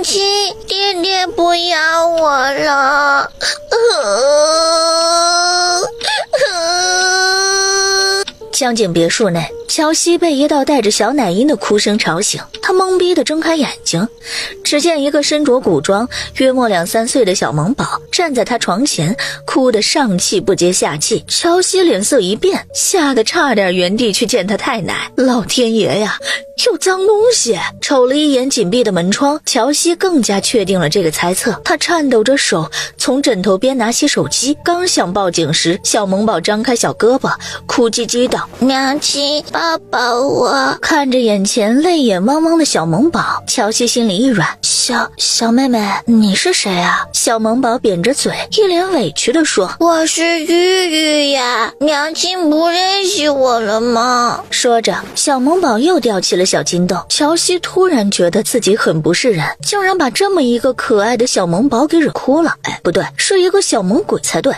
娘亲，爹爹不要我了。江景别墅内，乔西被一道带着小奶音的哭声吵醒，他懵逼地睁开眼睛，只见一个身着古装约莫2、3岁的小萌宝站在他床前，哭得上气不接下气。乔西脸色一变，吓得差点原地去见他太奶。老天爷呀，有脏东西！瞅了一眼紧闭的门窗，乔西更加确定了这个猜测。他颤抖着手从枕头边拿起手机，刚想报警时，小萌宝张开小胳膊，哭唧唧道：娘亲，抱抱我。看着眼前泪眼汪汪的小萌宝，乔西心里一软，小妹妹，你是谁啊？小萌宝扁着嘴，一脸委屈地说：我是玉玉呀，娘亲不认识我了吗？说着，小萌宝又掉起了小筋斗。乔西突然觉得自己很不是人，竟然把这么一个可爱的小萌宝给惹哭了。不对，是一个小萌鬼才对。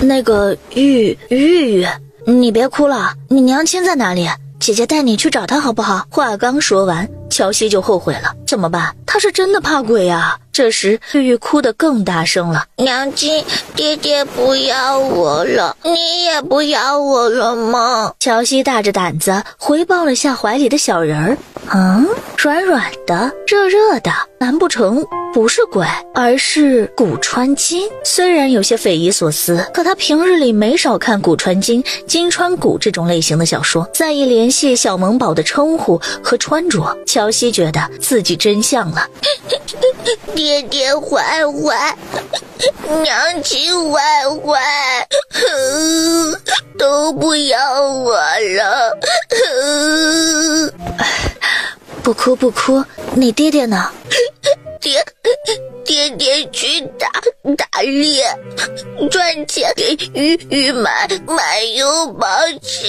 那个玉玉，你别哭了，你娘亲在哪里？姐姐带你去找她好不好？话刚说完，乔西就后悔了，怎么办？他是真的怕鬼啊！这时玉玉哭得更大声了：娘亲，爹爹不要我了，你也不要我了吗？乔西大着胆子回抱了下怀里的小人儿，软软的，热热的，难不成不是鬼，而是古川金？虽然有些匪夷所思，可他平日里没少看古川金、金川谷这种类型的小说。再一联系小萌宝的称呼和穿着，乔西觉得自己真像了。爹爹坏坏，娘亲坏坏，都不要我了。不哭不哭，你爹爹呢？爹爹去打猎，赚钱给玉玉买油宝吃。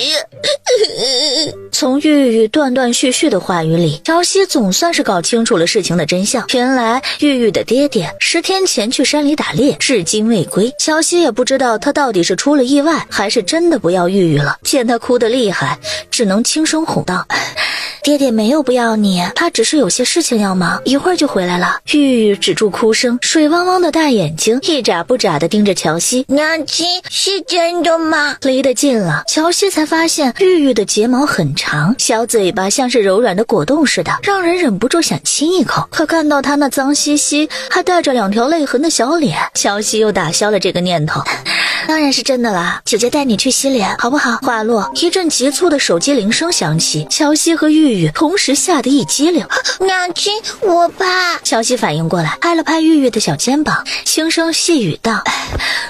从玉玉断断续续的话语里，乔西总算是搞清楚了事情的真相。原来玉玉的爹爹10天前去山里打猎，至今未归。乔西也不知道他到底是出了意外，还是真的不要玉玉了。见他哭得厉害，只能轻声哄道：爹爹没有不要你，他只是有些事情要忙，一会儿就回来了。玉玉止住哭声，水汪汪的大眼睛一眨不眨地盯着乔西。娘亲，是真的吗？离得近了，乔西才发现玉玉的睫毛很长，小嘴巴像是柔软的果冻似的，让人忍不住想亲一口。可看到她那脏兮兮还带着2条泪痕的小脸，乔西又打消了这个念头。当然是真的啦，姐姐带你去洗脸好不好？话落，一阵急促的手机铃声响起，乔西和玉玉同时吓得一激灵。娘亲，我怕。乔西反应过来，拍了拍玉玉的小肩膀，轻声细语道：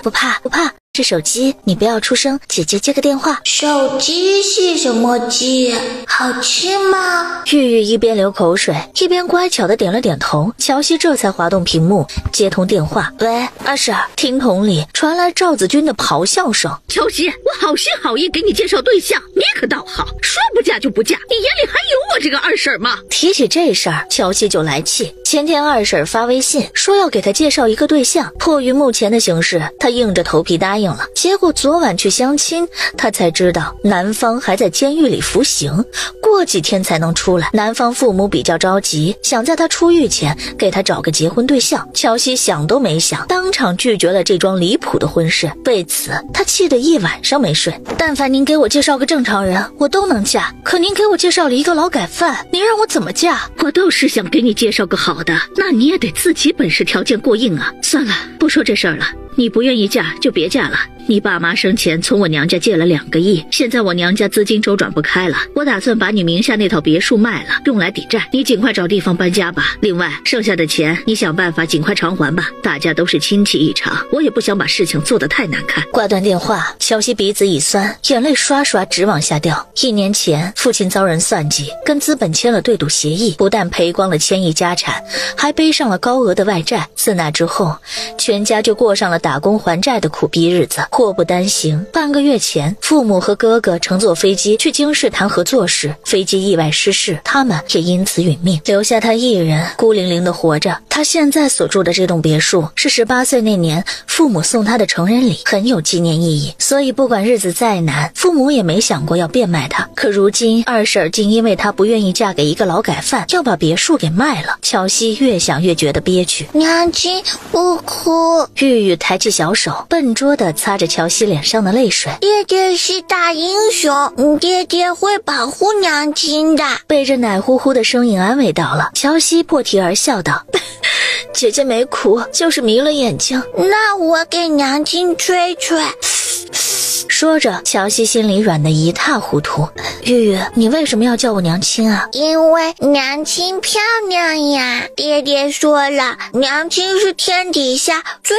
不怕不怕，是手机，你不要出声，姐姐接个电话。手机是什么机？好吃吗？玉玉一边流口水，一边乖巧地点了点头。乔西这才滑动屏幕接通电话。喂，二婶。听筒里传来赵子君的咆哮声。乔西，我好心好意给你介绍对象，你可倒好，说不嫁就不嫁，你眼里还有我这个二婶吗？提起这事儿，乔西就来气。前天二婶发微信说要给他介绍一个对象，迫于目前的形势，他硬着头皮答应了。结果昨晚去相亲，他才知道男方还在监狱里服刑，过几天才能出来。男方父母比较着急，想在他出狱前给他找个结婚对象。乔西想都没想，当场拒绝了这桩离谱的婚事。为此他气得一晚上没睡。但凡您给我介绍个正常人，我都能嫁，可您给我介绍了一个劳改犯，您让我怎么嫁？我倒是想给你介绍个好的，那你也得自己本事条件过硬啊。算了，不说这事儿了，你不愿意嫁就别嫁了。你爸妈生前从我娘家借了2个亿，现在我娘家资金周转不开了，我打算把你名下那套别墅卖了，用来抵债。你尽快找地方搬家吧。另外，剩下的钱你想办法尽快偿还吧。大家都是亲戚一场，我也不想把事情做得太难看。挂断电话，乔西鼻子一酸，眼泪刷刷直往下掉。1年前，父亲遭人算计，跟资本签了对赌协议，不但赔光了1000亿家产，还背上了高额的外债。自那之后，全家就过上了打工还债的苦逼日子。祸不单行，半个月前，父母和哥哥乘坐飞机去京士谈合作时，飞机意外失事，他们也因此殒命，留下他一人孤零零的活着。他现在所住的这栋别墅是18岁那年父母送他的成人礼，很有纪念意义，所以不管日子再难，父母也没想过要变卖他。可如今二婶竟因为他不愿意嫁给一个劳改犯，要把别墅给卖了。乔西越想越觉得憋屈。娘亲不哭。玉玉抬起小手，笨拙地擦着乔西脸上的泪水。爹爹是大英雄，爹爹会保护娘亲的。被这奶乎乎的声音安慰到了，乔西破涕而笑道姐姐没哭，就是迷了眼睛。那我给娘亲吹吹。说着，乔西心里软得一塌糊涂。玉玉，你为什么要叫我娘亲啊？因为娘亲漂亮呀。爹爹说了，娘亲是天底下最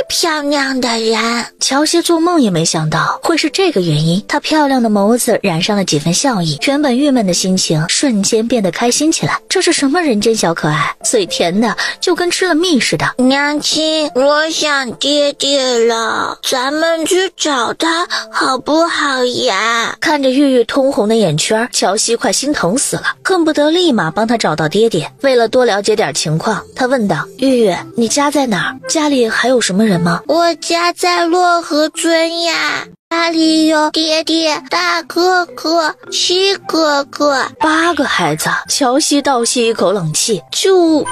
漂亮的人。乔西做梦也没想到会是这个原因，他漂亮的眸子染上了几分笑意，原本郁闷的心情瞬间变得开心起来。这是什么人间小可爱，嘴甜的就跟吃了蜜似的。娘亲，我想爹爹了，咱们去找他好不好呀？看着玉玉通红的眼圈，乔西快心疼死了，恨不得立马帮他找到爹爹。为了多了解点情况，他问道：玉玉，你家在哪儿？家里还有什么人吗？我家在洛河村呀，家里有爹爹、大哥哥、七哥哥，8个孩子。乔西倒吸一口冷气，就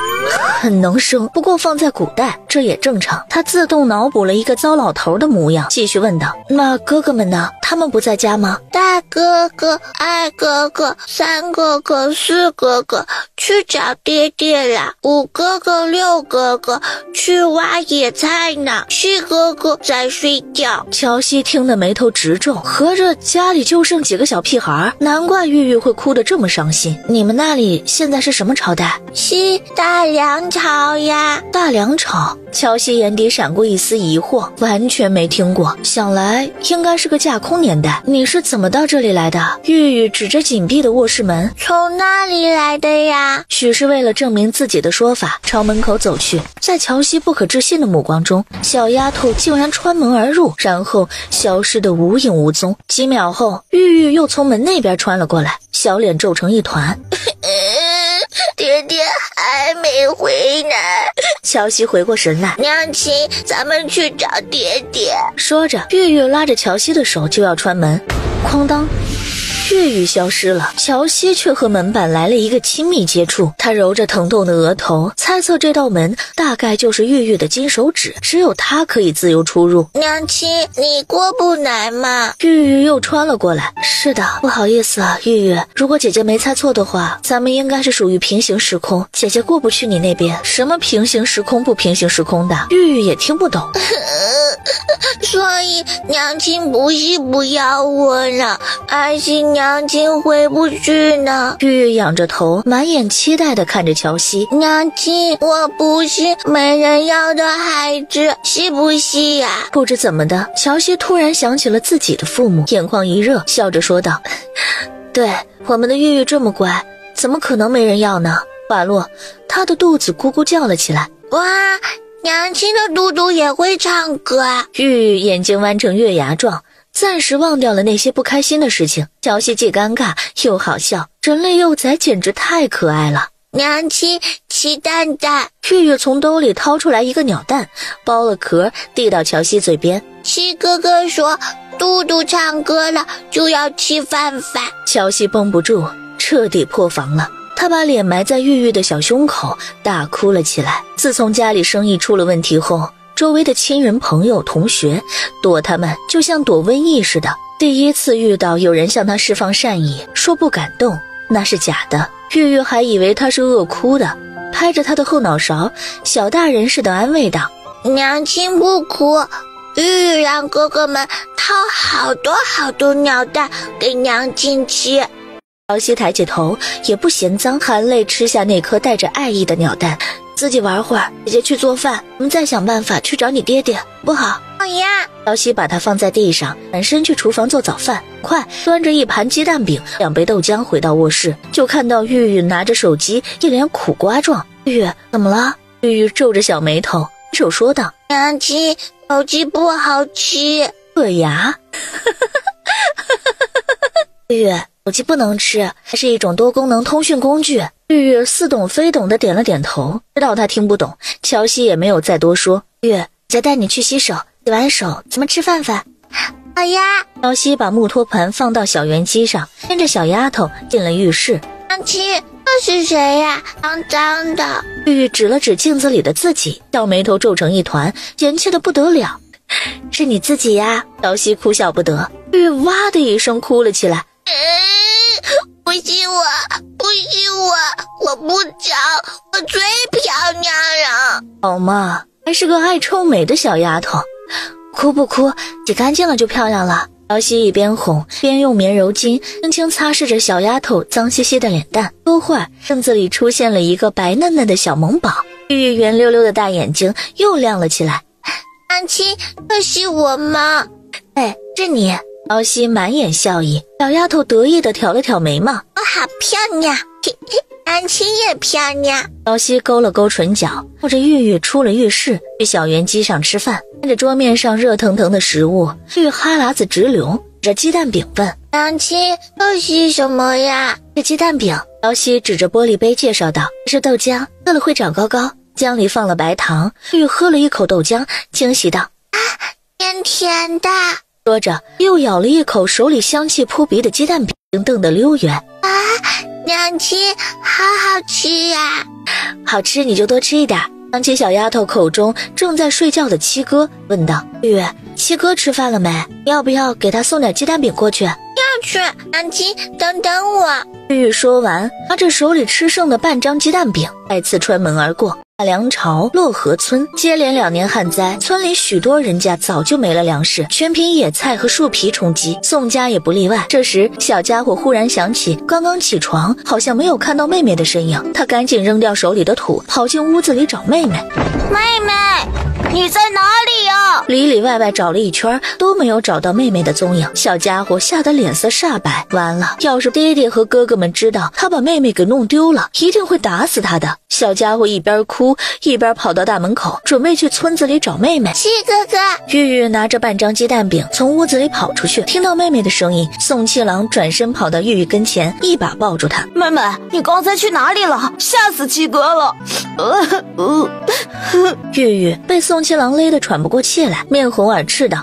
很能生，不过放在古代这也正常。他自动脑补了一个糟老头的模样，继续问道：那哥哥们呢？他们不在家吗？大哥哥、二哥哥、三哥哥、4哥哥去找爹爹了，5哥哥、6哥哥去挖野菜呢，7哥哥在睡觉。乔西听得眉头直皱，合着家里就剩几个小屁孩，难怪玉玉会哭得这么伤心。你们那里现在是什么朝代？西大梁朝呀。大梁朝？乔西眼底闪过一丝疑惑，完全没听过，想来应该是个架空年代。你是怎么到这里来的？玉玉指着紧闭的卧室门。从那里来的呀。许是为了证明自己的说法，朝门口走去。在乔西不可置信的目光中，小丫头竟然穿门而入，然后消失得无影无踪。几秒后，玉玉又从门那边穿了过来，小脸皱成一团。爹爹还没回来。乔西回过神来，娘亲，咱们去找爹爹。说着，玉玉拉着乔西的手就要穿门，哐当，玉玉消失了，乔西却和门板来了一个亲密接触。他揉着疼痛的额头，猜测这道门大概就是玉玉的金手指，只有他可以自由出入。娘亲，你过不来吗？玉玉又穿了过来。是的，不好意思啊，玉玉，如果姐姐没猜错的话，咱们应该是属于平行时空，姐姐过不去你那边。什么平行时空不平行时空的，玉玉也听不懂。所以娘亲不是不要我呢，而是娘亲回不去呢。玉玉仰着头，满眼期待地看着乔西。娘亲，我不是没人要的孩子，是不是呀？不知怎么的，乔西突然想起了自己的父母，眼眶一热，笑着说道：对，我们的玉玉这么乖，怎么可能没人要呢？话落，他的肚子咕咕叫了起来。哇，娘亲的嘟嘟也会唱歌啊！玉玉眼睛弯成月牙状，暂时忘掉了那些不开心的事情。乔西既尴尬又好笑，人类幼崽简直太可爱了。娘亲，吃蛋蛋。玉玉从兜里掏出来一个鸟蛋，剥了壳递到乔西嘴边。七哥哥说嘟嘟唱歌了，就要吃饭饭。乔西绷不住，彻底破防了。他把脸埋在玉玉的小胸口，大哭了起来。自从家里生意出了问题后，周围的亲人朋友同学躲他们就像躲瘟疫似的。第一次遇到有人向他释放善意，说不感动，那是假的。玉玉还以为他是饿哭的，拍着他的后脑勺，小大人似的安慰道：娘亲不哭，玉玉让哥哥们掏好多鸟蛋给娘亲吃。乔西抬起头，也不嫌脏，含泪吃下那颗带着爱意的鸟蛋。自己玩会儿，姐姐去做饭，我们再想办法去找你爹爹，不好？好呀。乔西把它放在地上，转身去厨房做早饭。快，端着一盘鸡蛋饼、2杯豆浆回到卧室，就看到玉玉拿着手机，一脸苦瓜状。玉玉，怎么了？玉玉皱着小眉头，手说道：娘亲，手机不好吃。硌牙。玉玉，手机不能吃，它是一种多功能通讯工具。玉玉似懂非懂的点了点头，知道他听不懂。乔西也没有再多说。玉，再带你去洗手，洗完手咱们吃饭饭。好呀。乔西把木托盘放到小圆机上，跟着小丫头进了浴室。娘亲，这是谁呀？脏脏的。玉玉指了指镜子里的自己，小眉头皱成一团，嫌弃的不得了。是你自己呀。乔西哭笑不得。玉玉哇的一声哭了起来。不信我，不信我不长，我最漂亮了。好嘛，还是个爱臭美的小丫头。哭不哭，洗干净了就漂亮了。乔西一边哄边用棉柔巾轻轻擦拭着小丫头脏兮兮的脸蛋。多会儿，镜子里出现了一个白嫩嫩的小萌宝。玉玉圆溜溜的大眼睛又亮了起来。娘亲，这是我吗？哎，是你。乔西满眼笑意，小丫头得意地挑了挑眉毛。我好漂亮，娘亲也漂亮。乔西勾了勾唇角，抱着玉玉出了浴室，去小圆机上吃饭。看着桌面上热腾腾的食物，玉哈喇子直流，指着鸡蛋饼问：娘亲，这是什么呀？是鸡蛋饼。乔西指着玻璃杯介绍道：是豆浆，喝了会长高高，浆里放了白糖。玉喝了一口豆浆，惊喜道：甜甜的。说着又咬了一口手里香气扑鼻的鸡蛋饼，瞪得溜圆。娘亲，好好吃呀。好吃你就多吃一点。想起小丫头口中正在睡觉的七哥，问道：玉，七哥吃饭了没？要不要给他送点鸡蛋饼过去？要去。娘亲，等等我。玉玉说完，拿着手里吃剩的半张鸡蛋饼再次穿门而过。梁朝漯河村接连2年旱灾，村里许多人家早就没了粮食，全凭野菜和树皮充饥，宋家也不例外。这时小家伙忽然想起刚刚起床好像没有看到妹妹的身影，他赶紧扔掉手里的土，跑进屋子里找妹妹。妹妹，你在哪里呀？里里外外找了一圈都没有找到妹妹的踪影，小家伙吓得脸色煞白。完了，要是爹爹和哥哥们知道他把妹妹给弄丢了，一定会打死他的。小家伙一边哭一边跑到大门口，准备去村子里找妹妹。七哥哥。玉玉拿着半张鸡蛋饼从屋子里跑出去，听到妹妹的声音，宋七郎转身跑到玉玉跟前，一把抱住她。妹妹，你刚才去哪里了？吓死七哥了。玉玉被宋七郎勒得喘不过气来，面红耳赤道：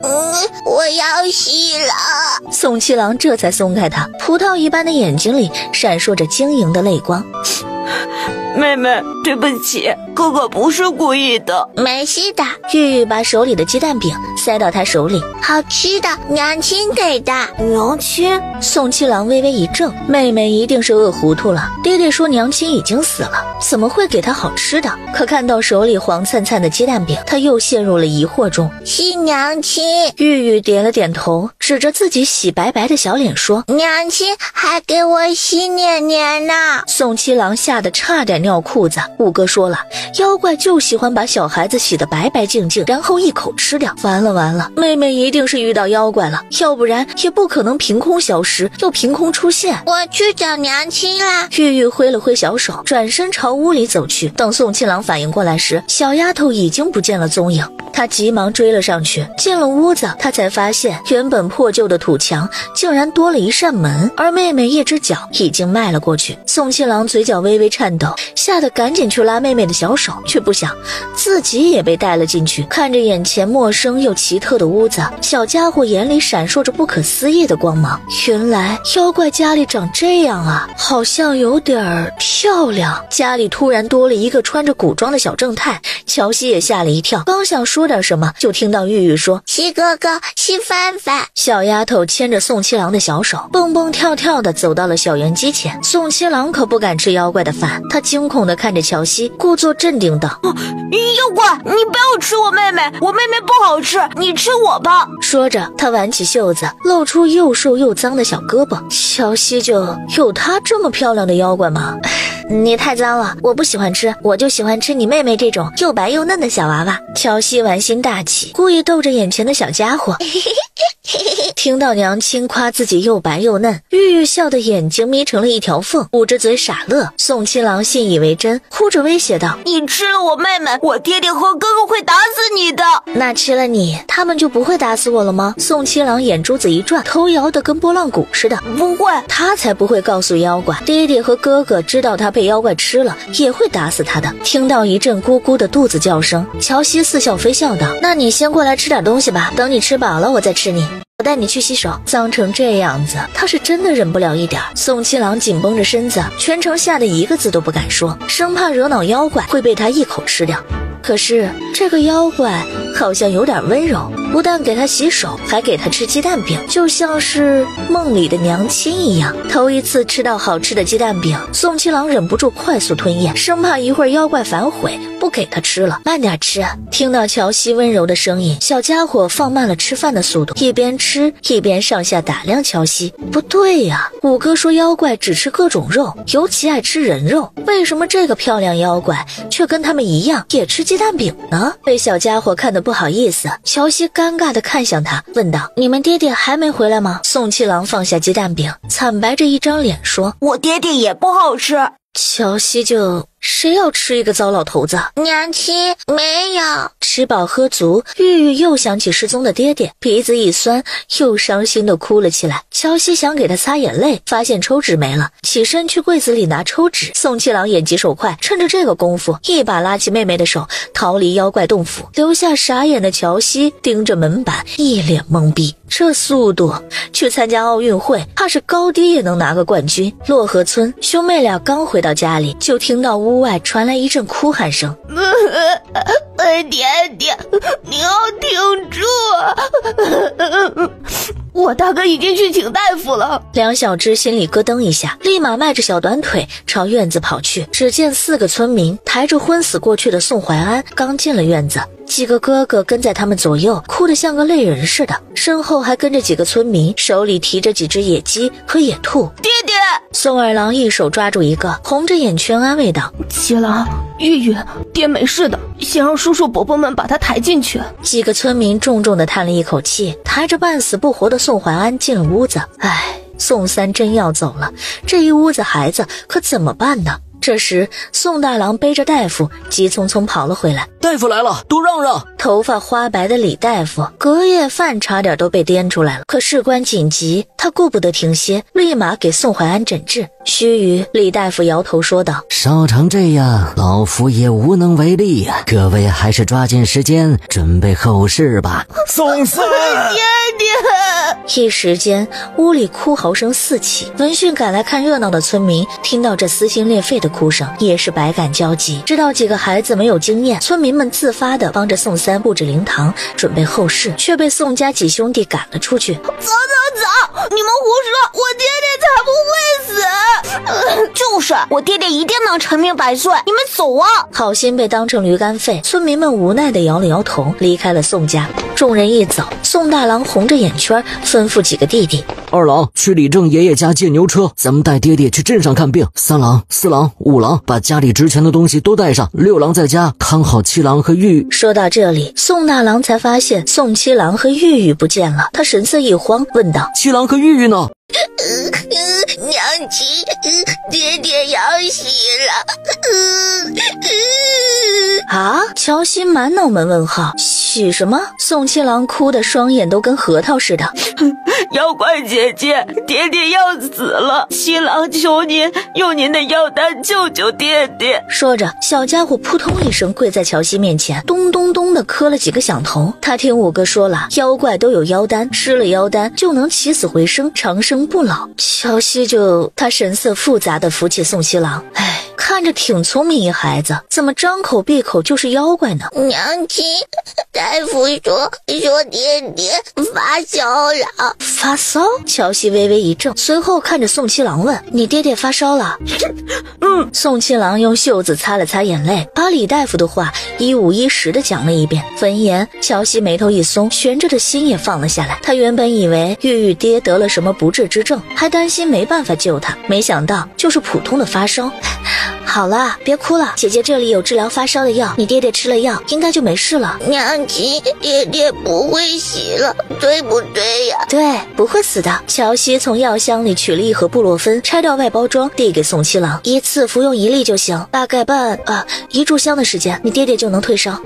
我要死了。宋七郎这才松开她，葡萄一般的眼睛里闪烁着晶莹的泪光。妹妹，对不起，哥哥不是故意的。没事的。玉玉把手里的鸡蛋饼塞到他手里。好吃的，娘亲给的。娘亲？宋七郎微微一怔，妹妹一定是饿糊涂了。爹爹说娘亲已经死了，怎么会给她好吃的？可看到手里黄灿灿的鸡蛋饼，他又陷入了疑惑中。是娘亲。玉玉点了点头，指着自己洗白白的小脸说：娘亲还给我洗脸脸呢。宋七郎吓得差点尿裤子。五哥说了，妖怪就喜欢把小孩子洗得白白净净，然后一口吃掉。完了完了，妹妹一定是遇到妖怪了，要不然也不可能凭空消失又凭空出现。我去找娘亲啦。玉玉挥了挥小手，转身朝屋里走去。等宋七郎反应过来时，小丫头已经不见了踪影。他急忙追了上去，进了屋子，他才发现原本破旧的土墙竟然多了一扇门，而妹妹一只脚已经迈了过去。宋七郎嘴角微微颤抖，吓得赶紧去拉妹妹的小手，却不想自己也被带了进去。看着眼前陌生又奇特的屋子，小家伙眼里闪烁着不可思议的光芒。原来妖怪家里长这样啊，好像有点漂亮。家里突然多了一个穿着古装的小正太，乔西也吓了一跳，刚想说点什么，就听到玉玉说：七哥哥，七范范。小丫头牵着宋七郎的小手，蹦蹦跳跳的走到了小圆机前。宋七郎可不敢吃妖怪的饭，他惊恐的看着乔西，故作镇定道：妖怪，你不要吃我妹妹，我妹妹不好吃，你吃我吧。说着他挽起袖子，露出又瘦又脏的小胳膊。乔西就有她这么漂亮的妖怪吗？你太脏了，我不喜欢吃，我就喜欢吃你妹妹这种又白又嫩的小娃娃。乔西玩心大起，故意逗着眼前的小家伙。听到娘亲夸自己又白又嫩，玉玉笑得眼睛眯成了一条缝，捂着嘴傻乐。宋七郎信以为真，哭着威胁道：你吃了我妹妹，我爹爹和哥哥会打死你的。那吃了你，他们就不会打死我了吗？宋七郎眼珠子一转，头摇得跟拨浪鼓似的。不会，他才不会告诉妖怪，爹爹和哥哥知道他被妖怪吃了，也会打死他的。听到一阵咕咕的肚子叫声，乔西似笑非笑道：那你先过来吃点东西吧，等你吃饱了我再吃你。我带你去洗手，脏成这样子，他是真的忍不了一点。宋七郎紧绷着身子，全程吓得一个字都不敢说，生怕惹恼妖怪会被他一口吃掉。可是这个妖怪好像有点温柔，不但给他洗手，还给他吃鸡蛋饼，就像是梦里的娘亲一样。头一次吃到好吃的鸡蛋饼，宋七郎忍不住快速吞咽，生怕一会儿妖怪反悔不给他吃了。慢点吃。听到乔西温柔的声音，小家伙放慢了吃饭的速度，一边吃一边上下打量乔西。不对呀，五哥说妖怪只吃各种肉，尤其爱吃人肉，为什么这个漂亮妖怪却跟他们一样也吃鸡蛋饼呢？被小家伙看得不好意思，乔西尴尬地看向他，问道：你们爹爹还没回来吗？宋七郎放下鸡蛋饼，惨白着一张脸说：我爹爹也不好吃。乔西就谁要吃一个糟老头子？娘亲没有。吃饱喝足，玉玉又想起失踪的爹爹，鼻子一酸，又伤心地哭了起来。乔西想给他擦眼泪，发现抽纸没了，起身去柜子里拿抽纸。宋七郎眼疾手快，趁着这个功夫，一把拉起妹妹的手，逃离妖怪洞府，留下傻眼的乔西盯着门板，一脸懵逼。这速度，去参加奥运会，怕是高低也能拿个冠军。洛河村兄妹俩刚回到家里，就听到屋外传来一阵哭喊声。爹爹，你要挺住！我大哥已经去请大夫了。梁小芝心里咯噔一下，立马迈着小短腿朝院子跑去。只见4个村民抬着昏死过去的宋怀安刚进了院子，几个哥哥跟在他们左右，哭得像个泪人似的，身后还跟着几个村民，手里提着几只野鸡和野兔。爹爹！宋二郎一手抓住一个，红着眼圈安慰道：七郎，玉玉，爹没事的，先让叔叔伯伯们把他抬进去。几个村民重重地叹了一口气，抬着半死不活的宋怀安进了屋子。唉，宋三真要走了，这一屋子孩子可怎么办呢？这时宋大郎背着大夫急匆匆跑了回来。大夫来了，都让让。头发花白的李大夫隔夜饭差点都被颠出来了，可事关紧急，他顾不得停歇，立马给宋怀安诊治。须臾，李大夫摇头说道：烧成这样，老夫也无能为力啊，各位还是抓紧时间准备后事吧。宋三爹爹！一时间屋里哭嚎声四起，闻讯赶来看热闹的村民听到这撕心裂肺的哭声，也是百感交集。知道几个孩子没有经验，村民们自发地帮着宋三布置灵堂，准备后事，却被宋家几兄弟赶了出去。走！你们胡说，我爹爹才不会死！就是我爹爹一定能长命百岁，你们走啊！好心被当成驴肝肺，村民们无奈地摇了摇头，离开了宋家。众人一走，宋大郎红着眼圈吩咐几个弟弟：二郎去李正爷爷家借牛车，咱们带爹爹去镇上看病。3郎、4郎、5郎把家里值钱的东西都带上，6郎在家看好7郎和玉。说到这里，宋大郎才发现宋七郎和玉玉不见了，他神色一慌，问道：7郎和玉玉呢？娘亲，爹爹要死了。啊！乔西满脑门问号，许什么？宋七郎哭得双眼都跟核桃似的。妖怪姐姐，爹爹要死了，7郎求您用您的妖丹救救爹爹。说着，小家伙扑通一声跪在乔西面前，咚咚咚地磕了几个响头。他听五哥说了，妖怪都有妖丹，吃了妖丹就能起死回生，长生不老。乔西他神色复杂地扶起宋七郎，唉，看着挺聪明一孩子，怎么张口闭口就是妖怪呢？娘亲，大夫说爹爹发烧了。发烧？乔西微微一怔，随后看着宋七郎问：你爹爹发烧了？宋七郎用袖子擦了擦眼泪，把李大夫的话一五一十地讲了一遍。闻言，乔西眉头一松，悬着的心也放了下来。他原本以为玉玉爹得了什么不治之症，还担心没办法救他，没想到就是普通的发烧。好了，别哭了，姐姐这里有治疗发烧的药，你爹爹吃了药，应该就没事了。娘亲，爹爹不会死了，对不对呀？对，不会死的。乔西从药箱里取了一盒布洛芬，拆掉外包装，递给宋七郎，一次服用1粒就行，大概1炷香的时间，你爹爹就能退烧。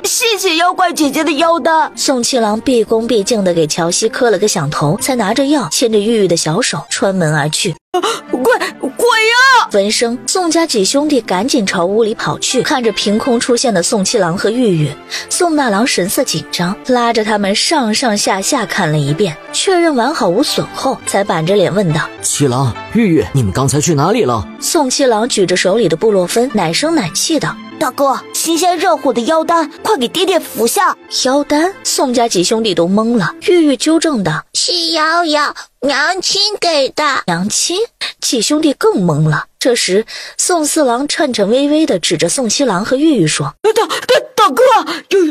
谢谢妖怪姐姐的药单。宋七郎毕恭毕敬地给乔西磕了个响头，才拿着药牵着玉玉的小手穿门而去。鬼呀！闻声，宋家几兄弟赶紧朝屋里跑去，看着凭空出现的宋七郎和玉玉，宋大郎神色紧张，拉着他们上上下下看了一遍，确认完好无损后，才板着脸问道：七郎、玉玉，你们刚才去哪里了？宋七郎举着手里的布洛芬，奶声奶气道：大哥，新鲜热乎的妖丹，快给爹爹服下。妖丹？宋家几兄弟都懵了。玉玉纠正道：是瑶瑶，娘亲给的。娘亲？几兄弟更懵了。这时，宋四郎颤颤巍巍地指着宋七郎和玉玉说：大哥，有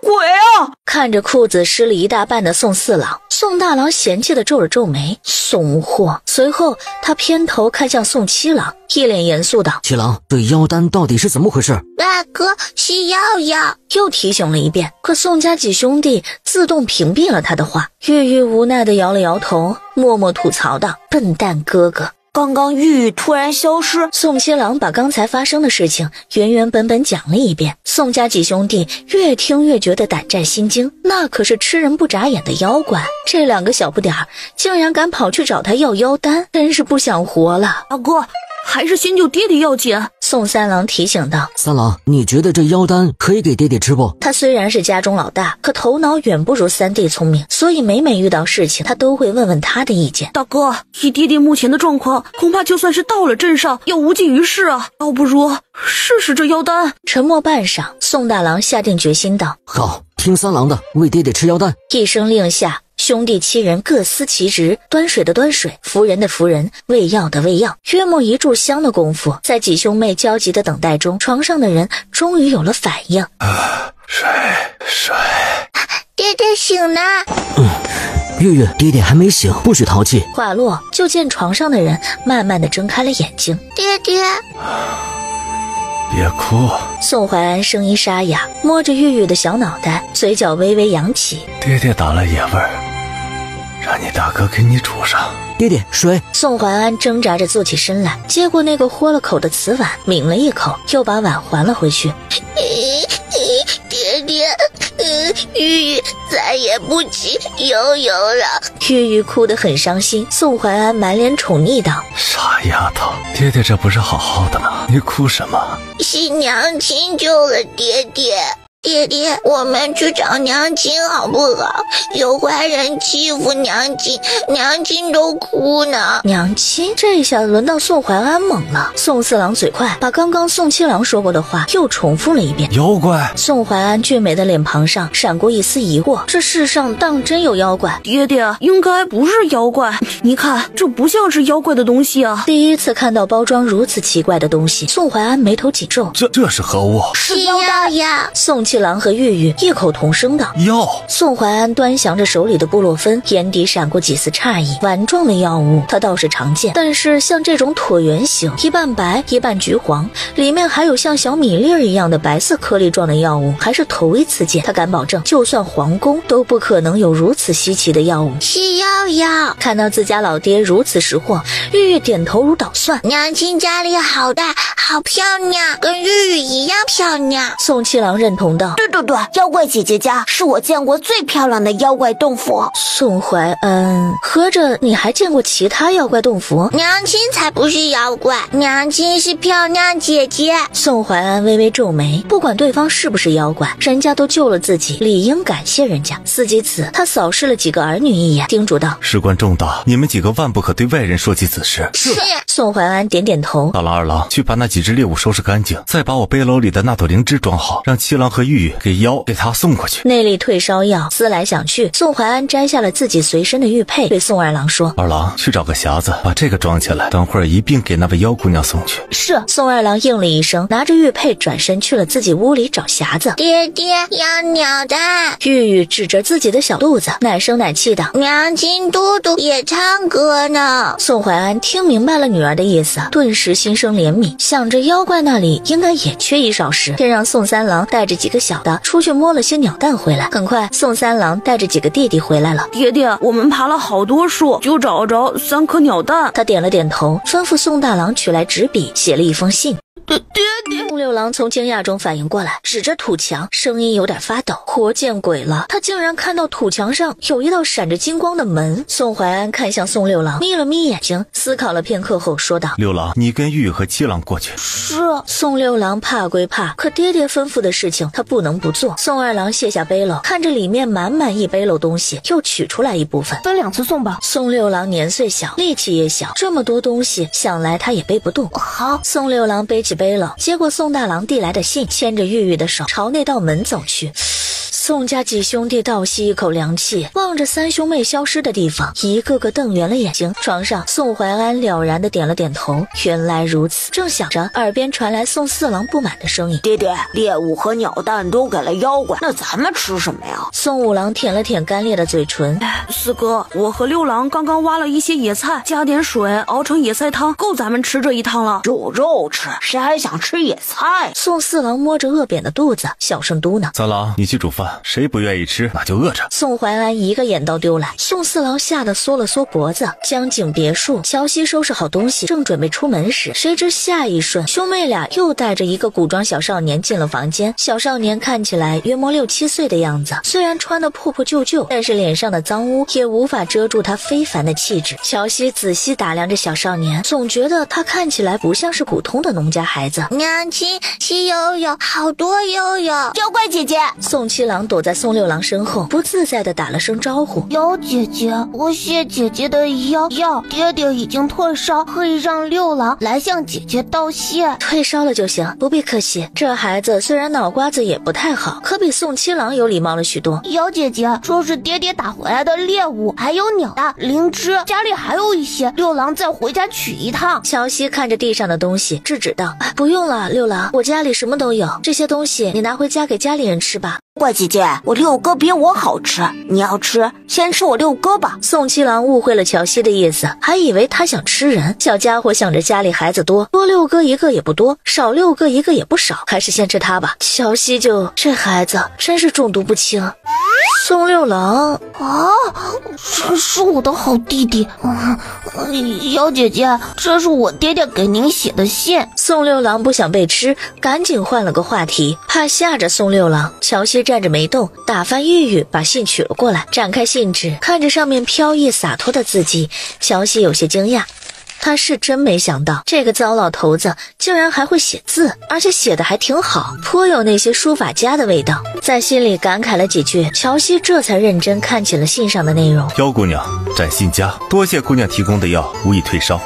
鬼啊！看着裤子湿了一大半的宋四郎，宋大郎嫌弃地皱了皱眉，怂货。随后他偏头看向宋七郎，一脸严肃道：七郎，这妖丹到底是怎么回事？大哥，是瑶瑶。又提醒了一遍，可宋家几兄弟自动屏蔽了他的话。玉玉无奈地摇了摇头，默默吐槽道：笨蛋哥哥。刚刚玉玉突然消失，宋七郎把刚才发生的事情原原本本讲了一遍。宋家几兄弟越听越觉得胆战心惊，那可是吃人不眨眼的妖怪，这两个小不点儿竟然敢跑去找他要妖丹，真是不想活了。大哥，还是先救爹爹要紧。宋三郎提醒道：三郎，你觉得这妖丹可以给爹爹吃不？他虽然是家中老大，可头脑远不如三弟聪明，所以每遇到事情他都会问问他的意见。大哥，以爹爹目前的状况，恐怕就算是到了镇上也无济于事啊，倒不如试试这妖丹。沉默半晌，宋大郎下定决心道：好，听三郎的，为爹爹吃妖丹。一声令下，兄弟7人各司其职，端水的端水，扶人的扶人，喂药的喂药。约莫1炷香的功夫，在几兄妹焦急的等待中，床上的人终于有了反应。水。爹爹醒了。玉玉，爹爹还没醒，不许淘气。话落，就见床上的人慢慢地睁开了眼睛。爹爹，别哭。宋怀安声音沙哑，摸着玉玉的小脑袋，嘴角微微扬起。爹爹打了野味儿，让你大哥给你煮上。爹爹，水。宋怀安挣扎着坐起身来，接过那个豁了口的瓷碗，抿了一口，又把碗还了回去。爹爹，玉玉再也不起悠悠了。玉玉哭得很伤心，宋怀安满脸宠溺道：傻丫头，爹爹这不是好好的吗？你哭什么？是娘亲救了爹爹。爹爹，我们去找娘亲好不好？有坏人欺负娘亲，娘亲都哭呢。娘亲？这下轮到宋怀安懵了。宋四郎嘴快，把刚刚宋七郎说过的话又重复了一遍。妖怪？宋怀安俊美的脸庞上闪过一丝疑惑，这世上当真有妖怪？爹爹应该不是妖怪，你看这不像是妖怪的东西啊。第一次看到包装如此奇怪的东西，宋怀安眉头紧皱。这是何物？是妖呀！宋七郎和玉玉异口同声道：药。宋怀安端详着手里的布洛芬，眼底闪过几丝诧异。丸状的药物他倒是常见，但是像这种椭圆形，一半白一半橘黄，里面还有像小米粒儿一样的白色颗粒状的药物，还是头一次见。他敢保证，就算皇宫都不可能有如此稀奇的药物。是药呀！看到自家老爹如此识货，玉玉点头如捣蒜。娘亲家里好大，好漂亮，跟玉玉一样漂亮。宋七郎认同道：对，妖怪姐姐家是我见过最漂亮的妖怪洞府。宋怀安，合着你还见过其他妖怪洞府？娘亲才不是妖怪，娘亲是漂亮姐姐。宋怀安微微皱眉，不管对方是不是妖怪，人家都救了自己，理应感谢人家。思及此，他扫视了几个儿女一眼，叮嘱道：事关重大，你们几个万不可对外人说起此事。是。宋怀安点点头。大郎、二郎，去把那几只猎物收拾干净，再把我背篓里的那朵灵芝装好，让七郎和玉玉给妖给他送过去。内力退烧药，思来想去，宋怀安摘下了自己随身的玉佩，对宋二郎说：二郎，去找个匣子，把这个装起来，等会儿一并给那位妖姑娘送去。是。宋二郎应了一声，拿着玉佩转身去了自己屋里找匣子。爹爹要鸟蛋。玉玉指着自己的小肚子，奶声奶气的：娘亲嘟嘟也唱歌呢。宋怀安听明白了女儿的意思，顿时心生怜悯，想着妖怪那里应该也缺衣少食，便让宋三郎带着几个小的出去摸了些鸟蛋回来。很快宋三郎带着几个弟弟回来了。爹爹，我们爬了好多树，就找着3颗鸟蛋。他点了点头，吩咐宋大郎取来纸笔，写了一封信。爹爹，宋六郎从惊讶中反应过来，指着土墙，声音有点发抖。活见鬼了，他竟然看到土墙上有一道闪着金光的门。宋怀安看向宋六郎，眯了眯眼睛，思考了片刻后说道：六郎，你跟玉玉和七郎过去。是。宋六郎怕归怕，可爹爹吩咐的事情他不能不做。宋二郎卸下背篓，看着里面满满一背篓东西，又取出来一部分，分2次送吧。宋六郎年岁小，力气也小，这么多东西想来他也背不动。好。宋六郎背起背篓，接过宋大郎递来的信，牵着玉玉的手朝那道门走去。宋家几兄弟倒吸一口凉气，望着三兄妹消失的地方，一个个瞪圆了眼睛。床上，宋怀安了然的点了点头，原来如此。正想着，耳边传来宋四郎不满的声音：爹爹，猎物和鸟蛋都给了妖怪，那咱们吃什么呀？宋五郎舔了舔干裂的嘴唇：四哥，我和六郎刚刚挖了一些野菜，加点水熬成野菜汤，够咱们吃这一趟了。肉吃，谁还想吃野菜？宋四郎摸着饿扁的肚子，小声嘟囔：三郎，你去煮饭，谁不愿意吃那就饿着。宋怀安一个眼刀丢来，宋四郎吓得缩了缩脖子。江景别墅，乔西收拾好东西，正准备出门时，谁知下一瞬，兄妹俩又带着一个古装小少年进了房间。小少年看起来约莫6、7岁的样子，虽然穿得破破旧旧，但是脸上的脏污也无法遮住他非凡的气质。乔西仔细打量着小少年，总觉得他看起来不像是普通的农家孩子。娘亲，西柚柚，好多柚柚。妖怪姐姐。宋七郎躲在宋六郎身后，不自在地打了声招呼：妖姐姐，不谢姐姐的药，爹爹已经退烧，可以让六郎来向姐姐道谢。退烧了就行，不必客气。这孩子虽然脑瓜子也不太好，可比宋七郎有礼貌了许多。妖姐姐说是爹爹打回来的猎物，还有鸟蛋、灵芝，家里还有一些，六郎再回家取一趟。乔西看着地上的东西，制止道：不用了，六郎，我家里什么都有，这些东西你拿回家给家里人吃吧。怪姐姐，我六哥比我好吃，你要吃先吃我六哥吧。宋七郎误会了乔西的意思，还以为他想吃人。小家伙想着家里孩子多6个一个也不多，少6个一个也不少，还是先吃他吧。乔西这孩子真是中毒不轻。宋六郎啊，这是我的好弟弟。妖姐姐，这是我爹爹给您写的信。宋六郎不想被吃，赶紧换了个话题，怕吓着宋六郎。乔西站着没动，打翻玉玉，把信取了过来，展开信纸，看着上面飘逸洒脱的字迹，乔西有些惊讶。他是真没想到，这个糟老头子竟然还会写字，而且写的还挺好，颇有那些书法家的味道。在心里感慨了几句，乔西这才认真看起了信上的内容。妖姑娘，展信家，多谢姑娘提供的药，无以退烧。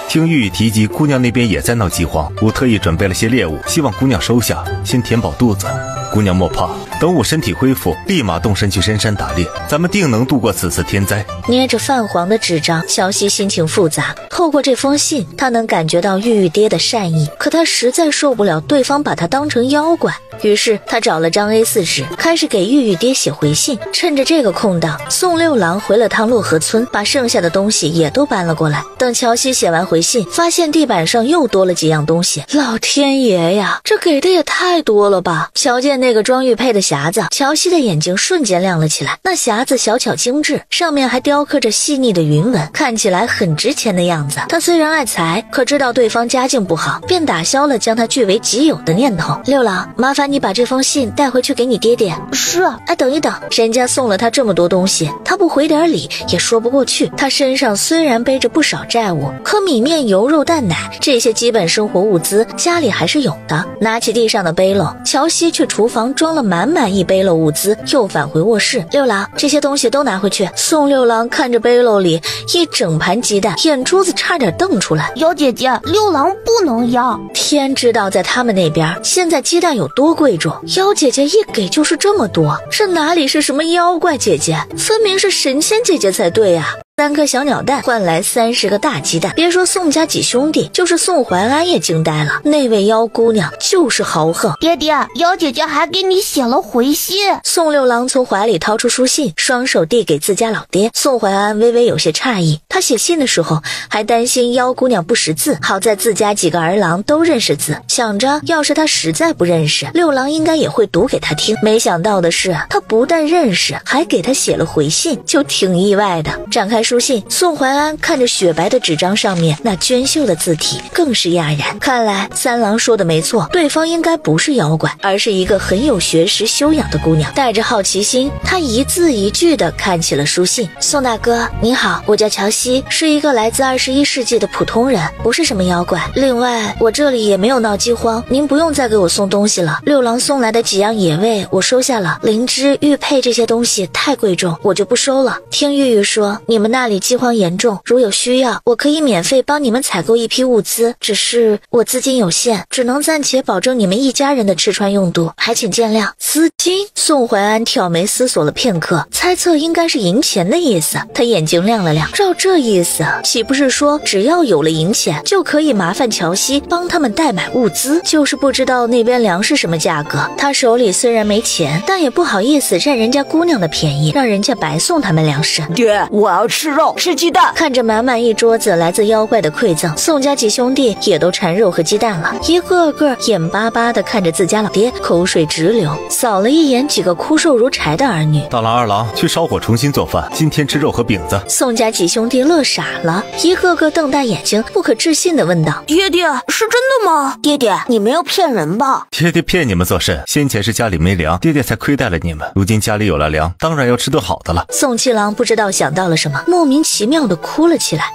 听玉玉提及姑娘那边也在闹饥荒，我特意准备了些猎物，希望姑娘收下，先填饱肚子。姑娘莫怕，等我身体恢复，立马动身去深山打猎，咱们定能度过此次天灾。捏着泛黄的纸张，乔西心情复杂。透过这封信，他能感觉到玉玉爹的善意，可他实在受不了对方把他当成妖怪。于是他找了张 A4 纸，开始给玉玉爹写回信。趁着这个空档，宋六郎回了趟洛河村，把剩下的东西也都搬了过来。等乔西写完回信，发现地板上又多了几样东西。老天爷呀，这给的也太多了吧！瞧见那个装玉佩的匣子，乔西的眼睛瞬间亮了起来。那匣子小巧精致，上面还雕刻着细腻的云纹，看起来很值钱的样子。他虽然爱财，可知道对方家境不好，便打消了将他据为己有的念头。六郎，麻烦你把这封信带回去给你爹爹。是。哎，等一等，人家送了他这么多东西，他不回点礼也说不过去。他身上虽然背着不少债务，可米面油肉蛋奶这些基本生活物资家里还是有的。拿起地上的背篓，乔西去厨房装了满满一背篓物资，又返回卧室。六郎，这些东西都拿回去。宋六郎看着背篓里一整盘鸡蛋，眼珠子差点瞪出来。妖姐姐，六郎不能要。天知道在他们那边现在鸡蛋有多贵重，妖姐姐一给就是这么多，这哪里是什么妖怪姐姐，分明是神仙姐姐才对啊！3颗小鸟蛋换来30个大鸡蛋，别说宋家几兄弟，就是宋怀安也惊呆了。那位妖姑娘就是豪横。爹爹，妖姐姐还给你写了回信。宋六郎从怀里掏出书信，双手递给自家老爹。宋怀安微微有些诧异，他写信的时候还担心妖姑娘不识字，好在自家几个儿郎都认识字，想着要是他实在不认识，六郎应该也会读给他听。没想到的是，他不但认识，还给他写了回信，就挺意外的。展开书信，宋怀安看着雪白的纸张上面那娟秀的字体，更是讶然。看来三郎说的没错，对方应该不是妖怪，而是一个很有学识修养的姑娘。带着好奇心，他一字一句地看起了书信。宋大哥你好，我叫乔西，是一个来自21世纪的普通人，不是什么妖怪。另外我这里也没有闹饥荒，您不用再给我送东西了。六郎送来的几样野味我收下了，灵芝玉佩这些东西太贵重，我就不收了。听玉玉说你们那里饥荒严重，如有需要，我可以免费帮你们采购一批物资，只是我资金有限，只能暂且保证你们一家人的吃穿用度，还请见谅。资金？宋怀安挑眉思索了片刻，猜测应该是银钱的意思。他眼睛亮了亮，照这意思，岂不是说只要有了银钱，就可以麻烦乔西帮他们代买物资？就是不知道那边粮食什么价格。他手里虽然没钱，但也不好意思占人家姑娘的便宜，让人家白送他们粮食。爹，我要吃肉，吃鸡蛋。看着满满一桌子来自妖怪的馈赠，宋家几兄弟也都馋肉和鸡蛋了，一个个眼巴巴地看着自家老爹，口水直流，扫了一眼几个枯瘦如柴的儿女。大郎、二郎去烧火重新做饭，今天吃肉和饼子。宋家几兄弟乐傻了，一个个瞪大眼睛，不可置信地问道：爹爹，是真的吗？爹爹，你没有骗人吧？爹爹骗你们做甚？先前是家里没粮，爹爹才亏待了你们，如今家里有了粮，当然要吃顿好的了。宋七郎不知道想到了什么，莫名其妙地哭了起来。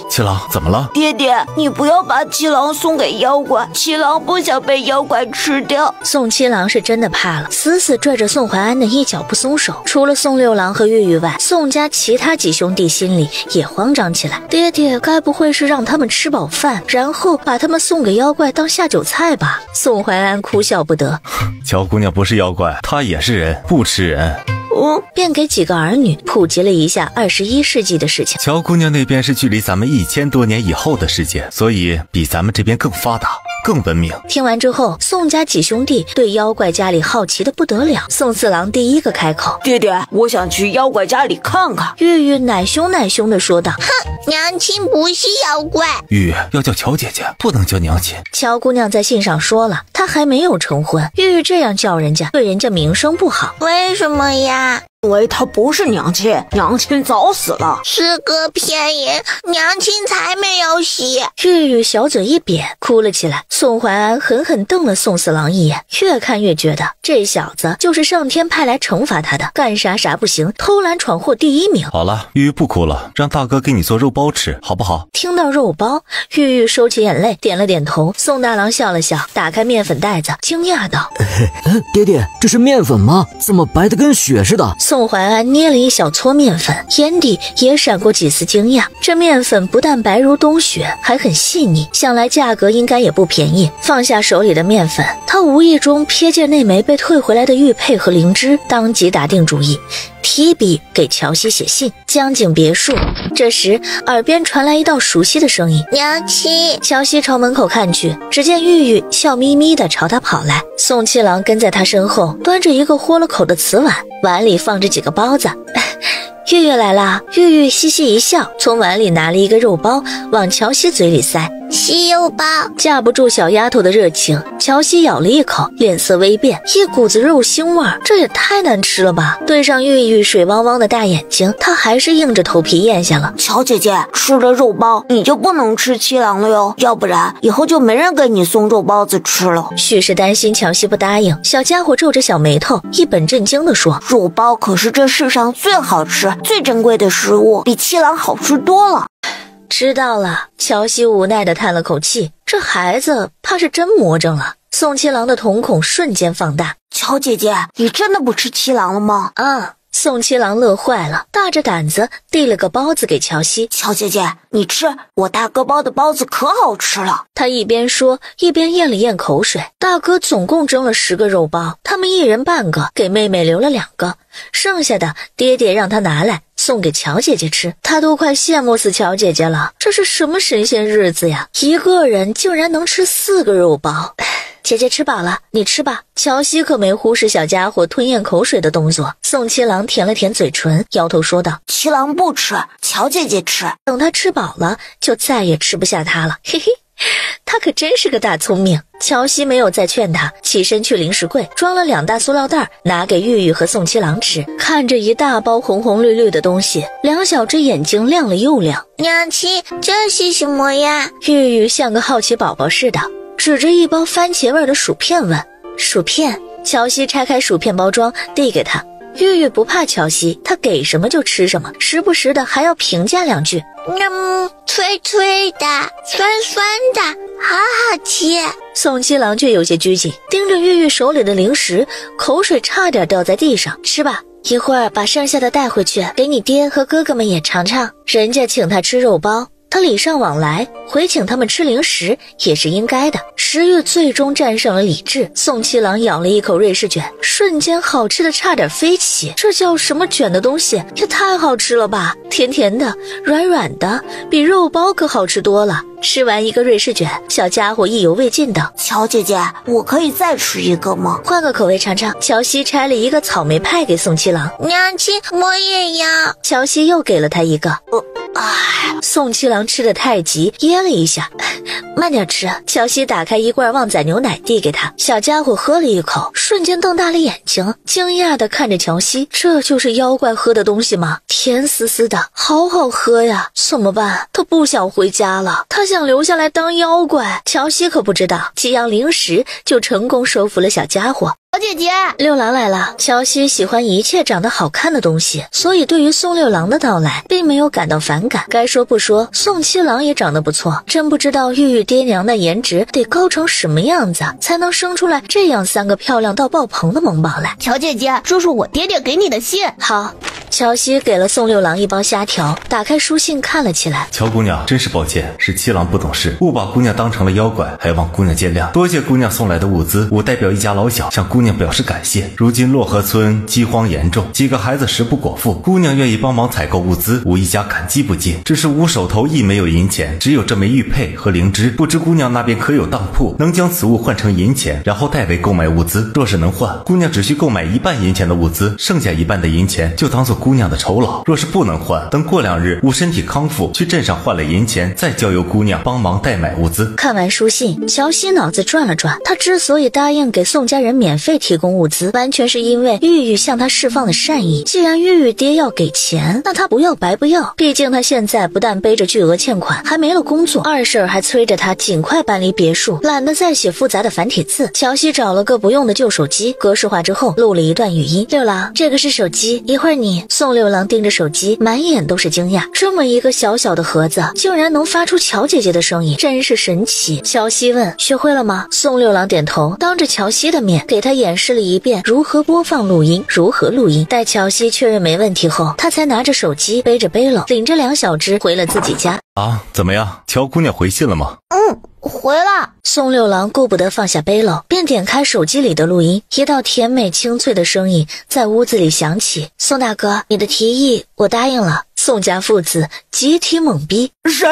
七郎怎么了？爹爹，你不要把七郎送给妖怪，七郎不想被妖怪吃掉。宋七郎是真的怕了，死死拽着宋怀安的一脚不松手。除了宋六郎和玉玉外，宋家其他几兄弟心里也慌张起来。爹爹该不会是让他们吃饱饭，然后把他们送给妖怪当下酒菜吧？宋怀安哭笑不得。乔姑娘不是妖怪，她也是人，不吃人。便给几个儿女普及了一下21世纪的事情。乔姑娘那边是距离咱们1000多年以后的世界，所以比咱们这边更发达，更文明。听完之后，宋家几兄弟对妖怪家里好奇的不得了。宋四郎第一个开口：爹爹，我想去妖怪家里看看。玉玉奶凶奶凶的说道：哼，娘亲不是妖怪。玉玉要叫乔姐姐，不能叫娘亲。乔姑娘在信上说了，她还没有成婚，玉玉这样叫人家，对人家名声不好。为什么呀？因为她不是娘亲，娘亲早死了。是个骗人，娘亲才没有死。玉玉小嘴一瘪，哭了起来。宋怀安狠狠瞪了宋四郎一眼，越看越觉得这小子就是上天派来惩罚他的，干啥啥不行，偷懒闯祸第1名。好了，玉玉不哭了，让大哥给你做肉包吃，好不好？听到肉包，玉玉收起眼泪，点了点头。宋大郎笑了笑，打开面粉袋子，惊讶道：爹爹，这是面粉吗？怎么白的跟雪似的？宋怀安捏了一小撮面粉，眼底也闪过几丝惊讶。这面粉不但白如冬雪，还很细腻，想来价格应该也不便宜。放下手里的面粉，他无意中瞥见那枚被退回来的玉佩和灵芝，当即打定主意，提笔给乔西写信。江景别墅，这时耳边传来一道熟悉的声音：娘亲。乔西朝门口看去，只见玉玉笑眯眯地朝他跑来。宋七郎跟在他身后，端着一个豁了口的瓷碗，碗里放着几个包子。玉玉来了。玉玉嘻嘻一笑，从碗里拿了一个肉包往乔西嘴里塞。西肉包。架不住小丫头的热情，乔西咬了一口，脸色微变，一股子肉腥味儿，这也太难吃了吧。对上玉玉水汪汪的大眼睛，他还是硬着头皮咽下了。乔姐姐，吃了肉包你就不能吃七郎了哟，要不然以后就没人给你送肉包子吃了。许是担心乔西不答应，小家伙皱着小眉头，一本正经地说：肉包可是这世上最好吃最珍贵的食物，比七郎好吃多了。知道了。乔西无奈地叹了口气，这孩子怕是真魔怔了。宋七郎的瞳孔瞬间放大。乔姐姐，你真的不吃七郎了吗？宋七郎乐坏了，大着胆子递了个包子给乔西。乔姐姐，你吃，我大哥包的包子可好吃了。他一边说一边咽了咽口水。大哥总共蒸了10个肉包，他们一人半个，给妹妹留了2个，剩下的爹爹让他拿来送给乔姐姐吃。他都快羡慕死乔姐姐了，这是什么神仙日子呀，一个人竟然能吃4个肉包。姐姐吃饱了，你吃吧。乔西可没忽视小家伙吞咽口水的动作。宋七郎舔了舔嘴唇，摇头说道：七郎不吃，乔姐姐吃。等他吃饱了，就再也吃不下他了。嘿嘿，他可真是个大聪明。乔西没有再劝他，起身去零食柜装了2大塑料袋，拿给玉玉和宋七郎吃。看着一大包红红绿绿的东西，2小只眼睛亮了又亮。娘亲，这是什么呀？玉玉像个好奇宝宝似的，指着一包番茄味的薯片问：薯片？乔西拆开薯片包装递给他。玉玉不怕乔西，他给什么就吃什么，时不时的还要评价2句。脆脆的，酸酸的，好好吃。宋七郎却有些拘谨，盯着玉玉手里的零食，口水差点掉在地上。吃吧，一会儿把剩下的带回去，给你爹和哥哥们也尝尝。人家请他吃肉包，他礼尚往来，回请他们吃零食也是应该的。食欲最终战胜了理智，宋七郎咬了一口瑞士卷，瞬间好吃的差点飞起。这叫什么卷的东西？也太好吃了吧！甜甜的，软软的，比肉包可好吃多了。吃完一个瑞士卷，小家伙意犹未尽道：乔姐姐，我可以再吃一个吗？换个口味尝尝。乔西拆了一个草莓派给宋七郎。娘亲，我也要。乔西又给了他一个。宋七郎吃得太急，噎了一下。慢点吃。乔西打开一罐旺仔牛奶递给他，小家伙喝了一口，瞬间瞪大了眼睛，惊讶地看着乔西。这就是妖怪喝的东西吗？甜丝丝的，好好喝呀！怎么办？他不想回家了，他想留下来当妖怪。乔西可不知道，几样零食就成功收服了小家伙。小姐姐，六郎来了。乔西喜欢一切长得好看的东西，所以对于宋六郎的到来并没有感到反感。该说不说，宋七郎也长得不错，真不知道玉玉爹娘的颜值得高成什么样子，才能生出来这样3个漂亮到爆棚的萌宝来。乔姐姐，这是我爹爹给你的信。好。乔西给了宋六郎一包虾条，打开书信看了起来。乔姑娘，真是抱歉，是七郎不懂事，误把姑娘当成了妖怪，还望姑娘见谅。多谢姑娘送来的物资，我代表一家老小向姑娘表示感谢。如今洛河村饥荒严重，几个孩子食不果腹，姑娘愿意帮忙采购物资，吾一家感激不尽。只是吾手头亦没有银钱，只有这枚玉佩和灵芝，不知姑娘那边可有当铺，能将此物换成银钱，然后代为购买物资。若是能换，姑娘只需购买1半银钱的物资，剩下1半的银钱就当做姑娘的酬劳。若是不能换，等过2日吾身体康复，去镇上换了银钱，再交由姑娘帮忙代买物资。看完书信，乔西脑子转了转，他之所以答应给宋家人免费提供物资，完全是因为玉玉向他释放的善意。既然玉玉爹要给钱，那他不要白不要，毕竟他现在不但背着巨额欠款，还没了工作，二婶还催着他尽快搬离别墅，懒得再写复杂的繁体字。乔西找了个不用的旧手机，格式化之后录了一段语音：六郎，这个是手机，一会儿你。宋六郎盯着手机，满眼都是惊讶，这么一个小小的盒子竟然能发出乔姐姐的声音，真是神奇。乔西问：学会了吗？宋六郎点头，当着乔西的面给他演示了一遍如何播放录音，如何录音。待乔西确认没问题后，他才拿着手机，背着背篓，领着2小只回了自己家。怎么样？乔姑娘回信了吗？回了。宋六郎顾不得放下背篓，便点开手机里的录音，一道甜美清脆的声音在屋子里响起：宋大哥，你的提议我答应了。宋家父子集体懵逼。谁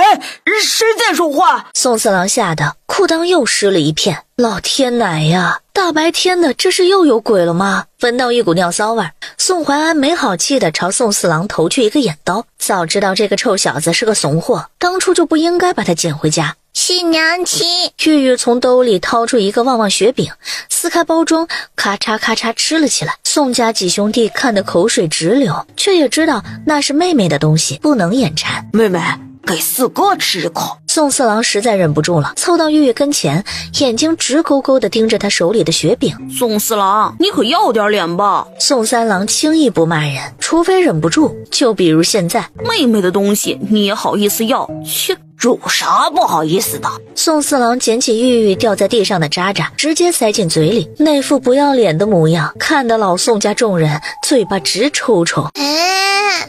在说话？宋四郎吓得裤裆又湿了一片。老天奶呀，大白天的，这是又有鬼了吗？闻到一股尿骚味，宋怀安没好气的朝宋四郎投去一个眼刀。早知道这个臭小子是个怂货，当初就不应该把他捡回家。是娘亲。玉玉从兜里掏出一个旺旺雪饼，撕开包装，咔嚓咔嚓吃了起来。宋家几兄弟看得口水直流，却也知道那是妹妹的东西，不能眼馋。妹妹，给4哥吃一口。宋四郎实在忍不住了，凑到玉玉跟前，眼睛直勾勾地盯着他手里的雪饼。宋四郎，你可要点脸吧。宋三郎轻易不骂人，除非忍不住，就比如现在。妹妹的东西你也好意思要？切，有啥不好意思的？宋四郎捡起玉玉掉在地上的渣渣，直接塞进嘴里，那副不要脸的模样，看得老宋家众人嘴巴直抽抽。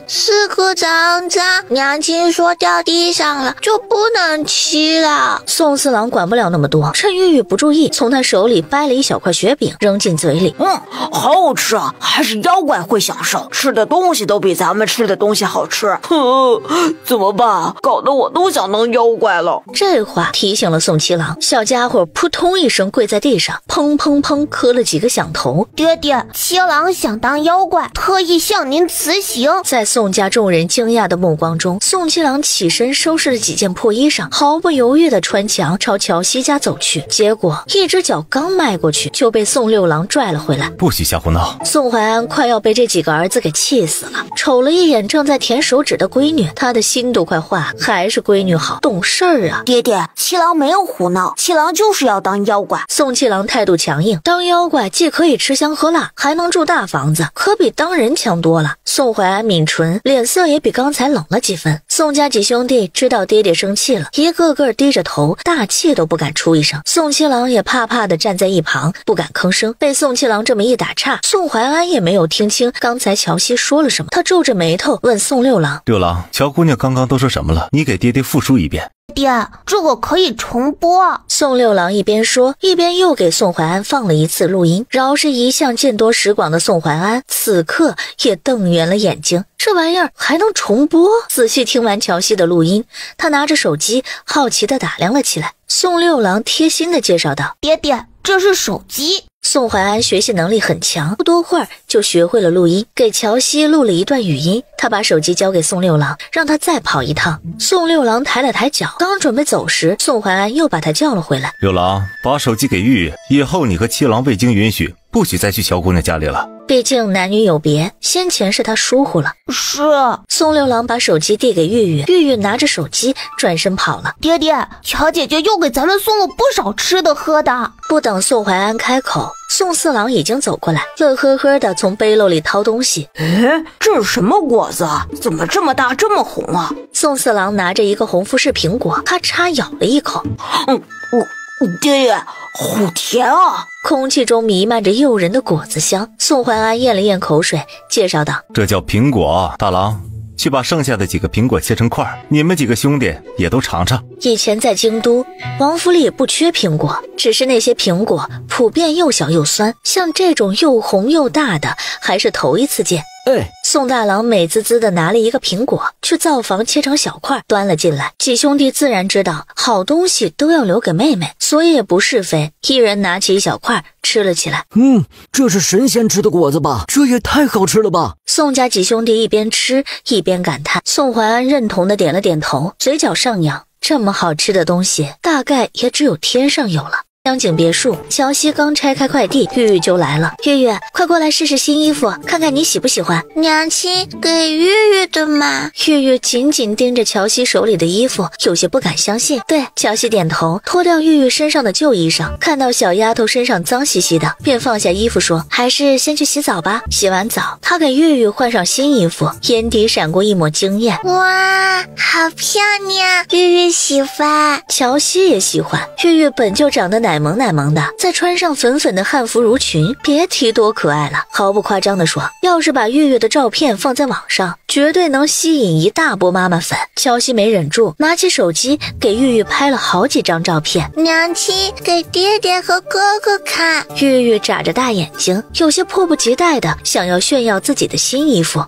是个脏脏，娘亲说掉地上了就不能吃了。宋四郎管不了那么多，趁玉玉不注意，从他手里掰了一小块雪饼扔进嘴里。好好吃啊，还是妖怪会享受，吃的东西都比咱们吃的东西好吃。怎么办？搞得我都想当妖怪了。这话提醒了宋七郎，小家伙扑通一声跪在地上，砰砰砰磕了几个响头。爹爹，七郎想当妖怪，特意向您辞行。在宋家众人惊讶的目光中，宋七郎起身收拾了几件破衣裳，毫不犹豫地穿墙朝乔西家走去。结果一只脚刚迈过去，就被宋六郎拽了回来。不许瞎胡闹！宋怀安快要被这几个儿子给气死了，瞅了一眼正在舔手指的闺女，他的心都快化了。还是闺女好，懂事儿啊！爹爹，七郎没有胡闹，七郎就是要当妖怪。宋七郎态度强硬，当妖怪既可以吃香喝辣，还能住大房子，可比当人强多了。宋怀安抿唇，脸色也比刚才冷了几分。宋家几兄弟知道爹爹生气了，一个个低着头，大气都不敢出一声。宋七郎也怕怕的站在一旁，不敢吭声。被宋七郎这么一打岔，宋怀安也没有听清刚才乔西说了什么，他皱着眉头问宋六郎：六郎，乔姑娘刚刚都说什么了？你给爹爹复述一遍。爹，这个可以重播。宋六郎一边说，一边又给宋怀安放了一次录音。饶是一向见多识广的宋怀安，此刻也瞪圆了眼睛。这玩意儿还能重播？仔细听完乔西的录音，他拿着手机好奇地打量了起来。宋六郎贴心地介绍道：爹爹，这是手机。宋怀安学习能力很强，不多会儿就学会了录音，给乔西录了一段语音。他把手机交给宋六郎，让他再跑一趟。宋六郎抬了抬脚，刚准备走时，宋怀安又把他叫了回来。六郎，把手机给玉玉，以后你和七郎未经允许，不许再去乔姑娘家里了。毕竟男女有别，先前是他疏忽了。是。宋六郎把手机递给玉玉，玉玉拿着手机转身跑了。爹爹，乔姐姐又给咱们送了不少吃的喝的。不等宋怀安开口，宋四郎已经走过来，乐呵呵的从背篓里掏东西。这是什么果子啊？怎么这么大这么红啊？宋四郎拿着一个红富士苹果，咔嚓咬了一口。爹爹，好甜啊！空气中弥漫着诱人的果子香。宋怀安咽了咽口水，介绍道：这叫苹果。大郎，去把剩下的几个苹果切成块，你们几个兄弟也都尝尝。以前在京都，王府里也不缺苹果，只是那些苹果普遍又小又酸，像这种又红又大的还是头一次见。宋大郎美滋滋地拿了一个苹果，去灶房切成小块，端了进来。几兄弟自然知道好东西都要留给妹妹，所以也不是非，一人拿起一小块吃了起来。这是神仙吃的果子吧？这也太好吃了吧！宋家几兄弟一边吃一边感叹。宋怀安认同地点了点头，嘴角上扬。这么好吃的东西，大概也只有天上有了。江景别墅，乔西刚拆开快递，玉玉就来了。玉玉，快过来试试新衣服，看看你喜不喜欢。娘亲给玉玉的嘛。玉玉紧紧盯着乔西手里的衣服，有些不敢相信。对，乔西点头，脱掉玉玉身上的旧衣裳，看到小丫头身上脏兮兮的，便放下衣服说：还是先去洗澡吧。洗完澡，他给玉玉换上新衣服，眼底闪过一抹惊艳。哇，好漂亮，玉玉喜欢。乔西也喜欢。玉玉本就长得奶萌奶萌的，再穿上粉粉的汉服襦裙，别提多可爱了。毫不夸张地说，要是把玉玉的照片放在网上，绝对能吸引一大波妈妈粉。乔西没忍住，拿起手机给玉玉拍了好几张照片。娘亲给爹爹和哥哥看。玉玉眨着大眼睛，有些迫不及待的想要炫耀自己的新衣服。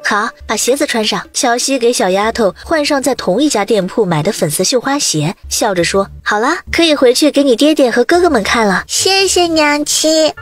好，把鞋子穿上。乔西给小丫头换上在同一家店铺买的粉色绣花鞋，笑着说：好了，可以回去给你爹爹和哥哥们看了。谢谢娘亲。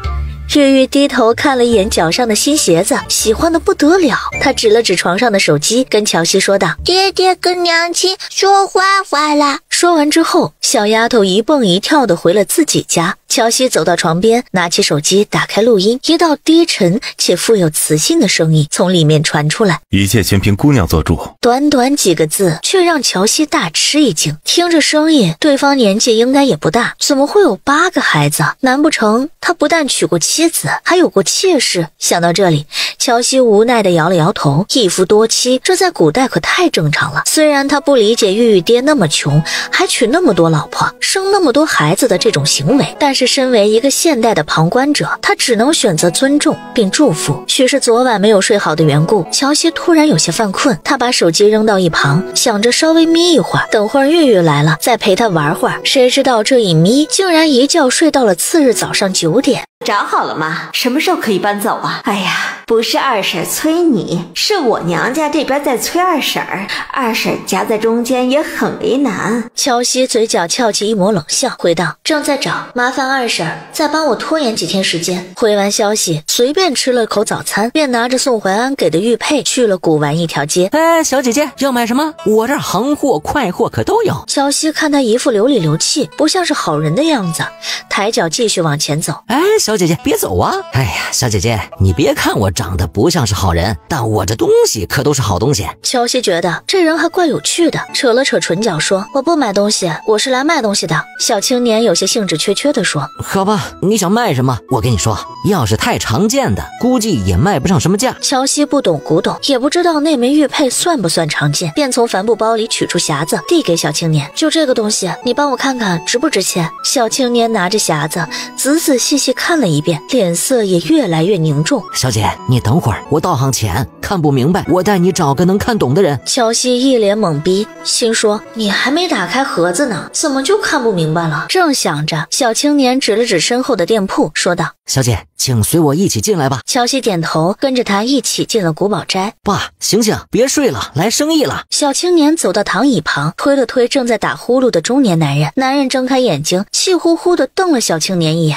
玉玉低头看了一眼脚上的新鞋子，喜欢的不得了。她指了指床上的手机，跟乔西说道：爹爹跟娘亲说话话了。说完之后，小丫头一蹦一跳的回了自己家。乔西走到床边，拿起手机打开录音，一道低沉且富有磁性的声音从里面传出来：一切全凭姑娘做主。短短几个字，却让乔西大吃一惊。听着声音，对方年纪应该也不大，怎么会有8个孩子？难不成他不但娶过妻子，还有过妾室？想到这里，乔西无奈地摇了摇头，一夫多妻，这在古代可太正常了。虽然他不理解玉玉爹那么穷，还娶那么多老婆，生那么多孩子的这种行为，但是身为一个现代的旁观者，他只能选择尊重并祝福。许是昨晚没有睡好的缘故，乔西突然有些犯困，他把手机扔到一旁，想着稍微眯一会儿，等会儿玉玉来了再陪他玩会儿。谁知道这一眯，竟然一觉睡到了次日早上9点。找好了吗？什么时候可以搬走啊？哎呀，不是二婶催你，是我娘家这边在催二婶儿，二婶夹在中间也很为难。乔西嘴角翘起一抹冷笑，回道：正在找，麻烦二婶再帮我拖延几天时间。回完消息，随便吃了口早餐，便拿着宋怀安给的玉佩去了古玩一条街。哎，小姐姐要买什么？我这儿行货快货可都有。乔西看他一副流里流气，不像是好人的样子，抬脚继续往前走。哎，小姐姐别走啊！哎呀，小姐姐，你别看我长得不像是好人，但我这东西可都是好东西。乔西觉得这人还怪有趣的，扯了扯唇角说：我不买东西，我是来卖东西的。小青年有些兴致缺缺地说：好吧，你想卖什么？我跟你说，要是太常见的，估计也卖不上什么价。乔西不懂古董，也不知道那枚玉佩算不算常见，便从帆布包里取出匣子递给小青年：就这个东西，你帮我看看值不值钱。小青年拿着匣子仔仔细细看了一遍，脸色也越来越凝重。小姐，你等会儿，我道行浅，看不明白，我带你找个能看懂的人。乔西一脸懵逼，心说你还没打开盒子呢，怎么就看不明白了？正想着，小青年指了指身后的店铺，说道：小姐，请随我一起进来吧。乔西点头，跟着他一起进了古堡斋。爸，醒醒，别睡了，来生意了。小青年走到躺椅旁，推了推正在打呼噜的中年男人。男人睁开眼睛，气呼呼地瞪了小青年一眼。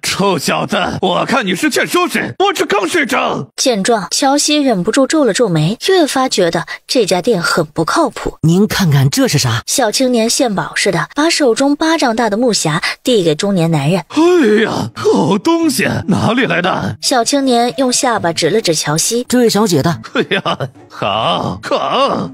臭小子，我看你是欠收拾，我这刚睡着。见状，乔西忍不住皱了皱眉，越发觉得这家店很不靠谱。您看看这是啥？小青年献宝似的把手中巴掌大的木匣递给中年男人。哎呀，好东西，哪里来的？小青年用下巴指了指乔西：这位小姐的。哎呀，好。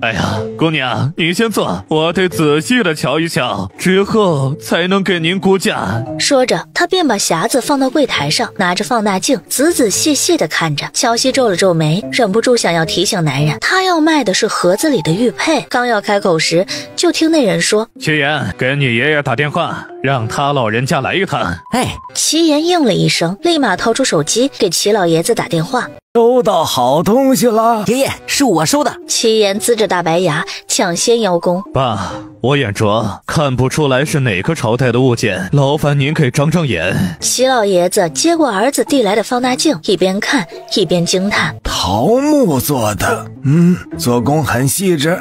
哎呀，姑娘，你先坐，我得仔细的瞧一瞧，之后才能给您估价。说着，他便把匣子放到柜台上，拿着放大镜仔仔细细地看着。乔西皱了皱眉，忍不住想要提醒男人，他要卖的是盒子里的玉佩。刚要开口时，就听那人说：齐言，给你爷爷打电话，让他老人家来一趟。哎，齐言应了一声，立马掏出手机给齐老爷子打电话。收到好东西了，爷爷，是我收的。齐言呲着大白牙，抢先邀功。爸，我眼拙，看不出来是哪个朝代的物件，劳烦您给长长眼。齐老爷子接过儿子递来的放大镜，一边看一边惊叹：桃木做的，做工很细致，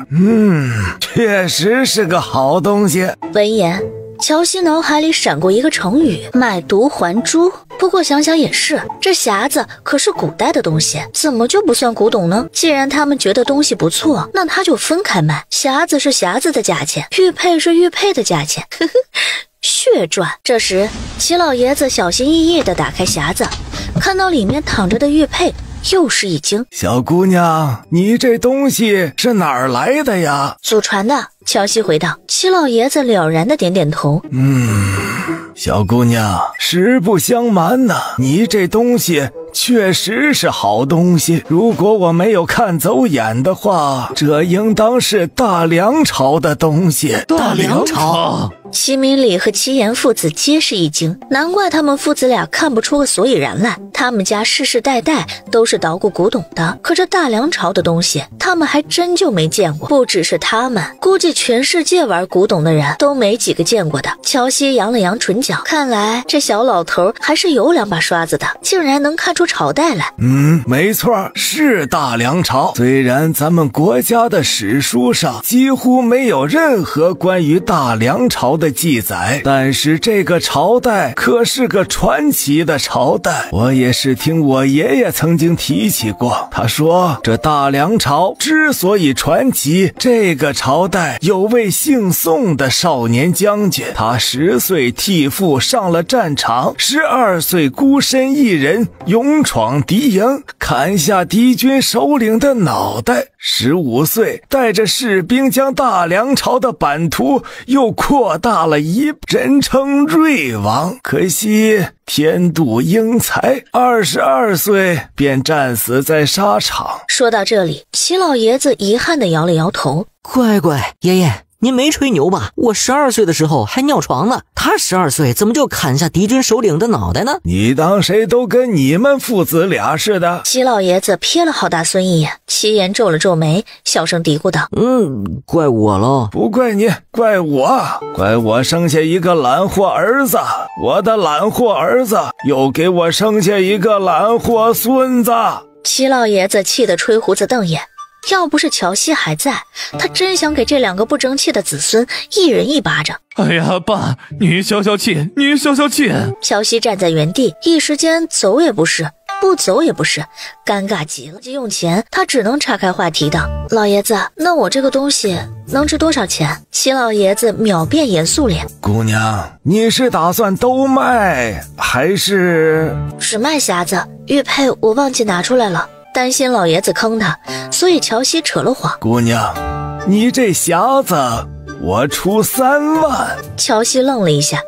确实是个好东西。闻言，乔西脑海里闪过一个成语：买椟还珠。不过想想也是，这匣子可是古代的东西，怎么就不算古董呢？既然他们觉得东西不错，那他就分开卖，匣子是匣子的价钱，玉佩是玉佩的价钱，呵呵，血赚。这时，齐老爷子小心翼翼地打开匣子，看到里面躺着的玉佩，又是一惊。小姑娘，你这东西是哪儿来的呀？祖传的。乔西回道。齐老爷子了然的点点头。小姑娘，实不相瞒呐，你这东西确实是好东西。如果我没有看走眼的话，这应当是大梁朝的东西。大梁朝？齐明礼和齐言父子皆是一惊，难怪他们父子俩看不出个所以然来。他们家世世代代都是捣鼓古董的，可这大梁朝的东西，他们还真就没见过。不只是他们，估计全世界玩古董的人都没几个见过的。乔西扬了扬唇角，看来这小老头还是有两把刷子的，竟然能看出朝代来。没错，是大梁朝。虽然咱们国家的史书上几乎没有任何关于大梁朝的记载，但是这个朝代可是个传奇的朝代。我也是听我爷爷曾经提起过，他说这大梁朝之所以传奇，这个朝代有位姓宋的少年将军，他10岁替父上了战场，12岁孤身一人勇闯敌营，砍下敌军首领的脑袋， 15岁，带着士兵将大梁朝的版图又扩大了一倍，人称瑞王。可惜天妒英才，22岁便战死在沙场。说到这里，齐老爷子遗憾地摇了摇头。乖乖，爷爷，您没吹牛吧？我12岁的时候还尿床呢，他12岁怎么就砍下敌军首领的脑袋呢？你当谁都跟你们父子俩似的？齐老爷子瞥了郝大孙一眼，齐言皱了皱眉，小声嘀咕道：怪我了。不怪你，怪我生下一个懒货儿子，我的懒货儿子又给我生下一个懒货孙子。齐老爷子气得吹胡子瞪眼，要不是乔西还在，他真想给这2个不争气的子孙一人一巴掌。哎呀，爸，你消消气，你消消气。乔西站在原地，一时间走也不是，不走也不是，尴尬极了。急用钱，他只能岔开话题道：老爷子，那我这个东西能值多少钱？齐老爷子秒变严肃脸。姑娘，你是打算都卖还是只卖匣子？玉佩我忘记拿出来了，担心老爷子坑他，所以乔西扯了谎。姑娘，你这匣子我出3万。乔西愣了一下，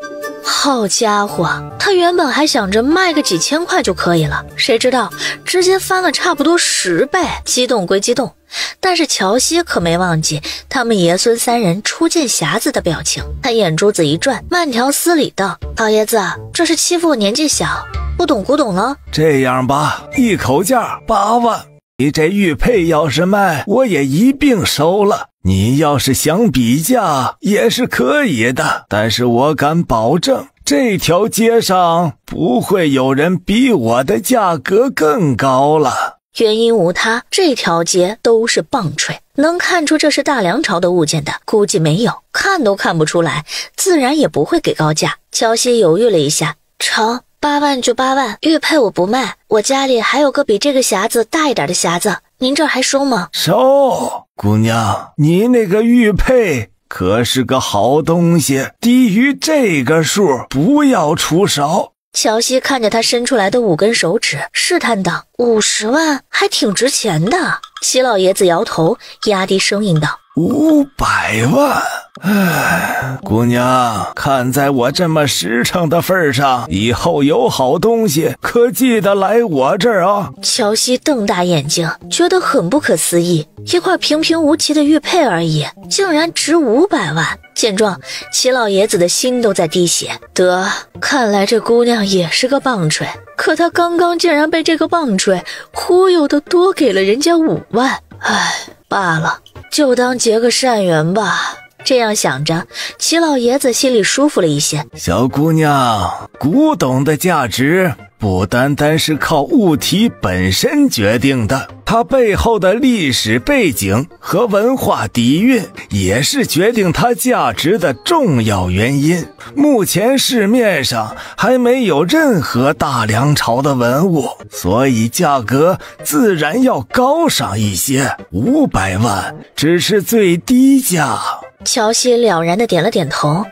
好家伙，他原本还想着卖个几千块就可以了，谁知道直接翻了差不多10倍。激动归激动，但是乔西可没忘记他们爷孙3人初见匣子的表情。他眼珠子一转，慢条斯理道：老爷子，这是欺负我年纪小，不懂古董了。这样吧，一口价8万，你这玉佩要是卖，我也一并收了。你要是想比价也是可以的，但是我敢保证这条街上不会有人比我的价格更高了。原因无他，这条街都是棒槌，能看出这是大梁朝的物件的估计没有，看都看不出来，自然也不会给高价。乔西犹豫了一下，成，8万就8万，玉佩我不卖，我家里还有个比这个匣子大一点的匣子，您这儿还收吗？收。姑娘，你那个玉佩可是个好东西，低于这个数不要出手。乔西看着他伸出来的5根手指，试探道：50万还挺值钱的。齐老爷子摇头，压低声音道：500万。唉，姑娘，看在我这么实诚的份上，以后有好东西可记得来我这儿啊。乔西瞪大眼睛，觉得很不可思议，一块平平无奇的玉佩而已，竟然值500万。见状，齐老爷子的心都在滴血。得，看来这姑娘也是个棒槌，可他刚刚竟然被这个棒槌忽悠的多给了人家5万。唉，罢了，就当结个善缘吧。这样想着，齐老爷子心里舒服了一些。小姑娘，古董的价值不单单是靠物体本身决定的，它背后的历史背景和文化底蕴也是决定它价值的重要原因。目前市面上还没有任何大梁朝的文物，所以价格自然要高上一些。500万只是最低价。乔西了然地点了点头。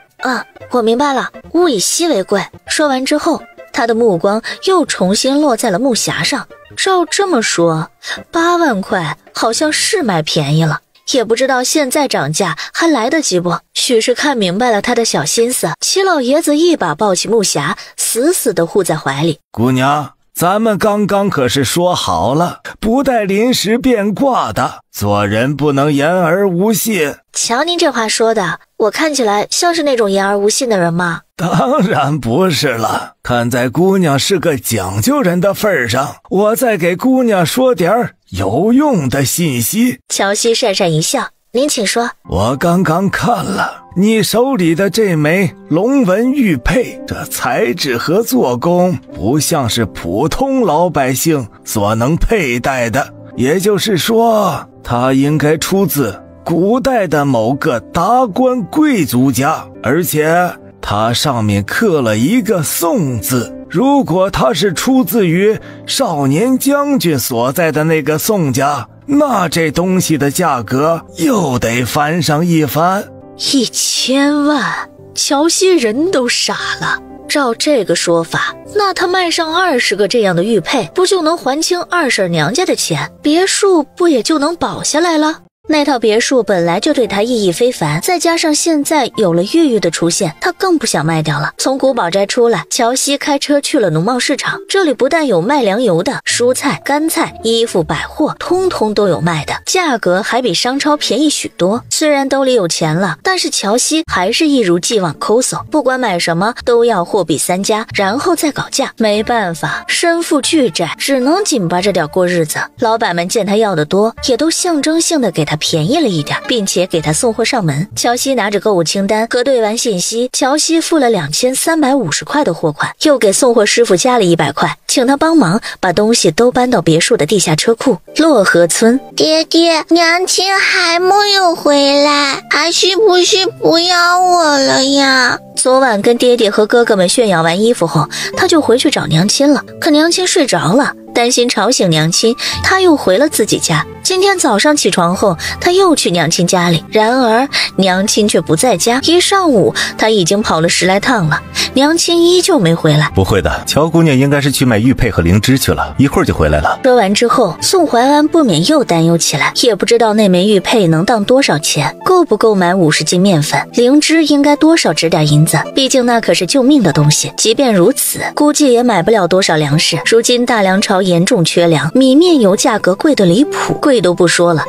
我明白了，物以稀为贵。说完之后，他的目光又重新落在了木匣上。照这么说，8万块好像是卖便宜了，也不知道现在涨价还来得及不？许是看明白了他的小心思，齐老爷子一把抱起木匣，死死地护在怀里。姑娘，咱们刚刚可是说好了，不带临时变卦的，做人不能言而无信。瞧您这话说的，我看起来像是那种言而无信的人吗？当然不是了，看在姑娘是个讲究人的份上，我再给姑娘说点有用的信息。乔西讪讪一笑，您请说。我刚刚看了你手里的这枚龙纹玉佩，这材质和做工不像是普通老百姓所能佩戴的，也就是说，它应该出自古代的某个达官贵族家，而且它上面刻了一个宋字。如果它是出自于少年将军所在的那个宋家，那这东西的价格又得翻上一番。1000万，乔西人都傻了。照这个说法，那他卖上20个这样的玉佩，不就能还清二婶娘家的钱？别墅不也就能保下来了？那套别墅本来就对他意义非凡，再加上现在有了玉玉的出现，他更不想卖掉了。从古堡斋出来，乔西开车去了农贸市场，这里不但有卖粮油的，蔬菜、干菜、衣服、百货，通通都有卖的，价格还比商超便宜许多。虽然兜里有钱了，但是乔西还是一如既往抠搜，不管买什么都要货比三家，然后再搞价。没办法，身负巨债，只能紧巴着点过日子。老板们见他要的多，也都象征性的给他便宜了一点，并且给他送货上门。乔西拿着购物清单核对完信息，乔西付了2350块的货款，又给送货师傅加了100块，请他帮忙把东西都搬到别墅的地下车库。洛河村，爹爹，娘亲还没有回来，还是不是不要我了呀？昨晚跟爹爹和哥哥们炫耀完衣服后，他就回去找娘亲了。可娘亲睡着了，担心吵醒娘亲，他又回了自己家。今天早上起床后，他又去娘亲家里，然而娘亲却不在家。一上午他已经跑了10来趟了，娘亲依旧没回来。不会的，乔姑娘应该是去买玉佩和灵芝去了，一会儿就回来了。说完之后，宋怀安不免又担忧起来，也不知道那枚玉佩能当多少钱，够不够买50斤面粉，灵芝应该多少值点银子，毕竟那可是救命的东西。即便如此，估计也买不了多少粮食。如今大梁朝严重缺粮，米面油价格贵得离谱，贵都不说了，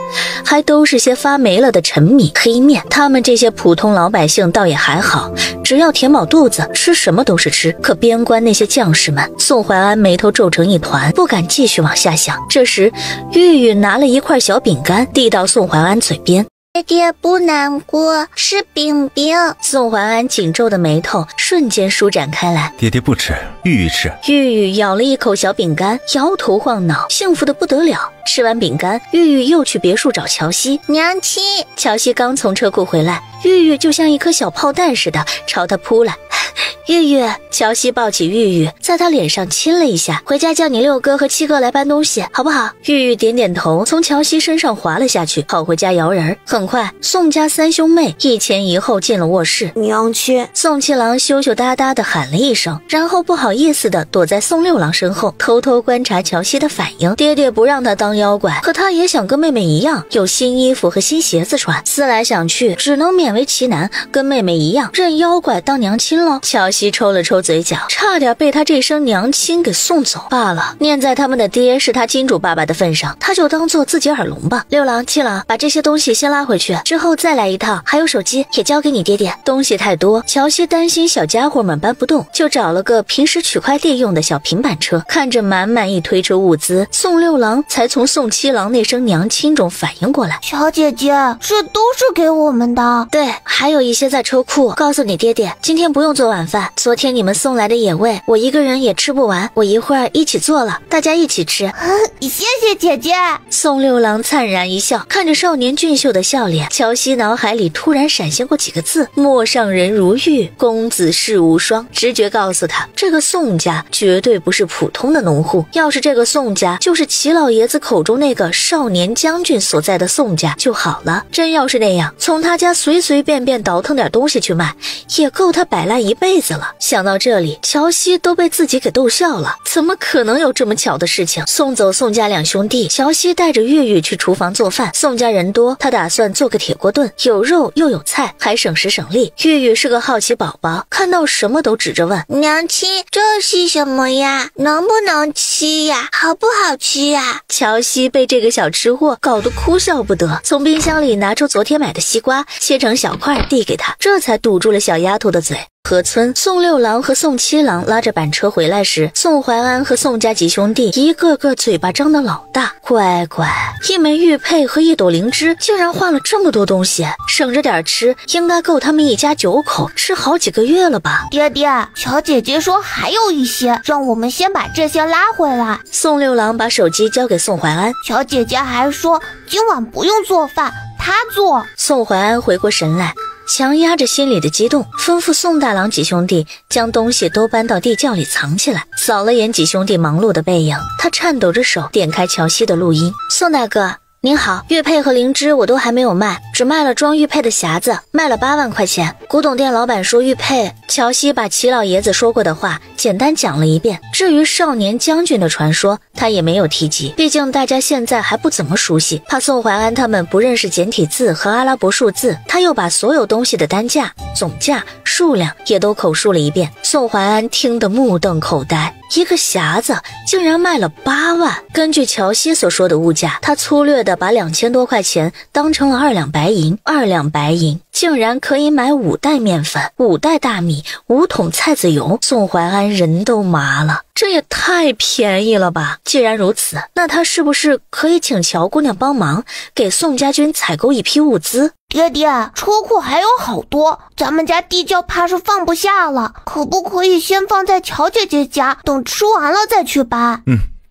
还都是些发霉了的陈米、黑面。他们这些普通老百姓倒也还好，只要填饱肚子，吃什么都是吃。可边关那些将士们，宋怀安眉头皱成一团，不敢继续往下想。这时玉玉拿了一块小饼干递到宋怀安嘴边，爹爹不难过，是饼饼。宋怀安紧皱的眉头瞬间舒展开来。爹爹不吃，玉玉吃。玉玉咬了一口小饼干，摇头晃脑，幸福的不得了。吃完饼干，玉玉又去别墅找乔西。娘亲，乔西刚从车库回来，玉玉就像一颗小炮弹似的朝他扑来。玉玉，乔西抱起玉玉，在他脸上亲了一下。回家叫你6哥和7哥来搬东西，好不好？玉玉点点头，从乔西身上滑了下去，跑回家摇人。很快，宋家3兄妹一前一后进了卧室。娘亲，宋七郎羞羞答答地喊了一声，然后不好意思地躲在宋六郎身后，偷偷观察乔西的反应。爹爹不让他当妖怪，可他也想跟妹妹一样有新衣服和新鞋子穿。思来想去，只能勉为其难，跟妹妹一样认妖怪当娘亲了。乔西抽了抽嘴角，差点被他这声娘亲给送走。罢了，念在他们的爹是他金主爸爸的份上，他就当做自己耳聋吧。六郎、七郎，把这些东西先拉回去，之后再来一趟。还有手机也交给你爹爹。东西太多，乔西担心小家伙们搬不动，就找了个平时取快递用的小平板车。看着满满一推车物资，宋六郎才从宋七郎那声娘亲中反应过来。小姐姐，这都是给我们的。对，还有一些在车库。告诉你爹爹，今天不用做晚饭，昨天你们送来的野味，我一个人也吃不完，我一会儿一起做了，大家一起吃。谢谢姐姐。宋六郎灿然一笑，看着少年俊秀的笑脸，乔西脑海里突然闪现过几个字：陌上人如玉，公子世无双。直觉告诉他，这个宋家绝对不是普通的农户，要是这个宋家就是齐老爷子口中那个少年将军所在的宋家就好了。真要是那样，从他家随随便便倒腾点东西去卖，也够他摆烂一辈子了。想到这里，乔西都被自己给逗笑了，怎么可能有这么巧的事情？送走宋家2兄弟，乔西带着玉玉去厨房做饭。宋家人多，他打算做个铁锅炖，有肉又有菜，还省时省力。玉玉是个好奇宝宝，看到什么都指着问：娘亲，这是什么呀？能不能吃呀？好不好吃呀？乔西被这个小吃货搞得哭笑不得，从冰箱里拿出昨天买的西瓜，切成小块递给他，这才堵住了小丫头的嘴。河村，宋六郎和宋七郎拉着板车回来时，宋怀安和宋家几兄弟一个个嘴巴张得老大。乖乖，一枚玉佩和一朵灵芝竟然换了这么多东西，省着点吃，应该够他们一家9口吃好几个月了吧？爹爹，乔姐姐说还有一些，让我们先把这些拉回来。宋六郎把手机交给宋怀安，乔姐姐还说今晚不用做饭，她做。宋怀安回过神来，强压着心里的激动，吩咐宋大郎几兄弟将东西都搬到地窖里藏起来。扫了眼几兄弟忙碌的背影，他颤抖着手点开乔西的录音：宋大哥，您好，玉佩和灵芝我都还没有卖，只卖了装玉佩的匣子，卖了8万块钱。古董店老板说玉佩。乔西把齐老爷子说过的话简单讲了一遍，至于少年将军的传说他也没有提及，毕竟大家现在还不怎么熟悉，怕宋怀安他们不认识简体字和阿拉伯数字。他又把所有东西的单价、总价、数量也都口述了一遍。宋怀安听得目瞪口呆，一个匣子竟然卖了8万。根据乔西所说的物价，他粗略的把2000多块钱当成了2两白银，2两白银竟然可以买5袋面粉、5袋大米、5桶菜籽油。宋怀安人都麻了，这也太便宜了吧！既然如此，那他是不是可以请乔姑娘帮忙给宋家军采购一批物资？爹爹，车库还有好多，咱们家地窖怕是放不下了，可不可以先放在乔姐姐家，等吃完了再去搬？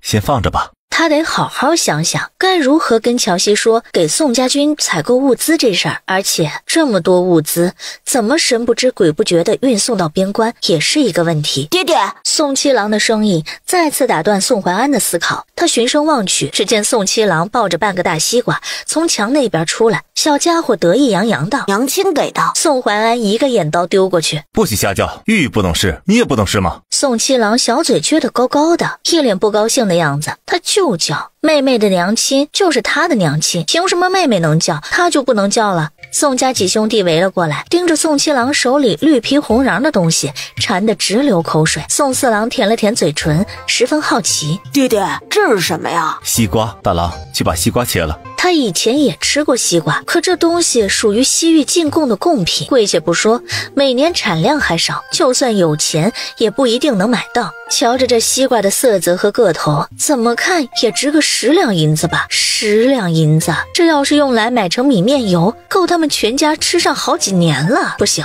先放着吧。他得好好想想该如何跟乔西说给宋家军采购物资这事儿，而且这么多物资怎么神不知鬼不觉地运送到边关也是一个问题。爹爹，宋七郎的声音再次打断宋怀安的思考，他循声望去，只见宋七郎抱着半个大西瓜从墙那边出来，小家伙得意洋洋道：娘亲给的。宋怀安一个眼刀丢过去：不许瞎叫，玉玉不懂事，你也不懂事吗？宋七郎小嘴撅得高高的，一脸不高兴的样子，他就叫妹妹的娘亲就是他的娘亲，凭什么妹妹能叫他就不能叫了？宋家几兄弟围了过来，盯着宋七郎手里绿皮红瓤的东西，馋得直流口水。宋四郎舔了舔嘴唇，十分好奇：爹爹，这是什么呀？西瓜。大郎，去把西瓜切了。他以前也吃过西瓜，可这东西属于西域进贡的贡品，贵且不说，每年产量还少，就算有钱也不一定能买到。瞧着这西瓜的色泽和个头，怎么看也值个10两银子吧。10两银子，这要是用来买成米面油，够他们全家吃上好几年了。不行，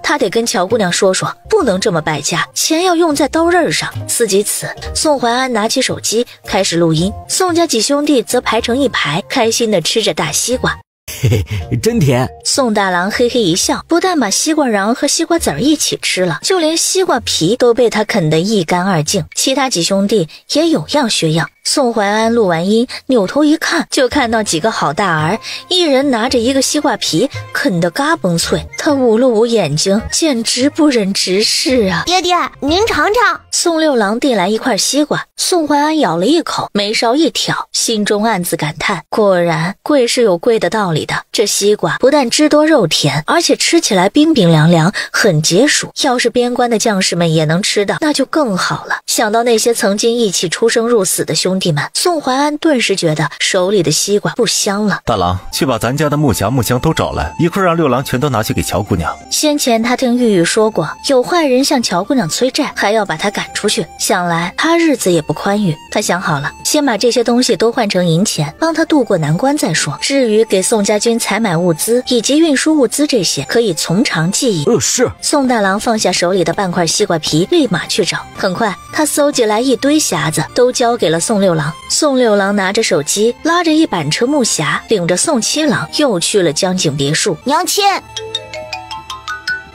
他得跟乔姑娘说说，不能这么败家，钱要用在刀刃上。思及此，宋怀安拿起手机开始录音，宋家几兄弟则排成一排，开心地吃着大西瓜。嘿嘿，真甜。宋大郎嘿嘿一笑，不但把西瓜瓤和西瓜籽儿一起吃了，就连西瓜皮都被他啃得一干二净。其他几兄弟也有样学样。宋怀安录完音，扭头一看，就看到几个好大儿，一人拿着一个西瓜皮，啃得嘎嘣脆。他捂了捂眼睛，简直不忍直视啊！爹爹，您尝尝。宋六郎递来一块西瓜，宋怀安咬了一口，眉梢一挑，心中暗自感叹：果然贵是有贵的道理的。这西瓜不但汁多肉甜，而且吃起来冰冰凉凉，很解暑。要是边关的将士们也能吃到，那就更好了。想到那些曾经一起出生入死的兄弟们，宋怀安顿时觉得手里的西瓜不香了。大郎，去把咱家的木匣木箱都找来，一会儿让六郎全都拿去给乔姑娘。先前他听玉玉说过，有坏人向乔姑娘催债，还要把她赶出去，想来他日子也不宽裕。他想好了，先把这些东西都换成银钱，帮他渡过难关再说。至于给宋家军采买物资以及运输物资这些，可以从长计议。是。宋大郎放下手里的半块西瓜皮，立马去找。很快，他搜集来一堆匣子，都交给了宋六郎。宋六郎拿着手机，拉着一板车木匣，领着宋七郎又去了江景别墅。娘亲。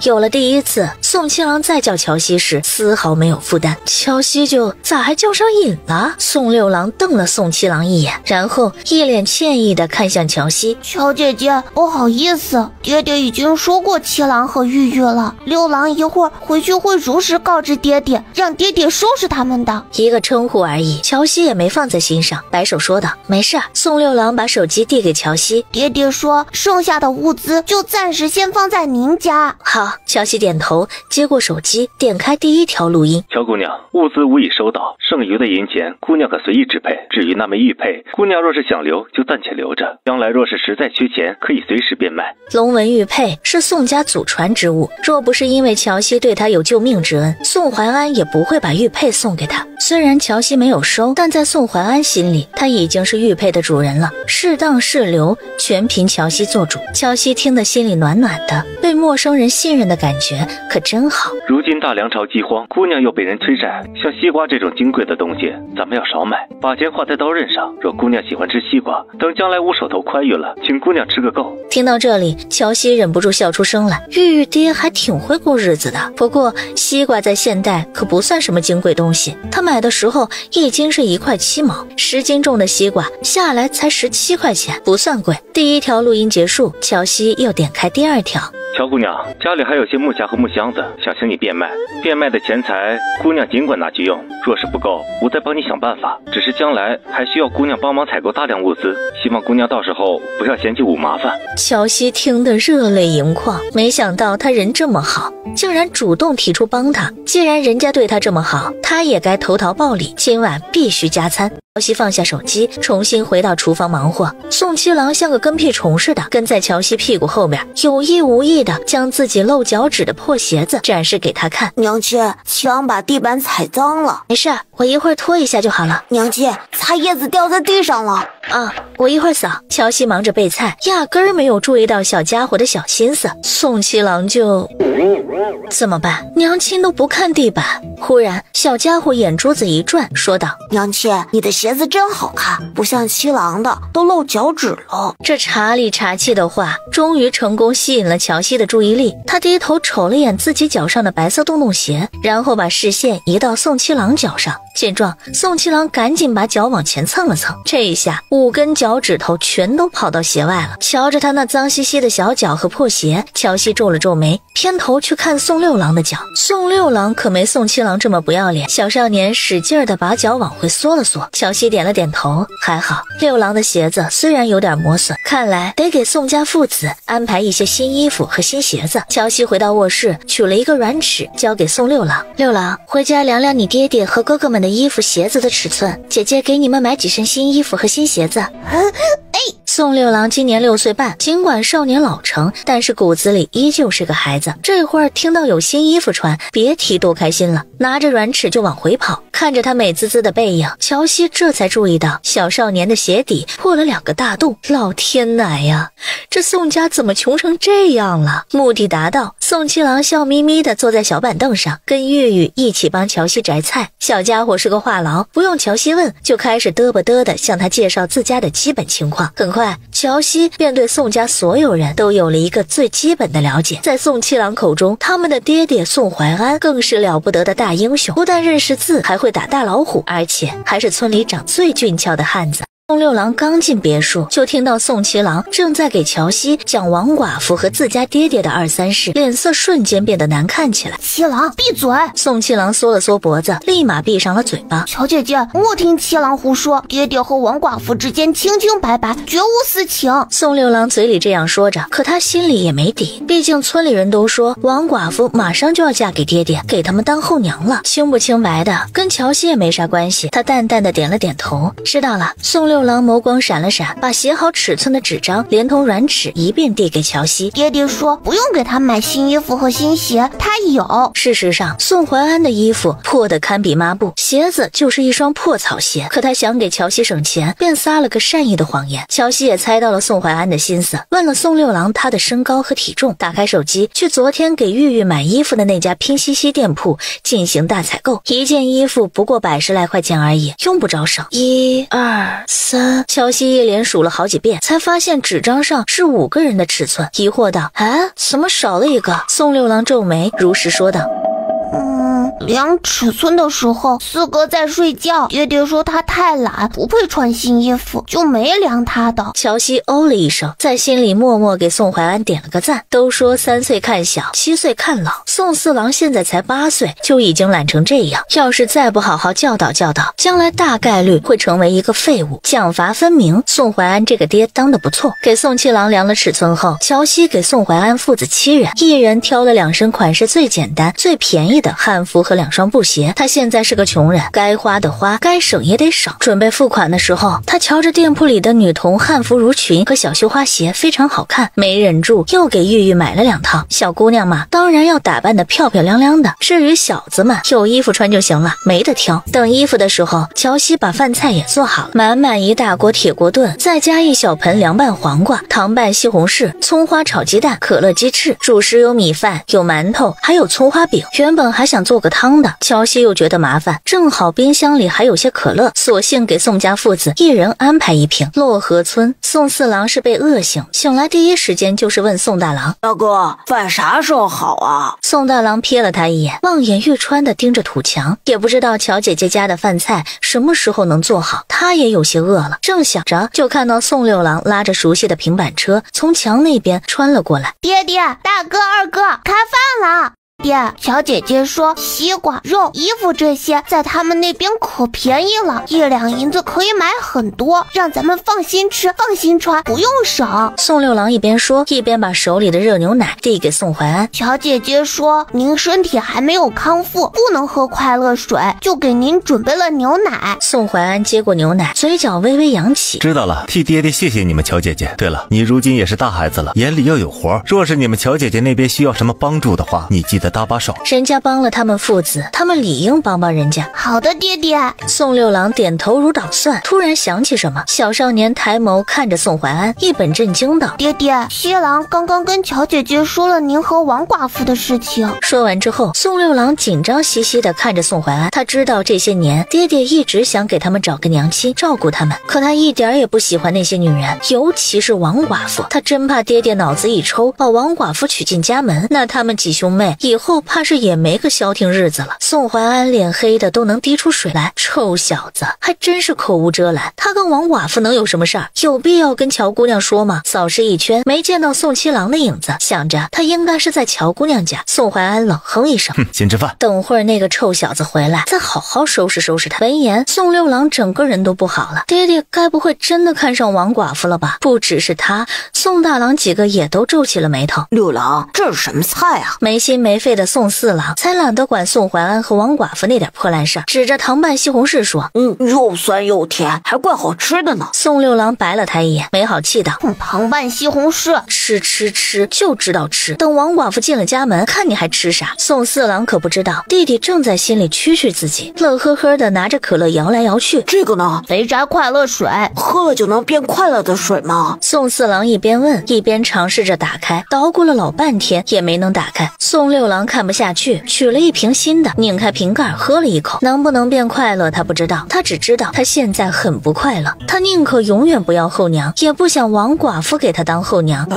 有了第一次，宋七郎再叫乔西时丝毫没有负担。乔西就咋还叫上瘾了？宋六郎瞪了宋七郎一眼，然后一脸歉意地看向乔西：乔姐姐，不好意思，爹爹已经说过七郎和玉玉了，六郎一会儿回去会如实告知爹爹，让爹爹收拾他们的。一个称呼而已，乔西也没放在心上，摆手说道：没事。宋六郎把手机递给乔西：爹爹说剩下的物资就暂时先放在您家。好。乔西点头，接过手机，点开第一条录音。乔姑娘，物资无已收到，剩余的银钱姑娘可随意支配。至于那枚玉佩，姑娘若是想留就暂且留着，将来若是实在缺钱，可以随时变卖。龙纹玉佩是宋家祖传之物，若不是因为乔西对他有救命之恩，宋怀安也不会把玉佩送给他。虽然乔西没有收，但在宋怀安心里，他已经是玉佩的主人了。适当是留，全凭乔西做主。乔西听得心里暖暖的，被陌生人信信任的感觉可真好。如今大梁朝饥荒，姑娘又被人催债，像西瓜这种金贵的东西，咱们要少买，把钱花在刀刃上。若姑娘喜欢吃西瓜，等将来我手头宽裕了，请姑娘吃个够。听到这里，乔西忍不住笑出声来。玉玉爹还挺会过日子的，不过西瓜在现代可不算什么金贵东西，他买的时候一斤是1块7毛，10斤重的西瓜下来才17块钱，不算贵。第一条录音结束，乔西又点开第2条。乔姑娘，家里还有些木匣和木箱子，想请你变卖。变卖的钱财，姑娘尽管拿去用，若是不够，我再帮你想办法。只是将来还需要姑娘帮忙采购大量物资，希望姑娘到时候不要嫌弃我麻烦。乔西听得热泪盈眶，没想到他人这么好，竟然主动提出帮他。既然人家对他这么好，他也该投桃报李，今晚必须加餐。乔西放下手机，重新回到厨房忙活。宋七郎像个跟屁虫似的跟在乔西屁股后面，有意无意的将自己露脚趾的破鞋子展示给他看。娘亲，七郎把地板踩脏了。没事，我一会儿拖一下就好了。娘亲，菜叶子掉在地上了。啊，我一会儿扫。乔西忙着备菜，压根儿没有注意到小家伙的小心思。宋七郎就怎么办？娘亲都不看地板。忽然，小家伙眼珠子一转，说道：“娘亲，你的鞋子真好看，不像七郎的，都露脚趾了。”这茶里茶气的话，终于成功吸引了乔西的注意力。他低头瞅了眼自己脚上的白色洞洞鞋，然后把视线移到宋七郎脚上。见状，宋七郎赶紧把脚往前蹭了蹭，这一下5根脚趾头全都跑到鞋外了。瞧着他那脏兮兮的小脚和破鞋，乔西皱了皱眉，偏头去看宋六郎的脚。宋六郎可没宋七郎这么不要脸，小少年使劲地把脚往回缩了缩。乔西点了点头，还好，六郎的鞋子虽然有点磨损，看来得给宋家父子安排一些新衣服和新鞋子。乔西回到卧室，取了一个软尺交给宋六郎。六郎，回家量量你爹爹和哥哥们的衣服鞋子的尺寸，姐姐给你们买几身新衣服和新鞋子。宋六郎今年6岁半，尽管少年老成，但是骨子里依旧是个孩子。这会儿听到有新衣服穿，别提多开心了，拿着软尺就往回跑。看着他美滋滋的背影，乔西这才注意到小少年的鞋底破了2个大洞。老天奶呀，这宋家怎么穷成这样了？目的达到，宋七郎笑眯眯地坐在小板凳上，跟玉玉一起帮乔西摘菜。小家伙是个话痨，不用乔西问，就开始嘚啵嘚地向他介绍自家的基本情况。很快，乔西便对宋家所有人都有了一个最基本的了解。在宋七郎口中，他们的爹爹宋怀安更是了不得的大英雄，不但认识字，还会打大老虎，而且还是村里长最俊俏的汉子。宋六郎刚进别墅，就听到宋七郎正在给乔西讲王寡妇和自家爹爹的2、3事，脸色瞬间变得难看起来。七郎，闭嘴！宋七郎缩了缩脖子，立马闭上了嘴巴。乔姐姐，莫听七郎胡说，爹爹和王寡妇之间清清白白，绝无私情。宋六郎嘴里这样说着，可他心里也没底，毕竟村里人都说王寡妇马上就要嫁给爹爹，给他们当后娘了，清不清白的跟乔西也没啥关系。他淡淡的点了点头，知道了。宋六郎眸光闪了闪，把写好尺寸的纸张连同软尺一并递给乔西。爹爹说不用给他买新衣服和新鞋，他有。事实上，宋怀安的衣服破得堪比抹布，鞋子就是一双破草鞋。可他想给乔西省钱，便撒了个善意的谎言。乔西也猜到了宋怀安的心思，问了宋六郎他的身高和体重，打开手机去昨天给玉玉买衣服的那家拼夕夕店铺进行大采购。一件衣服不过110来块钱而已，用不着省。1、2、3，乔西一连数了好几遍，才发现纸张上是5个人的尺寸，疑惑道：“啊，怎么少了一个？”宋六郎皱眉，如实说道：“量尺寸的时候，四哥在睡觉，爹爹说他太懒，不配穿新衣服，就没量他的。”乔西哦了一声，在心里默默给宋怀安点了个赞。都说3岁看小，7岁看老，宋四郎现在才8岁，就已经懒成这样，要是再不好好教导教导，将来大概率会成为一个废物。奖罚分明，宋怀安这个爹当得不错。给宋七郎量了尺寸后，乔西给宋怀安父子7人，一人挑了2身款式最简单最便宜的汉服和2双布鞋。他现在是个穷人，该花的花，该省也得省。准备付款的时候，他瞧着店铺里的女童汉服襦裙和小绣花鞋非常好看，没忍住又给玉玉买了2套。小姑娘嘛，当然要打扮得漂漂亮亮的。至于小子们，有衣服穿就行了，没得挑。等衣服的时候，乔西把饭菜也做好了，满满一大锅铁锅炖，再加一小盆凉拌黄瓜、糖拌西红柿、葱花炒鸡蛋、可乐鸡翅。主食有米饭，有馒头，还有葱花饼。原本还想做个汤的，乔西又觉得麻烦，正好冰箱里还有些可乐，索性给宋家父子一人安排1瓶。洛河村，宋四郎是被饿醒，醒来第一时间就是问宋大郎：“大哥，饭啥时候好啊？”宋大郎瞥了他一眼，望眼欲穿地盯着土墙，也不知道乔姐姐家的饭菜什么时候能做好，他也有些饿了。正想着，就看到宋六郎拉着熟悉的平板车从墙那边穿了过来。爹爹，大哥、二哥，开饭了。爹，小姐姐说西瓜、肉、衣服这些在他们那边可便宜了，1两银子可以买很多，让咱们放心吃、放心穿，不用省。宋六郎一边说，一边把手里的热牛奶递给宋怀安。小姐姐说您身体还没有康复，不能喝快乐水，就给您准备了牛奶。宋怀安接过牛奶，嘴角微微扬起。知道了，替爹爹谢谢你们乔姐姐。对了，你如今也是大孩子了，眼里要有活，若是你们乔姐姐那边需要什么帮助的话，你记得搭把手。人家帮了他们父子，他们理应帮帮人家。好的，爹爹。宋六郎点头如捣蒜，突然想起什么，小少年抬眸看着宋怀安，一本正经道：“爹爹，西郎刚刚跟乔姐姐说了您和王寡妇的事情。”说完之后，宋六郎紧张兮兮地看着宋怀安，他知道这些年爹爹一直想给他们找个娘亲照顾他们，可他一点也不喜欢那些女人，尤其是王寡妇。他真怕爹爹脑子一抽，把王寡妇娶进家门，那他们几兄妹以后怕是也没个消停日子了。宋怀安脸黑的都能滴出水来，臭小子，还真是口无遮拦。他跟王寡妇能有什么事儿？有必要跟乔姑娘说吗？扫视一圈，没见到宋七郎的影子，想着他应该是在乔姑娘家。宋怀安冷哼一声，先吃饭，等会儿那个臭小子回来，再好好收拾收拾他。闻言，宋六郎整个人都不好了，爹爹该不会真的看上王寡妇了吧？不只是他，宋大郎几个也都皱起了眉头。六郎，这是什么菜啊？没心没肺的宋四郎才懒得管宋怀安和王寡妇那点破烂事儿，指着糖拌西红柿说：“又酸又甜，还怪好吃的呢。”宋六郎白了他一眼，没好气道：“糖拌西红柿，吃，就知道吃。等王寡妇进了家门，看你还吃啥？”宋四郎可不知道，弟弟正在心里蛐蛐自己，乐呵呵的拿着可乐摇来摇去。这个呢？肥宅快乐水，喝了就能变快乐的水吗？宋四郎一边问，一边尝试着打开，捣鼓了老半天也没能打开。宋六郎看不下去，取了一瓶新的，拧开瓶盖喝了一口。能不能变快乐他不知道，他只知道他现在很不快乐。他宁可永远不要后娘，也不想王寡妇给他当后娘。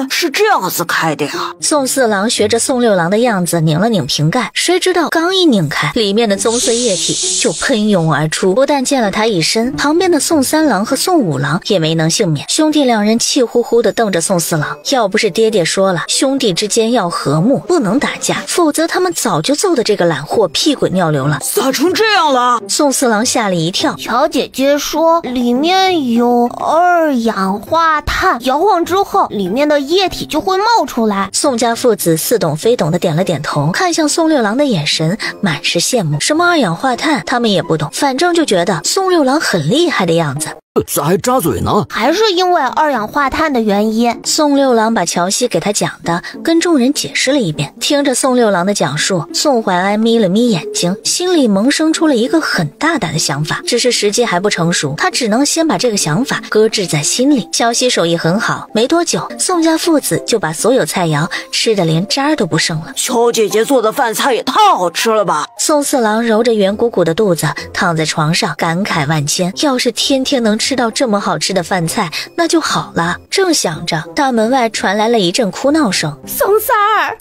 是这样子开的呀？宋四郎学着宋六郎的样子拧了拧瓶盖，谁知道刚一拧开，里面的棕色液体就喷涌而出，不但溅了他一身，旁边的宋三郎和宋五郎也没能幸免。兄弟两人气呼呼地瞪着宋四郎，要不是爹爹说了兄弟之间要和睦，不能打架，否则他们早就揍的这个懒货屁滚尿流了。咋成这样了？宋四郎吓了一跳，乔姐姐说里面有2氧化碳，摇晃之后里面的液体就会冒出来。宋家父子似懂非懂的点了点头，看向宋六郎的眼神满是羡慕。什么2氧化碳他们也不懂，反正就觉得宋六郎很厉害的样子。咋还扎嘴呢？还是因为2氧化碳的原因。宋六郎把乔西给他讲的跟众人解释了一遍。听着宋六郎的讲述，宋怀安眯了眯眼睛，心里萌生出了一个很大胆的想法，只是时机还不成熟，他只能先把这个想法搁置在心里。乔西手艺很好，没多久宋家父子就把所有菜肴吃得连渣都不剩了。乔姐姐做的饭菜也太好吃了吧！宋四郎揉着圆鼓鼓的肚子躺在床上感慨万千，要是天天能吃到这么好吃的饭菜那就好了。正想着，大门外传来了一阵哭闹声。宋三儿，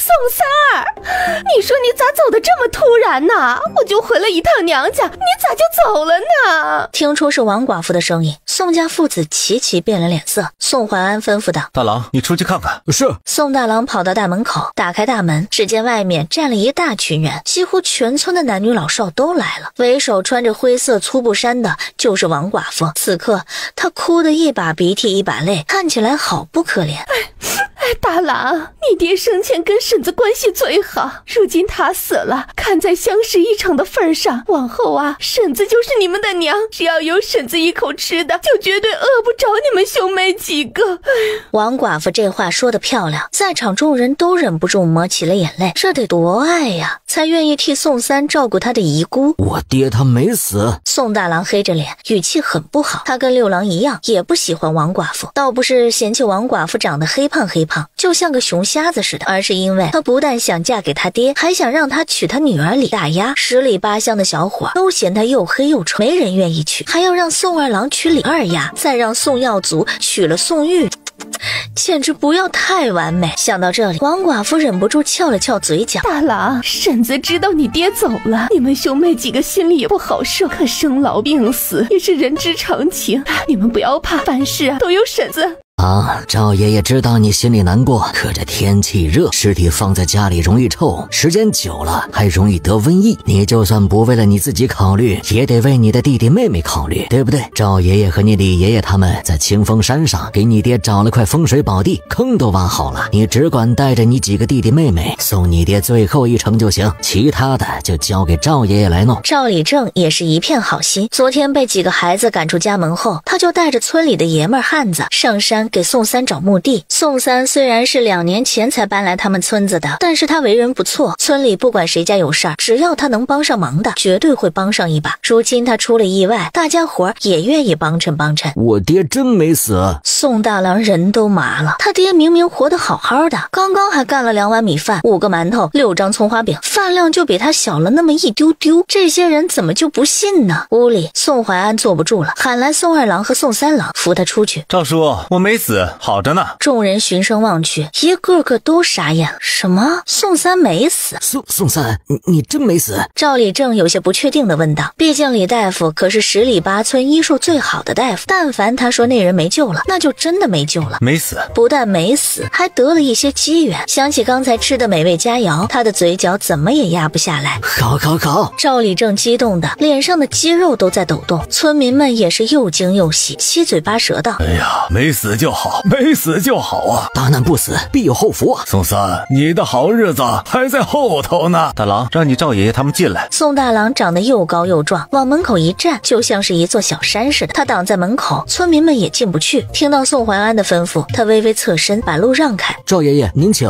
你说你咋走的这么突然呢？我就回了一趟娘家，你咋就走了呢？听出是王寡妇的声音，宋家父子齐齐变了脸色。宋怀安吩咐道：“大郎，你出去看看。”是。宋大郎跑到大门口，打开大门，只见外面站了一大群人，几乎全村的男女老少都来了。为首穿着灰色粗布衫的就是王寡妇，此刻她哭得一把鼻涕一把泪，看起来好不可怜。大郎，你爹生前跟婶子关系最好，如今他死了，看在相识一场的份上，往后啊，婶子就是你们的娘，只要有婶子一口吃的，就绝对饿不着你们兄妹几个。王寡妇这话说得漂亮，在场众人都忍不住抹起了眼泪，这得多爱呀，才愿意替宋三照顾他的遗孤。我爹他没死。宋大郎黑着脸，语气很不好。他跟六郎一样，也不喜欢王寡妇，倒不是嫌弃王寡妇长得黑胖，就像个熊瞎子似的，而是因为他不但想嫁给他爹，还想让他娶他女儿李大丫。十里八乡的小伙都嫌他又黑又丑，没人愿意娶，还要让宋二郎娶李二丫，再让宋耀祖娶了宋玉，简直不要太完美。想到这里，王寡妇忍不住翘了翘嘴角。大郎，婶子知道你爹走了，你们兄妹几个心里也不好受，可生老病死也是人之常情，你们不要怕，凡事啊都有婶子。赵爷爷知道你心里难过，可这天气热，尸体放在家里容易臭，时间久了还容易得瘟疫。你就算不为了你自己考虑，也得为你的弟弟妹妹考虑，对不对？赵爷爷和你李爷爷他们在清风山上给你爹找了块风水宝地，坑都挖好了，你只管带着你几个弟弟妹妹送你爹最后一程就行，其他的就交给赵爷爷来弄。赵礼正也是一片好心，昨天被几个孩子赶出家门后，他就带着村里的爷们汉子上山给宋三找墓地。宋三虽然是2年前才搬来他们村子的，但是他为人不错，村里不管谁家有事儿，只要他能帮上忙的，绝对会帮上一把。如今他出了意外，大家伙也愿意帮衬。我爹真没死。宋大郎人都麻了，他爹明明活得好好的，刚刚还干了2碗米饭、5个馒头、6张葱花饼，饭量就比他小了那么一丢丢，这些人怎么就不信呢？屋里宋怀安坐不住了，喊来宋二郎和宋三郎扶他出去。赵叔，我没死，好着呢。众人循声望去，一个个都傻眼了。什么？宋三没死？宋三，你真没死？赵礼正有些不确定地问道。毕竟李大夫可是10里8村医术最好的大夫，但凡他说那人没救了，那就真的没救了。没死，不但没死，还得了一些机缘。想起刚才吃的美味佳肴，他的嘴角怎么也压不下来。好！赵礼正激动的脸上的肌肉都在抖动，村民们也是又惊又喜，七嘴八舌道：哎呀，没死就好，没死就好啊！大难不死，必有后福啊！宋三，你的好日子还在后头呢。大郎，让你赵爷爷他们进来。宋大郎长得又高又壮，往门口一站，就像是一座小山似的。他挡在门口，村民们也进不去。听到宋怀安的吩咐，他微微侧身，把路让开。赵爷爷，您请。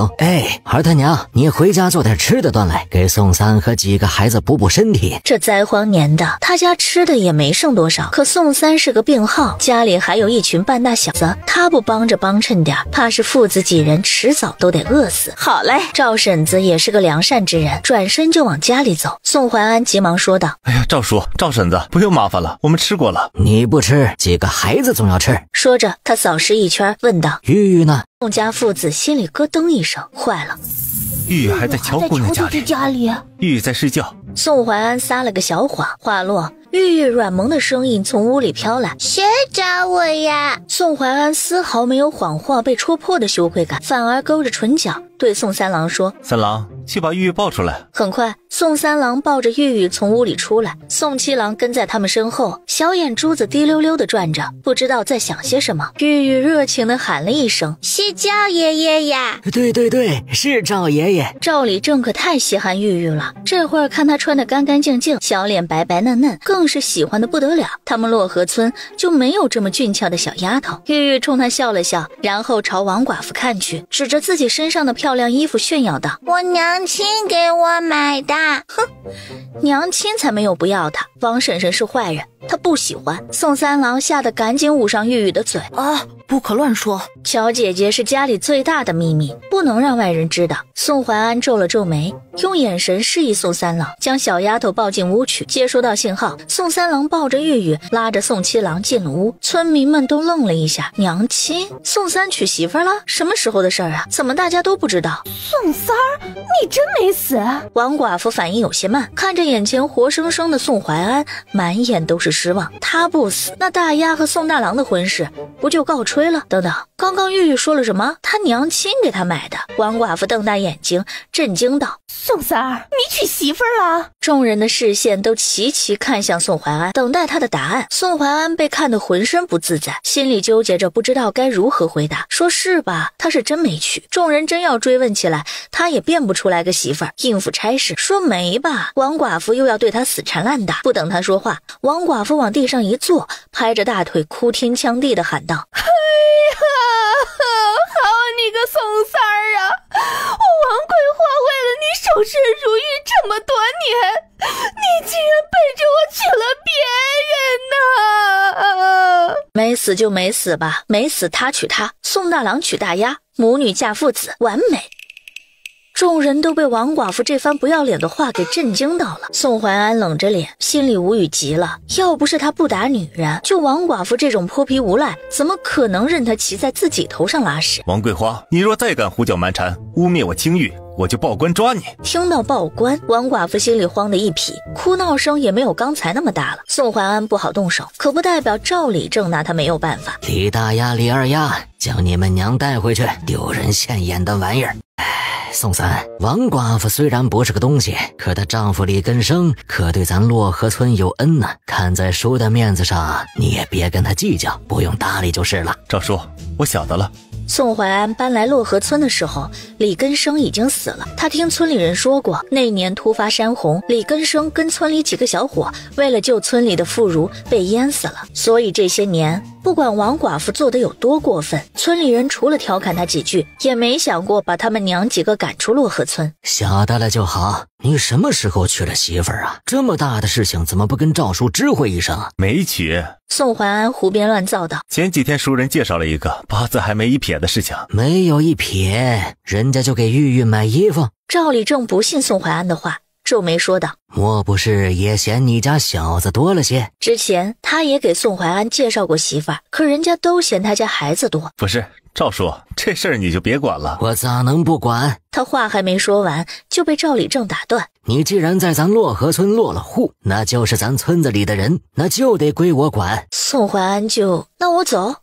儿他娘，你回家做点吃的端来，给宋三和几个孩子补补身体。这灾荒年的，他家吃的也没剩多少。可宋三是个病号，家里还有一群半大小子，他不帮衬点，怕是父子几人迟早都得饿死。好嘞，赵婶子也是个良善之人，转身就往家里走。宋怀安急忙说道：哎呀，赵叔、赵婶子，不用麻烦了，我们吃过了。你不吃，几个孩子总要吃。说着，他扫视一圈，问道：玉玉呢？宋家父子心里咯噔一声，坏了，玉玉还在乔姑娘家里。玉玉在睡觉。宋怀安撒了个小谎，话落，玉玉软萌的声音从屋里飘来：谁找我呀？宋怀安丝毫没有谎话被戳破的羞愧感，反而勾着唇角对宋三郎说：三郎，去把玉玉抱出来。很快，宋三郎抱着玉玉从屋里出来，宋七郎跟在他们身后，小眼珠子滴溜溜地转着，不知道在想些什么。玉玉热情地喊了一声：是赵爷爷呀！对，是赵爷爷。赵礼正可太稀罕玉玉了，这会儿看她穿得干干净净，小脸白白嫩嫩，更是喜欢得不得了。他们洛河村就没有这么俊俏的小丫头。玉玉冲他笑了笑，然后朝王寡妇看去，指着自己身上的漂亮衣服炫耀道：我娘亲给我买的。哼，娘亲才没有不要她，王婶婶是坏人，她不喜欢。宋三郎吓得赶紧捂上玉玉的嘴：不可乱说，乔姐姐是家里最大的秘密，不能让外人知道。宋怀安皱了皱眉，用眼神示意宋三郎将小丫头抱进屋去。接收到信号，宋三郎抱着玉玉拉着宋七郎进了屋。村民们都愣了一下，娘亲，宋三娶媳妇了？什么时候的事儿啊？怎么大家都不知道？宋三儿，你真没死？王寡妇反应有些慢，看着眼前活生生的宋怀安，安满眼都是失望，他不死，那大丫和宋大郎的婚事不就告吹了？等等，刚刚玉玉说了什么？他娘亲给他买的。王寡妇瞪大眼睛，震惊道：宋三儿，你娶媳妇儿了？众人的视线都齐齐看向宋怀安，等待他的答案。宋怀安被看得浑身不自在，心里纠结着不知道该如何回答。说是吧，他是真没娶。众人真要追问起来，他也变不出来个媳妇儿应付差事。说没吧，王寡妇又要对他死缠烂打。不等他说话，王寡妇往地上一坐，拍着大腿哭天抢地地喊道：哎呀，好你个宋三儿啊，我王桂花为了你守身如玉这么多年，你竟然背着我娶了别人呐！没死就没死吧，没死他娶她，宋大郎娶大丫，母女嫁父子，完美。众人都被王寡妇这番不要脸的话给震惊到了。宋怀安冷着脸，心里无语极了。要不是他不打女人，就王寡妇这种泼皮无赖，怎么可能任他骑在自己头上拉屎？王桂花，你若再敢胡搅蛮缠，污蔑我清玉，我就报官抓你。听到报官，王寡妇心里慌得一匹，哭闹声也没有刚才那么大了。宋怀安不好动手，可不代表赵理正拿他没有办法。李大丫、李二丫，将你们娘带回去，丢人现眼的玩意儿！宋三，王寡妇虽然不是个东西，可她丈夫李根生可对咱洛河村有恩呢。看在叔的面子上，你也别跟他计较，不用搭理就是了。赵叔，我晓得了。宋怀安搬来洛河村的时候，李根生已经死了。他听村里人说过，那年突发山洪，李根生跟村里几个小伙为了救村里的妇孺被淹死了。所以这些年，不管王寡妇做得有多过分，村里人除了调侃他几句，也没想过把他们娘几个赶出洛河村。晓得了就好。你什么时候娶了媳妇儿啊？这么大的事情怎么不跟赵叔知会一声？没娶。宋怀安胡编乱造道：前几天熟人介绍了一个八字还没一撇的事情。没有一撇，人家就给玉玉买衣服。赵理正不信宋怀安的话，皱眉说道：莫不是也嫌你家小子多了些？之前他也给宋怀安介绍过媳妇儿，可人家都嫌他家孩子多。不是，赵叔，这事儿你就别管了。我咋能不管？他话还没说完，就被赵理正打断。你既然在咱洛河村落了户，那就是咱村子里的人，那就得归我管。宋怀安就：那我走。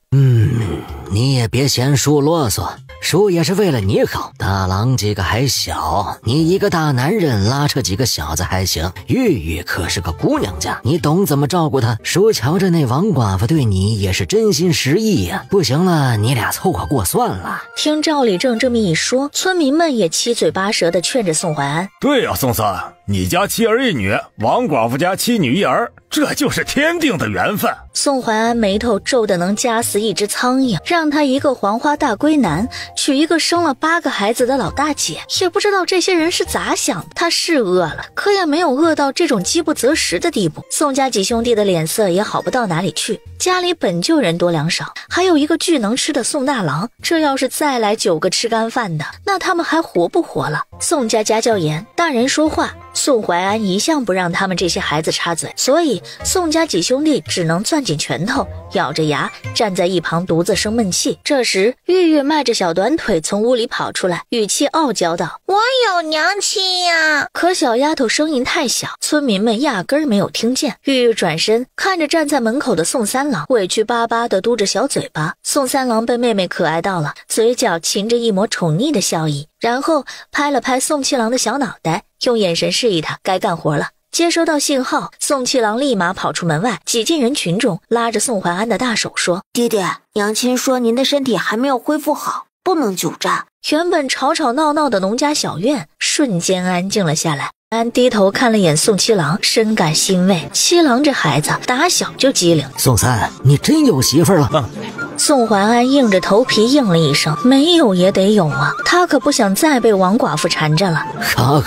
你也别嫌叔啰嗦，叔也是为了你好。大郎几个还小，你一个大男人拉扯几个小子还行。玉玉可是个姑娘家，你懂怎么照顾她。叔瞧着那王寡妇对你也是真心实意呀。不行了，你俩凑合过算了。听赵理正这么一说，村民们也七嘴八舌地劝着宋怀安：对呀，宋三，你家7儿1女，王寡妇家7女1儿，这就是天定的缘分。宋怀安眉头皱得能夹死一只苍蝇，让他一个黄花大闺男娶一个生了8个孩子的老大姐，也不知道这些人是咋想的。他是饿了，可也没有饿到这种饥不择食的地步。宋家几兄弟的脸色也好不到哪里去，家里本就人多粮少，还有一个巨能吃的宋大郎，这要是再来9个吃干饭的，那他们还活不活了？宋家家教严，大人说话，宋怀安一向不让他们这些孩子插嘴，所以宋家几兄弟只能攥紧拳头，咬着牙站在一旁独自生闷气。这时玉玉迈着小短腿从屋里跑出来，语气傲娇道：我有娘亲呀。可小丫头声音太小，村民们压根儿没有听见。玉玉转身看着站在门口的宋三郎，委屈巴巴地嘟着小嘴巴。宋三郎被妹妹可爱到了，嘴角噙着一抹宠溺的笑意，然后拍了拍宋七郎的小脑袋，用眼神示意他该干活了。接收到信号，宋七郎立马跑出门外，挤进人群中，拉着宋怀安的大手说：爹爹，娘亲说您的身体还没有恢复好，不能久站。原本吵吵闹闹的农家小院瞬间安静了下来。安低头看了眼宋七郎，深感欣慰。七郎这孩子打小就机灵。宋三，你真有媳妇儿了？宋怀安硬着头皮应了一声，没有也得有啊，他可不想再被王寡妇缠着了。好。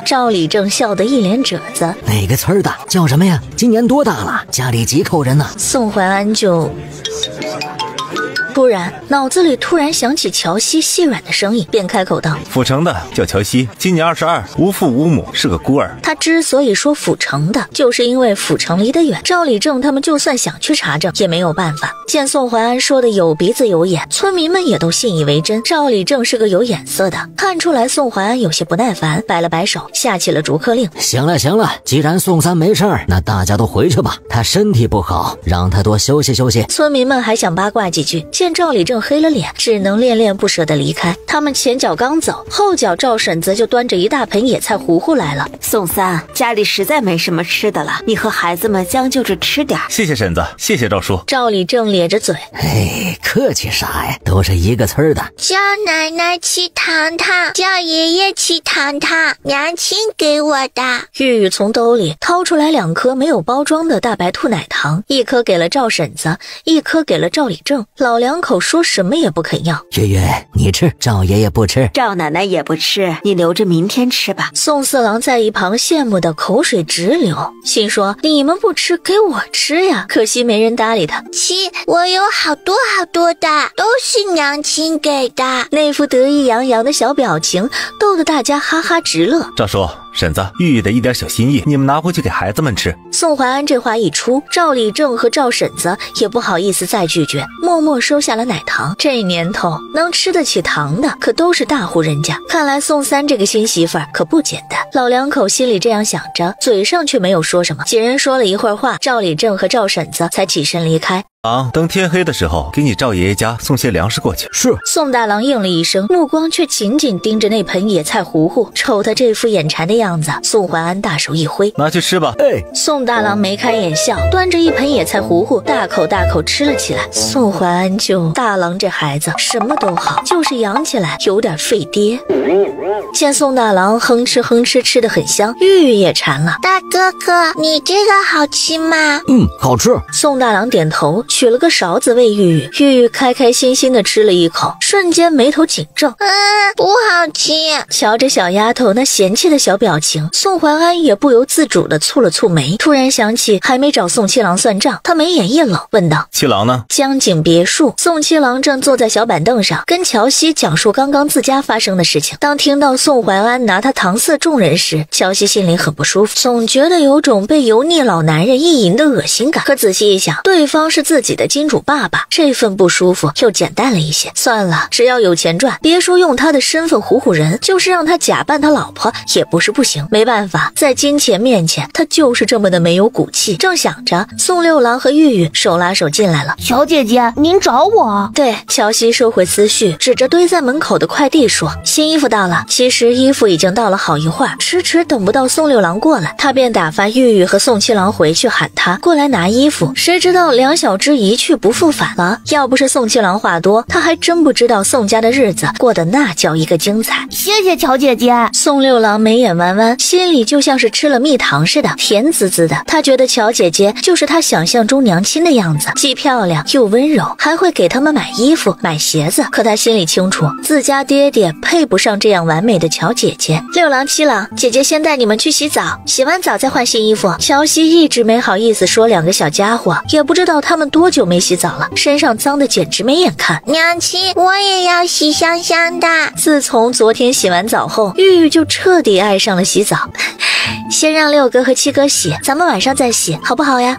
赵理正笑得一脸褶子。哪个村的？叫什么呀？今年多大了？家里几口人呢？宋怀安就突然脑子里突然想起乔西细软的声音，便开口道：府城的叫乔西，今年22，无父无母，是个孤儿。他之所以说府城的，就是因为府城离得远，赵理正他们就算想去查证也没有办法。见宋怀安说的有鼻子有眼，村民们也都信以为真。赵理正是个有眼色的，看出来宋怀安有些不耐烦，摆了摆手，下起了逐客令。行了，既然宋三没事儿，那大家都回去吧。他身体不好，让他多休息休息。村民们还想八卦几句，见赵理正黑了脸，只能恋恋不舍地离开。他们前脚刚走，后脚赵婶子就端着一大盆野菜糊糊来了。宋三，家里实在没什么吃的了，你和孩子们将就着吃点。谢谢婶子，谢谢赵叔。赵理正咧着嘴，客气啥呀，都是一个村的。叫奶奶吃糖糖，叫爷爷吃糖糖，娘亲给我的。玉玉从兜里掏出来2颗没有包装的大白兔奶糖，一颗给了赵婶子，一颗给了赵理正。老两口说什么也不肯要。月月，你吃，赵爷爷不吃，赵奶奶也不吃，你留着明天吃吧。宋四郎在一旁羡慕的口水直流，心说你们不吃给我吃呀，可惜没人搭理他。吃，我有好多好多的，都是娘亲给的。那副得意洋洋的小表情逗得大家哈哈直乐。赵叔婶子，玉玉的一点小心意，你们拿回去给孩子们吃。宋怀安这话一出，赵理正和赵婶子也不好意思再拒绝，默默收下了奶糖。这年头能吃得起糖的可都是大户人家，看来宋三这个新媳妇儿可不简单。老两口心里这样想着，嘴上却没有说什么。几人说了一会儿话，赵理正和赵婶子才起身离开。等天黑的时候给你赵爷爷家送些粮食过去。是。宋大郎应了一声，目光却紧紧盯着那盆野菜糊糊，瞅他这副眼馋的样子。宋怀安大手一挥，拿去吃吧。宋大郎眉开眼笑，端着一盆野菜糊糊大口大口吃了起来。宋怀安就大郎这孩子什么都好，就是养起来有点费爹。见宋大郎哼哧哼哧吃得很香，玉玉也馋了。大哥哥，你这个好吃吗？好吃。宋大郎点头，取了个勺子喂玉玉。玉玉开开心心地吃了一口，瞬间眉头紧皱。不好吃。瞧着小丫头那嫌弃的小表情，宋怀安也不由自主地蹙了蹙眉，突然想起还没找宋七郎算账，他眉眼一冷，问道：七郎呢？江景别墅，宋七郎正坐在小板凳上，跟乔西讲述刚刚自家发生的事情。当听到宋怀安拿他搪塞众人时，乔西心里很不舒服，总觉得有种被油腻老男人意淫的恶心感。可仔细一想，对方是自己的金主爸爸，这份不舒服又减淡了一些。算了，只要有钱赚，别说用他的身份唬唬人，就是让他假扮他老婆也不是不行。没办法，在金钱面前，他就是这么的没有骨气。正想着，宋六郎和玉玉手拉手进来了。乔姐姐，您找我？对，乔西收回思绪，指着堆在门口的快递说：新衣服到了。其实衣服已经到了好一会儿，迟迟等不到宋六郎过来，他便打发玉玉和宋七郎回去喊他过来拿衣服。谁知道两小只一去不复返了。要不是宋七郎话多，他还真不知道宋家的日子过得那叫一个精彩。谢谢乔姐姐。宋六郎眉眼弯弯，心里就像是吃了蜜糖似的，甜滋滋的。他觉得乔姐姐就是他想象中娘亲的样子，既漂亮又温柔，还会给他们买衣服买鞋子。可他心里清楚，自家爹爹配不上这样完美的乔姐姐。六郎七郎，姐姐先带你们去洗澡，洗完澡再换新衣服。乔西一直没好意思说两个小家伙，也不知道他们多久没洗澡了，身上脏的简直没眼看。娘亲，我也要洗香香的。自从昨天洗完澡后，玉玉就彻底爱上了洗澡。先让六哥和七哥洗，咱们晚上再洗，好不好呀？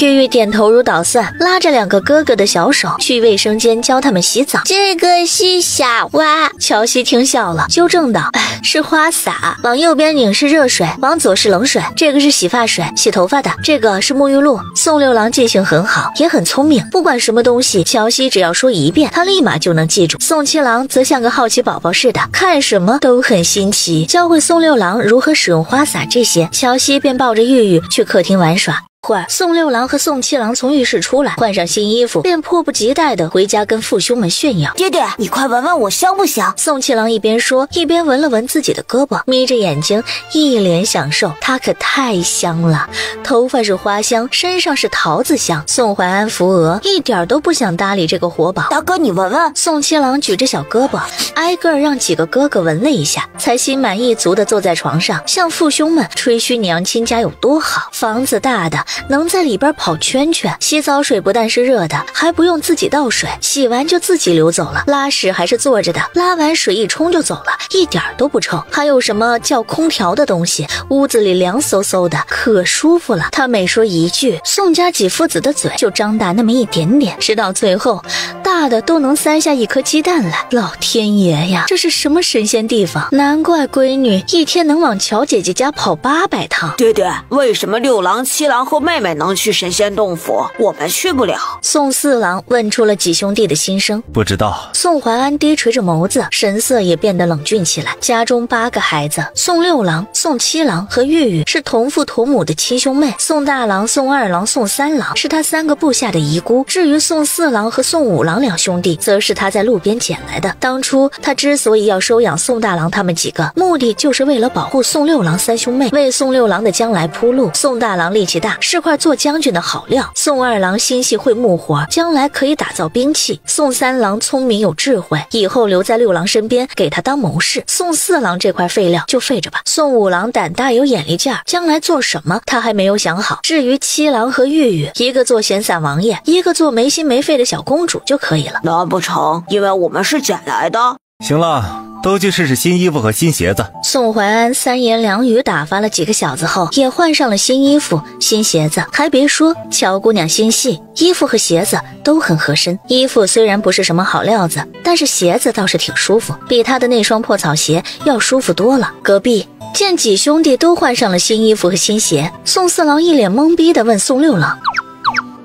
玉玉点头如捣蒜，拉着两个哥哥的小手去卫生间教他们洗澡。这个是小花。乔西听笑了，纠正道：是花洒，往右边拧是热水，往左是冷水，这个是洗发水，洗头发的，这个是沐浴露。宋六郎记性很好，也很聪明，不管什么东西，乔西只要说一遍，他立马就能记住。宋七郎则像个好奇宝宝似的，看什么都很新奇，教会宋六郎如何使用花洒这些，乔西便抱着玉玉去客厅玩耍。会儿，宋六郎和宋七郎从浴室出来，换上新衣服，便迫不及待地回家跟父兄们炫耀。爹爹，你快闻闻我香不香？宋七郎一边说，一边闻了闻自己的胳膊，眯着眼睛，一脸享受。他可太香了，头发是花香，身上是桃子香。宋怀安扶额，一点都不想搭理这个活宝。大哥，你闻闻。宋七郎举着小胳膊，挨个让几个哥哥闻了一下，才心满意足地坐在床上，向父兄们吹嘘娘亲家有多好，房子大的能在里边跑圈圈。洗澡水不但是热的，还不用自己倒水，洗完就自己流走了。拉屎还是坐着的，拉完水一冲就走了，一点都不臭。还有什么叫空调的东西，屋子里凉飕飕的，可舒服了。他每说一句，宋家几父子的嘴就张大那么一点点，直到最后大的都能塞下一颗鸡蛋来。老天爷呀，这是什么神仙地方？难怪闺女一天能往乔姐姐家跑800趟。爹爹，为什么六郎、七郎和妹妹能去神仙洞府，我们去不了？宋四郎问出了几兄弟的心声。不知道。宋怀安低垂着眸子，神色也变得冷峻起来。家中8个孩子，宋六郎、宋七郎和玉玉是同父同母的亲兄妹，宋大郎、宋二郎、宋三郎是他3个部下的遗孤。至于宋四郎和宋五郎2兄弟，则是他在路边捡来的。当初他之所以要收养宋大郎他们几个，目的就是为了保护宋六郎3兄妹，为宋六郎的将来铺路。宋大郎力气大，是块做将军的好料。宋二郎心细会木活，将来可以打造兵器。宋三郎聪明有智慧，以后留在六郎身边，给他当谋士。宋四郎这块废料就废着吧。宋五郎胆大有眼力劲儿，将来做什么他还没有想好。至于七郎和玉玉，一个做闲散王爷，一个做没心没肺的小公主就可以了。难不成因为我们是捡来的？行了，都去试试新衣服和新鞋子。宋怀安3言2语打发了几个小子后，也换上了新衣服新鞋子。还别说，乔姑娘心细，衣服和鞋子都很合身。衣服虽然不是什么好料子，但是鞋子倒是挺舒服，比她的那双破草鞋要舒服多了。隔壁见几兄弟都换上了新衣服和新鞋，宋四郎一脸懵逼地问宋六郎：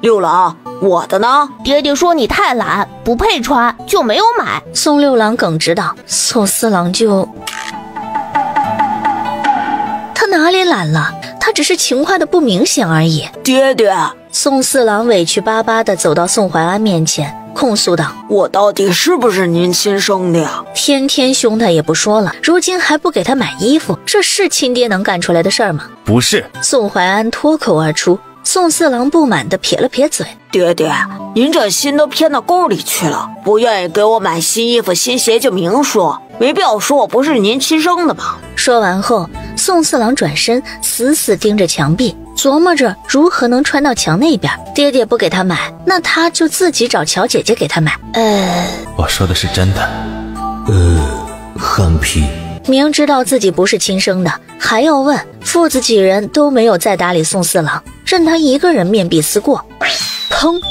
六郎，我的呢？爹爹说你太懒，不配穿，就没有买。宋六郎耿直道：宋四郎就……他哪里懒了？他只是勤快的不明显而已。爹爹，宋四郎委屈巴巴地走到宋怀安面前，控诉道：我到底是不是您亲生的呀？天天凶他也不说了，如今还不给他买衣服，这是亲爹能干出来的事儿吗？不是。宋怀安脱口而出。宋四郎不满地撇了撇嘴：爹爹，您这心都偏到沟里去了，不愿意给我买新衣服新鞋就明说，没必要说我不是您亲生的吧。说完后，宋四郎转身死死盯着墙壁，琢磨着如何能穿到墙那边。爹爹不给他买，那他就自己找乔姐姐给他买。我说的是真的。憨批。明知道自己不是亲生的，还要问，父子几人都没有再搭理宋四郎，任他一个人面壁思过。砰！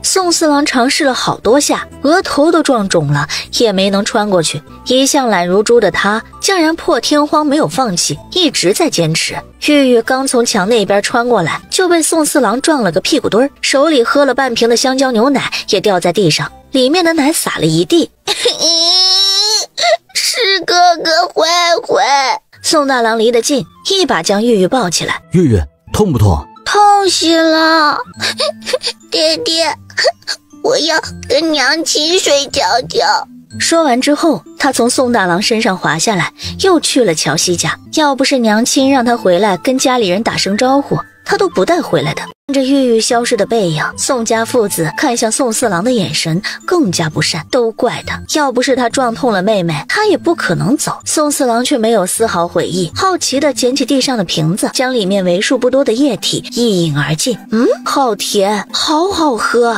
宋四郎尝试了好多下，额头都撞肿了，也没能穿过去。一向懒如猪的他，竟然破天荒没有放弃，一直在坚持。玉玉刚从墙那边穿过来，就被宋四郎撞了个屁股墩儿，手里喝了半瓶的香蕉牛奶也掉在地上，里面的奶洒了一地。是哥哥坏坏。宋大郎离得近，一把将玉玉抱起来。玉玉，痛不痛？痛死了。爹爹，我要跟娘亲睡觉觉。说完之后，他从宋大郎身上滑下来，又去了乔西家。要不是娘亲让他回来跟家里人打声招呼，他都不带回来的。看着玉玉消失的背影，宋家父子看向宋四郎的眼神更加不善，都怪他，要不是他撞痛了妹妹，他也不可能走。宋四郎却没有丝毫悔意，好奇地捡起地上的瓶子，将里面为数不多的液体一饮而尽。好甜，好好喝。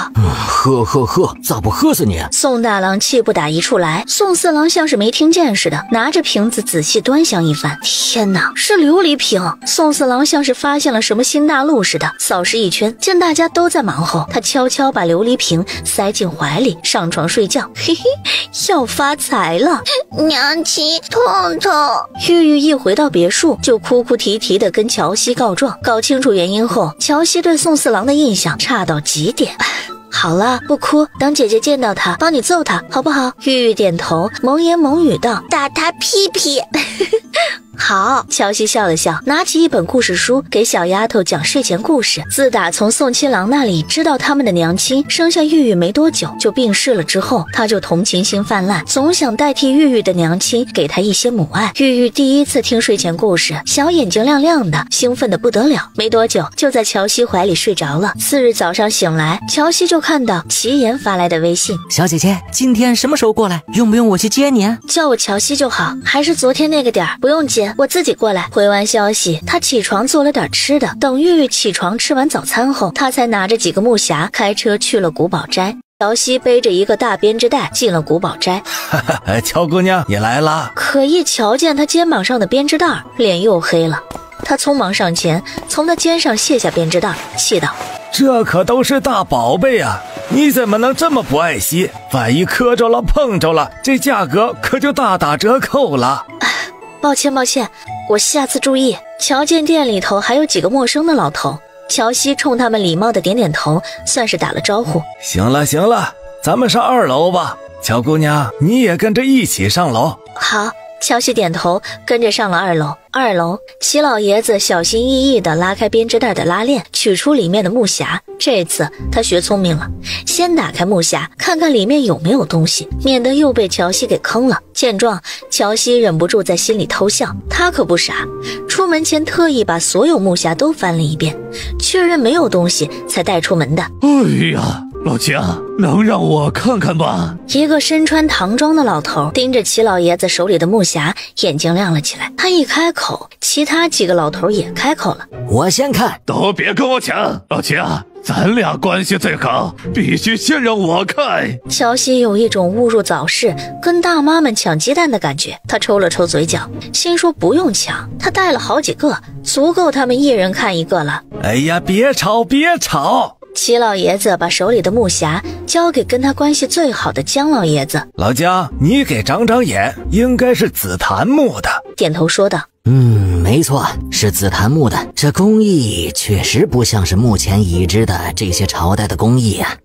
喝，咋不喝死你？宋大郎气不打一处来，宋四郎像是没听见似的，拿着瓶子仔细端详一番。天哪，是琉璃瓶！宋四郎像是发现了什么新大陆似的，扫视一圈，见大家都在忙后，他悄悄把琉璃瓶塞进怀里，上床睡觉。嘿嘿，要发财了！娘亲，痛痛！玉玉一回到别墅，就哭哭啼啼地跟乔西告状。搞清楚原因后，乔西对宋四郎的印象差到极点。好了，不哭，等姐姐见到他，帮你揍他，好不好？玉玉点头，蒙言蒙语道：打他屁屁。好，乔西笑了笑，拿起一本故事书给小丫头讲睡前故事。自打从宋七郎那里知道他们的娘亲生下玉玉没多久就病逝了之后，他就同情心泛滥，总想代替玉玉的娘亲给她一些母爱。玉玉第一次听睡前故事，小眼睛亮亮的，兴奋得不得了，没多久就在乔西怀里睡着了。次日早上醒来，乔西就看到齐言发来的微信：小姐姐，今天什么时候过来？用不用我去接你？叫我乔西就好，还是昨天那个点儿，不用接。爷，我自己过来。回完消息，他起床做了点吃的，等玉玉起床吃完早餐后，他才拿着几个木匣开车去了古堡斋。乔西背着一个大编织袋进了古堡斋。乔姑娘，你来了。可一瞧见他肩膀上的编织袋，脸又黑了。他匆忙上前，从他肩上卸下编织袋，气道：这可都是大宝贝啊，你怎么能这么不爱惜？万一磕着了碰着了，这价格可就大打折扣了。抱歉，我下次注意。瞧见店里头还有几个陌生的老头，乔西冲他们礼貌的点点头，算是打了招呼。行了，咱们上2楼吧。乔姑娘，你也跟着一起上楼。好。乔西点头，跟着上了2楼。2楼，齐老爷子小心翼翼地拉开编织袋的拉链，取出里面的木匣。这次他学聪明了，先打开木匣，看看里面有没有东西，免得又被乔西给坑了。见状，乔西忍不住在心里偷笑，他可不傻，出门前特意把所有木匣都翻了一遍，确认没有东西才带出门的。哎呀，老齐啊，能让我看看吧？一个身穿唐装的老头盯着齐老爷子手里的木匣，眼睛亮了起来。他一开口，其他几个老头也开口了：我先看。都别跟我抢，老齐啊，咱俩关系最好，必须先让我看。乔西有一种误入早市跟大妈们抢鸡蛋的感觉，他抽了抽嘴角，心说不用抢，他带了好几个，足够他们一人看一个了。哎呀，别吵！齐老爷子把手里的木匣交给跟他关系最好的姜老爷子。老姜，你给长眼，应该是紫檀木的。点头说道：没错，是紫檀木的。这工艺确实不像是目前已知的这些朝代的工艺啊。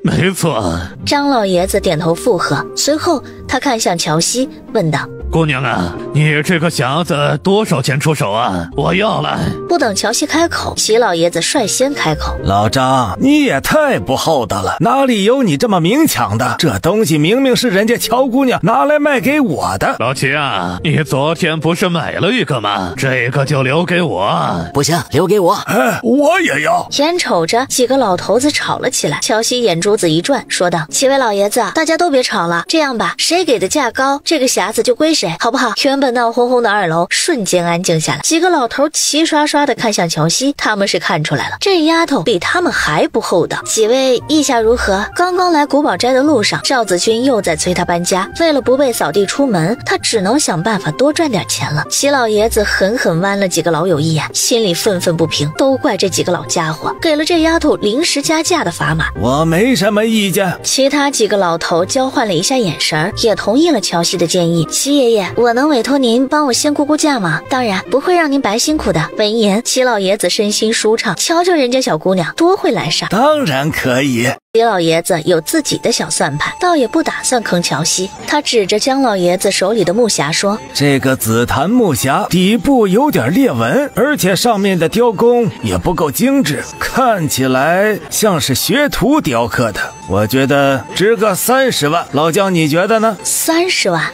没错。张老爷子点头附和，随后他看向乔西，问道：姑娘啊，你这个匣子多少钱出手啊？我要了。不等乔西开口，齐老爷子率先开口：老张，你也太不厚道了，哪里有你这么明抢的？这东西明明是人家乔姑娘拿来卖给我的。老齐啊，你昨天不是买了一个吗？这个就留给我。不行，留给我。我也要。眼瞅着几个老头子吵了起来，乔西眼珠子一转，说道：几位老爷子，大家都别吵了，这样吧，谁给的价高，这个匣子就归谁，好不好？原本闹哄哄的2楼瞬间安静下来，几个老头齐刷刷的看向乔西，他们是看出来了，这丫头比他们还不厚道。几位意下如何？刚刚来古堡斋的路上，赵子君又在催他搬家，为了不被扫地出门，他只能想办法多赚点钱了。齐老爷子狠狠剜了几个老友一眼，心里愤愤不平，都怪这几个老家伙给了这丫头临时加价的砝码。我没什么意见。其他几个老头交换了一下眼神，也同意了乔西的建议。齐爷爷，我能委托您帮我先估价吗？当然不会让您白辛苦的。闻言，齐老爷子身心舒畅，瞧瞧人家小姑娘多会来事。当然可以。齐老爷子有自己的小算盘，倒也不打算坑乔西。他指着姜老爷子手里的木匣说：这个紫檀木匣底部有点裂纹，而且上面的雕工也不够精致，看起来像是学徒雕刻的。我觉得值个30万，老姜你觉得呢？30万。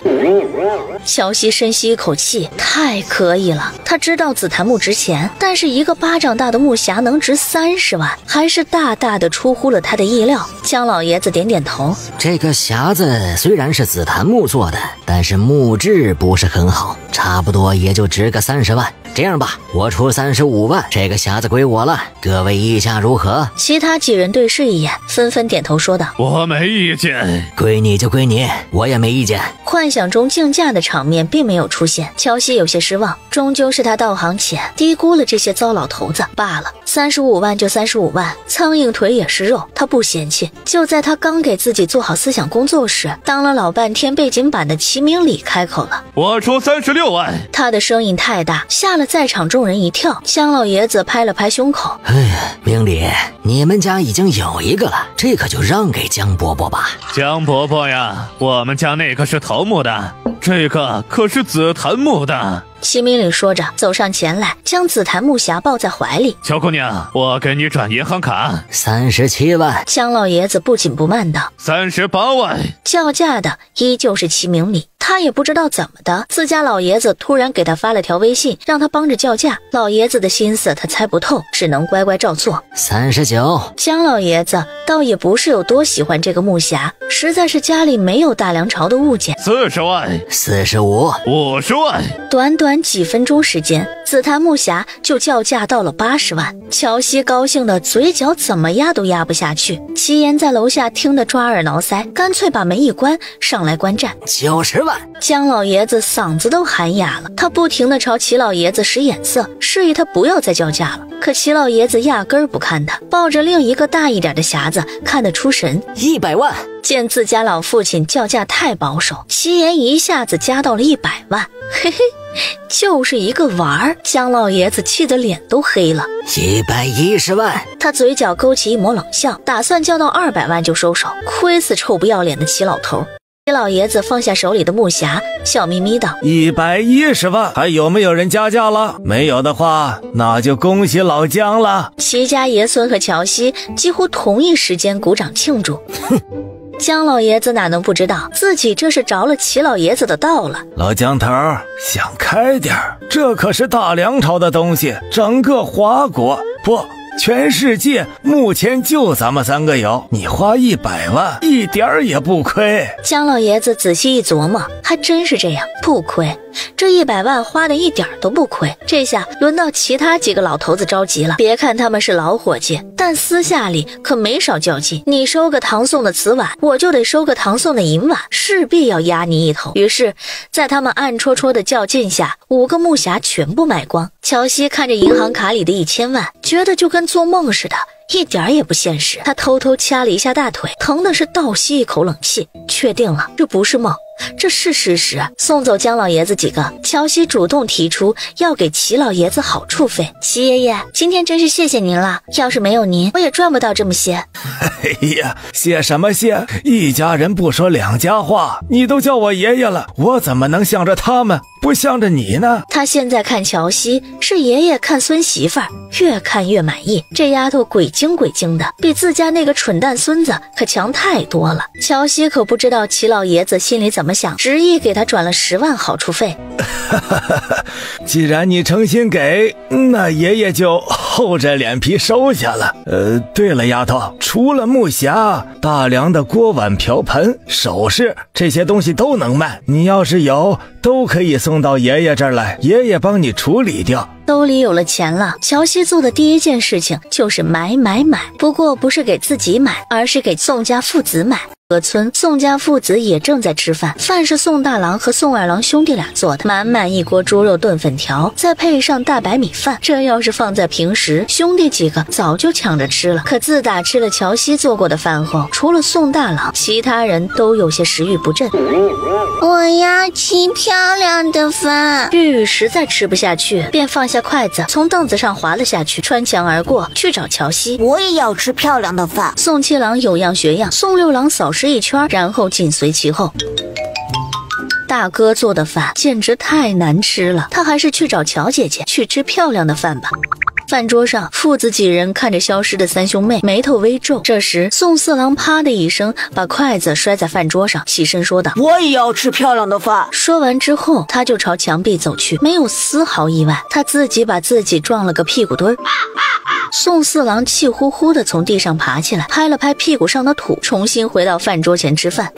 乔西深吸一口气，太可以了。他知道紫檀木值钱，但是一个巴掌大的木匣能值30万，还是大大的出乎了他的意料。姜老爷子点点头，这个匣子虽然是紫檀木做的，但是木质不是很好，差不多也就值个30万。这样吧，我出35万，这个匣子归我了，各位意下如何？其他几人对视一眼，纷纷点头说道：我没意见。归你就归你，我也没意见。幻想中竞价的场面并没有出现，乔西有些失望，终究是他道行浅，低估了这些糟老头子罢了。35万就35万，苍蝇腿也是肉，他不嫌弃。就在他刚给自己做好思想工作时，当了老半天背景板的齐明礼开口了：我出36万。他的声音太大，吓了在场众人一跳。姜老爷子拍了拍胸口：明礼，你们家已经有一个了，这可就让给姜伯伯吧。姜伯伯呀，我们家那个是桃木的，这个可是紫檀木的。齐明礼说着走上前来，将紫檀木匣抱在怀里。乔姑娘，我给你转银行卡。37万。姜老爷子不紧不慢道38万。叫价的依旧是齐明礼，他也不知道怎么的，自家老爷子突然给他发了条微信，让他帮着叫价。老爷子的心思他猜不透，只能乖乖照做。39。姜老爷子倒也不是有多喜欢这个木匣，实在是家里没有大梁朝的物件。40万45 50万，短短几分钟时间，紫檀木匣就叫价到了80万。乔西高兴的嘴角怎么压都压不下去。齐言在楼下听得抓耳挠腮，干脆把门一关，上来观战。90万。姜老爷子嗓子都喊哑了，他不停地朝齐老爷子使眼色，示意他不要再叫价了。可齐老爷子压根儿不看他，抱着另一个大一点的匣子，看得出神。100万。见自家老父亲叫价太保守，齐言一下子加到了100万。嘿嘿，就是一个玩儿。姜老爷子气得脸都黑了。110万。他嘴角勾起一抹冷笑，打算叫到200万就收手，亏死臭不要脸的齐老头。齐老爷子放下手里的木匣，笑眯眯道：110万，还有没有人加价了？没有的话，那就恭喜老姜了。齐家爷孙和乔西几乎同一时间鼓掌庆祝。姜老爷子哪能不知道自己这是着了齐老爷子的道了。老姜头，想开点儿，这可是大梁朝的东西，整个华国不，全世界目前就咱们3个有，你花100万一点儿也不亏。姜老爷子仔细一琢磨，还真是这样，不亏。这100万花的一点都不亏。这下轮到其他几个老头子着急了，别看他们是老伙计，但私下里可没少较劲。你收个唐宋的瓷碗，我就得收个唐宋的银碗，势必要压你一头。于是在他们暗戳戳的较劲下，5个木匣全部卖光。乔西看着银行卡里的1000万，觉得就跟做梦似的，一点也不现实。他偷偷掐了一下大腿，疼的是倒吸一口冷气。确定了，这不是梦，这是事实。送走姜老爷子几个，乔西主动提出要给齐老爷子好处费。齐爷爷，今天真是谢谢您了，要是没有您，我也赚不到这么些。哎呀，谢什么谢？一家人不说两家话，你都叫我爷爷了，我怎么能向着他们，不向着你呢？他现在看乔西是爷爷看孙媳妇儿，越看越满意。这丫头鬼精鬼精的，比自家那个蠢蛋孙子可强太多了。乔西可不知道齐老爷子心里怎么想，执意给他转了10万好处费。既然你诚心给，那爷爷就厚着脸皮收下了。对了，丫头，除了木匣，大梁的锅碗瓢盆、首饰这些东西都能卖，你要是有，都可以送到爷爷这儿来，爷爷帮你处理掉。兜里有了钱了，乔西做的第一件事情就是买。不过不是给自己买，而是给宋家父子买。河村宋家父子也正在吃饭，饭是宋大郎和宋二郎兄弟俩做的，满满一锅猪肉炖粉条，再配上大白米饭。这要是放在平时，兄弟几个早就抢着吃了。可自打吃了乔西做过的饭后，除了宋大郎，其他人都有些食欲不振。我要吃漂亮的饭。玉玉实在吃不下去，便放下筷子，从凳子上滑了下去，穿墙而过去找乔西。我也要吃漂亮的饭。宋七郎有样学样，宋六郎扫视一圈，然后紧随其后。大哥做的饭简直太难吃了，他还是去找乔姐姐去吃漂亮的饭吧。饭桌上，父子几人看着消失的三兄妹，眉头微皱。这时，宋四郎啪的一声把筷子摔在饭桌上，起身说道：“我也要吃漂亮的饭。”说完之后，他就朝墙壁走去，没有丝毫意外，他自己把自己撞了个屁股墩儿。宋四郎气呼呼地从地上爬起来，拍了拍屁股上的土，重新回到饭桌前吃饭。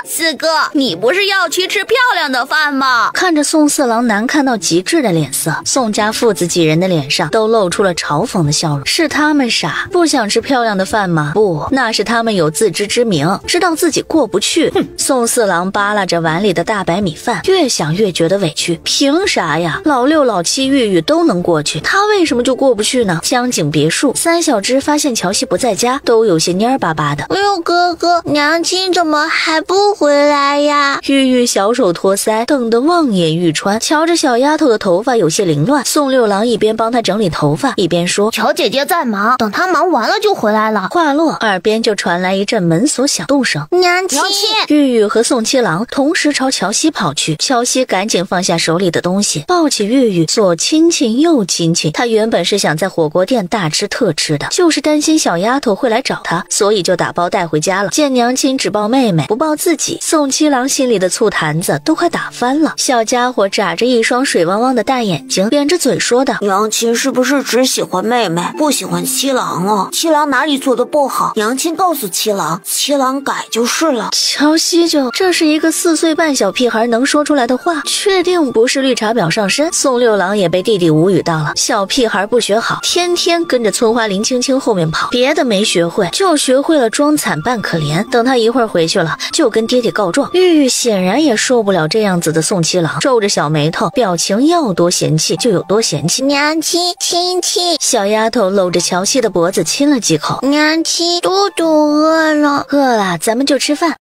四哥，你不是要去吃漂亮的饭吗？看着宋四郎难看到极致的脸色，宋家父子几人的脸上都露出了嘲讽的笑容。是他们傻，不想吃漂亮的饭吗？不，那是他们有自知之明，知道自己过不去。宋四郎扒拉着碗里的大白米饭，越想越觉得委屈。凭啥呀？老六、老七、玉玉都能过去，他为什么就过不去呢？江景别墅，三小只发现乔西不在家，都有些蔫巴巴的。六哥哥，娘亲怎么还不回来呀？玉玉小手托腮，瞪得望眼欲穿，瞧着小丫头的头发有些凌乱。宋六郎一边帮她整理头发，一边说：“乔姐姐在忙，等她忙完了就回来了。”话落，耳边就传来一阵门锁响动声。娘亲！玉玉和宋七郎同时朝乔西跑去，乔西赶紧放下手里的东西，抱起玉玉，左亲亲右亲亲。他原本是想在火锅店大吃特吃的，就是担心小丫头会来找他，所以就打包带回家了。见娘亲只抱妹妹不抱自己，起，宋七郎心里的醋坛子都快打翻了。小家伙眨着一双水汪汪的大眼睛，扁着嘴说道：娘亲是不是只喜欢妹妹，不喜欢七郎啊？七郎哪里做的不好，娘亲告诉七郎，七郎改就是了。乔西就这是一个4岁半小屁孩能说出来的话，确定不是绿茶婊上身。宋六郎也被弟弟无语到了，小屁孩不学好，天天跟着村花林青青后面跑，别的没学会，就学会了装惨扮可怜。等他一会儿回去了，就跟爹爹告状。玉玉显然也受不了这样子的宋七郎，皱着小眉头，表情要多嫌弃就有多嫌弃。娘亲，亲亲。小丫头搂着乔西的脖子亲了几口。娘亲，肚肚饿了。饿了，咱们就吃饭。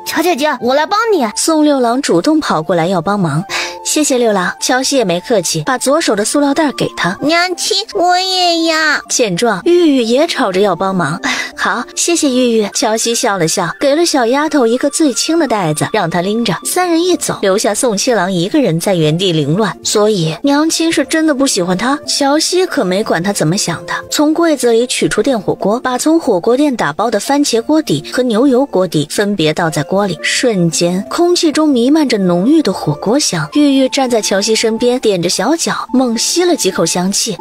乔姐姐，我来帮你。宋六郎主动跑过来要帮忙。谢谢六郎。乔西也没客气，把左手的塑料袋给他。娘亲，我也要。见状，玉玉也吵着要帮忙。好，谢谢玉玉。乔西笑了笑，给了小丫头一个最轻的袋子，让她拎着。三人一走，留下宋七郎一个人在原地凌乱。所以娘亲是真的不喜欢他？乔西可没管他怎么想的，从柜子里取出电火锅，把从火锅店打包的番茄锅底和牛油锅底分别倒在锅里。瞬间，空气中弥漫着浓郁的火锅香。玉玉站在乔西身边，踮着小脚，猛吸了几口香气。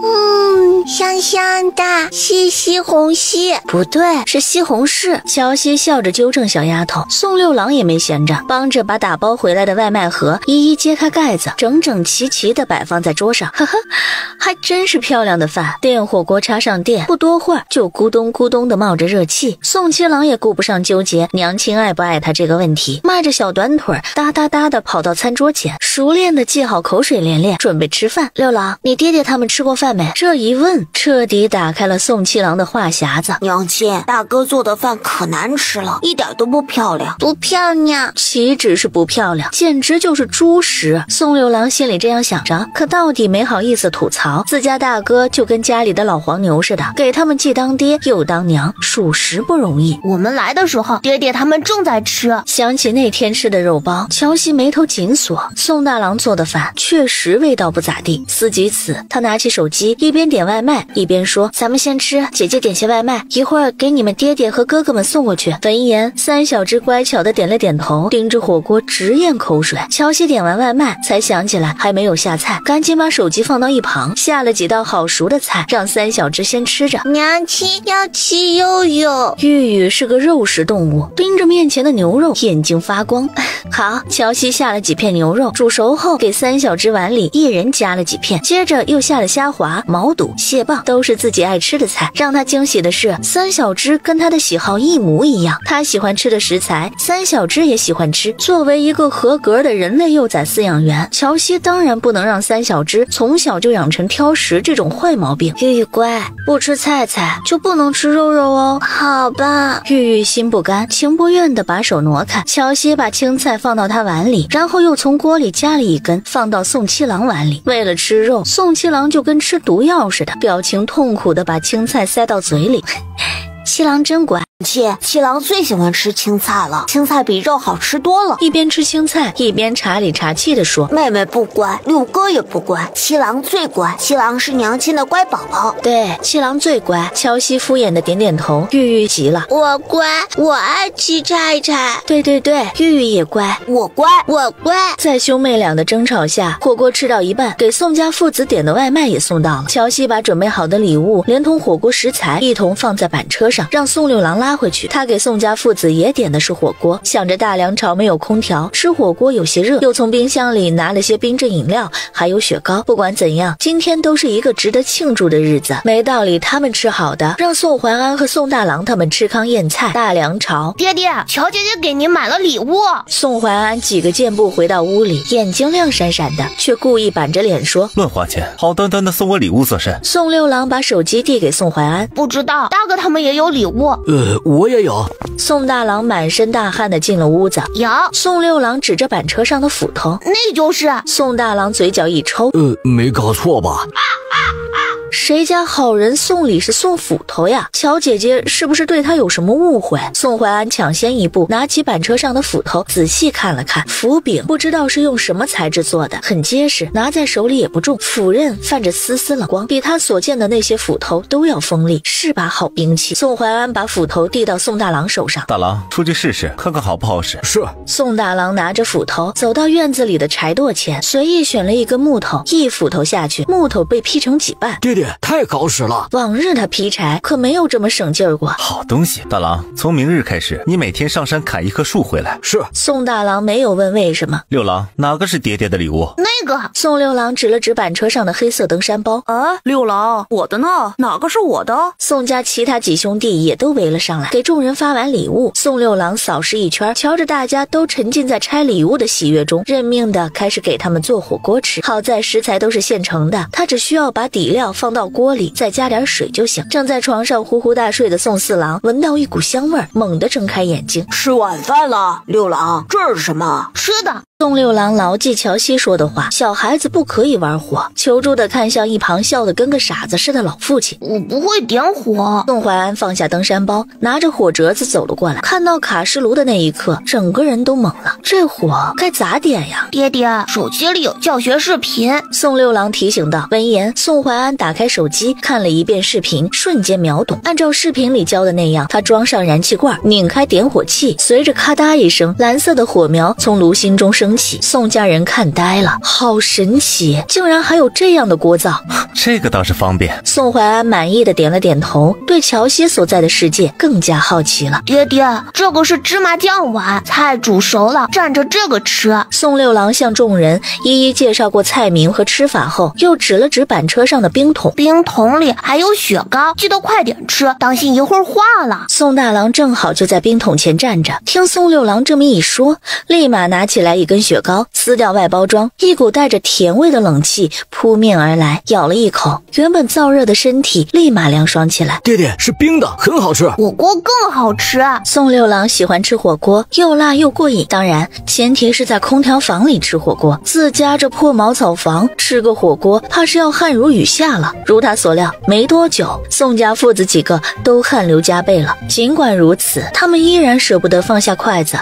香香的，西红柿。不对，是西红柿。乔西笑着纠正小丫头。宋六郎也没闲着，帮着把打包回来的外卖盒一一揭开盖子，整整齐齐地摆放在桌上。呵呵，还真是漂亮的饭。电火锅插上电，不多会儿就咕咚咕咚地冒着热气。宋七郎也顾不上纠结娘亲爱不爱他这个问题，迈着小短腿哒哒哒地跑到餐桌前，熟练地系好口水连连，准备吃饭。六郎，你爹爹他们吃过饭没？这一问彻底打开了宋七郎的话匣子。娘亲，大哥做的饭可难吃了，一点都不漂亮。不漂亮，岂止是不漂亮，简直就是猪食。宋六郎心里这样想着，可到底没好意思吐槽，自家大哥就跟家里的老黄牛似的，给他们既当爹又当娘，属实不容易。我们来的时候，爹爹他们正在吃。想起那天吃的肉包，乔西眉头紧锁。宋大郎做的饭确实味道不咋地。思及此，他拿起手机，一边点外卖一边说：咱们先吃，姐姐点些外卖，一会儿给你们爹爹和哥哥们送过去。闻言，三小只乖巧的点了点头，盯着火锅直咽口水。乔西点完外卖才想起来还没有下菜，赶紧把手机放到一旁，下了几道好熟的菜，让三小只先吃着。娘亲要吃肉肉。玉玉是个肉食动物，盯着面前的牛肉眼睛发光。好，乔西下了几片牛肉，煮熟后给三小只碗里一人夹了几片，接着又下了虾滑、毛肚、蟹棒，都是自己爱吃的菜。让他惊喜的是，三小只跟他的喜好一模一样，他喜欢吃的食材，三小只也喜欢吃。作为一个合格的人类幼崽饲养员，乔西当然不能让三小只从小就养成挑食这种坏毛病。玉玉乖，不吃菜就不能吃肉肉哦。好吧。玉玉心不甘情不愿地把手挪开。乔西把青菜放到他碗里，然后又从锅里夹了一根放到宋七郎碗里。为了吃肉，宋七郎就跟吃毒药似的，表情痛苦地把青菜塞到嘴里。七郎真乖。七郎最喜欢吃青菜了，青菜比肉好吃多了。一边吃青菜一边茶里茶气地说：妹妹不乖，六哥也不乖，七郎最乖，七郎是娘亲的乖宝宝。对，七郎最乖。乔西敷衍的点点头。玉玉急了：我乖，我爱吃菜。对，玉玉也乖。我乖。在兄妹俩的争吵下，火锅吃到一半，给宋家父子点的外卖也送到了。乔西把准备好的礼物连同火锅食材一同放在板车上，让宋六郎拉回去。他给宋家父子也点的是火锅，想着大梁朝没有空调，吃火锅有些热，又从冰箱里拿了些冰镇饮料还有雪糕。不管怎样，今天都是一个值得庆祝的日子，没道理他们吃好的，让宋怀安和宋大郎他们吃糠咽菜。大梁朝，爹爹，乔姐姐给您买了礼物。宋怀安几个箭步回到屋里，眼睛亮闪闪的，却故意板着脸说：乱花钱，好端端的送我礼物做甚？宋六郎把手机递给宋怀安：不知道，大哥他们也有礼物。我也有。宋大郎满身大汗的进了屋子。有。宋六郎指着板车上的斧头：那就是。宋大郎嘴角一抽：没搞错吧？谁家好人送礼是送斧头呀？乔姐姐是不是对他有什么误会？宋怀安抢先一步，拿起板车上的斧头仔细看了看，斧柄不知道是用什么材质做的，很结实，拿在手里也不重，斧刃泛着丝丝冷光，比他所见的那些斧头都要锋利，是把好兵器。宋怀安把斧头递到宋大郎手上，大郎，出去试试，看看好不好使。是。宋大郎拿着斧头走到院子里的柴垛前，随意选了一根木头，一斧头下去，木头被劈成几半。爹爹太搞使了，往日他劈柴可没有这么省劲儿过。好东西，大郎，从明日开始，你每天上山砍一棵树回来。是。宋大郎没有问为什么。六郎，哪个是爹爹的礼物？那个。宋六郎指了指板车上的黑色登山包。六郎，我的呢？哪个是我的？宋家其他几兄弟也都围了上来，给众人发完礼物。宋六郎扫视一圈，瞧着大家都沉浸在拆礼物的喜悦中，认命的开始给他们做火锅吃。好在食材都是现成的，他只需要把底料放到锅里，再加点水就行。正在床上呼呼大睡的宋四郎闻到一股香味，猛地睁开眼睛。吃晚饭了，六郎，这是什么？吃的。宋六郎牢记乔西说的话，小孩子不可以玩火，求助的看向一旁笑得跟个傻子似的老父亲。我不会点火。宋怀安放下登山包，拿着火折子走了过来，看到卡式炉的那一刻，整个人都懵了，这火该咋点呀？爹爹，手机里有教学视频。宋六郎提醒道。闻言，宋怀安打开手机看了一遍视频，瞬间秒懂。按照视频里教的那样，他装上燃气罐，拧开点火器，随着咔嗒一声，蓝色的火苗从炉心中升起。宋家人看呆了，好神奇，竟然还有这样的锅灶。这个倒是方便。宋怀安满意的点了点头，对乔西所在的世界更加好奇了。爹爹，这个是芝麻酱碗，菜煮熟了蘸着这个吃。宋六郎向众人一一介绍过菜名和吃法后，又指了指板车上的冰桶，冰桶里还有雪糕，记得快点吃，当心一会儿化了。宋大郎正好就在冰桶前站着，听宋六郎这么一说，立马拿起来一根雪糕，撕掉外包装，一股带着甜味的冷气扑面而来，咬了一口，原本燥热的身体立马凉爽起来。爹爹，是冰的，很好吃。火锅更好吃。宋六郎喜欢吃火锅，又辣又过瘾，当然前提是在空调房里吃火锅，自家这破茅草房吃个火锅怕是要汗如雨下了。如他所料，没多久宋家父子几个都汗流浃背了，尽管如此，他们依然舍不得放下筷子。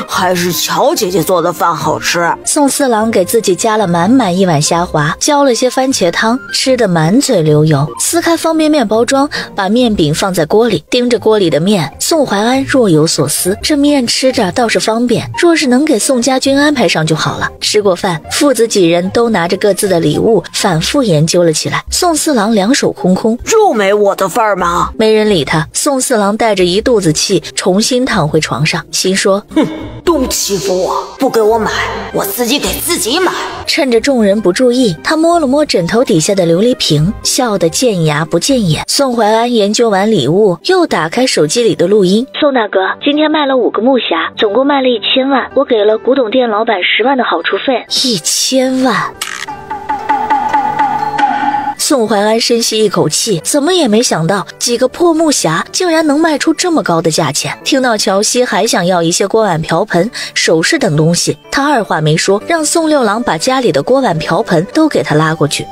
还是乔姐姐做的饭好吃。宋四郎给自己加了满满一碗虾滑，浇了些番茄汤，吃得满嘴流油。撕开方便面包装，把面饼放在锅里，盯着锅里的面，宋怀安若有所思。这面吃着倒是方便，若是能给宋家军安排上就好了。吃过饭，父子几人都拿着各自的礼物反复研究了起来。宋四郎两手空空，就没我的份儿吗？没人理他。宋四郎带着一肚子气重新躺回床上，心说：都欺负我，不给我买，我自己给自己买。趁着众人不注意，他摸了摸枕头底下的琉璃瓶，笑得见牙不见眼。宋怀安研究完礼物，又打开手机里的录音。宋大哥，今天卖了5个木匣，总共卖了1000万，我给了古董店老板10万的好处费。1000万！宋怀安深吸一口气，怎么也没想到几个破木匣竟然能卖出这么高的价钱。听到乔西还想要一些锅碗瓢盆、首饰等东西，他二话没说，让宋六郎把家里的锅碗瓢盆都给他拉过去。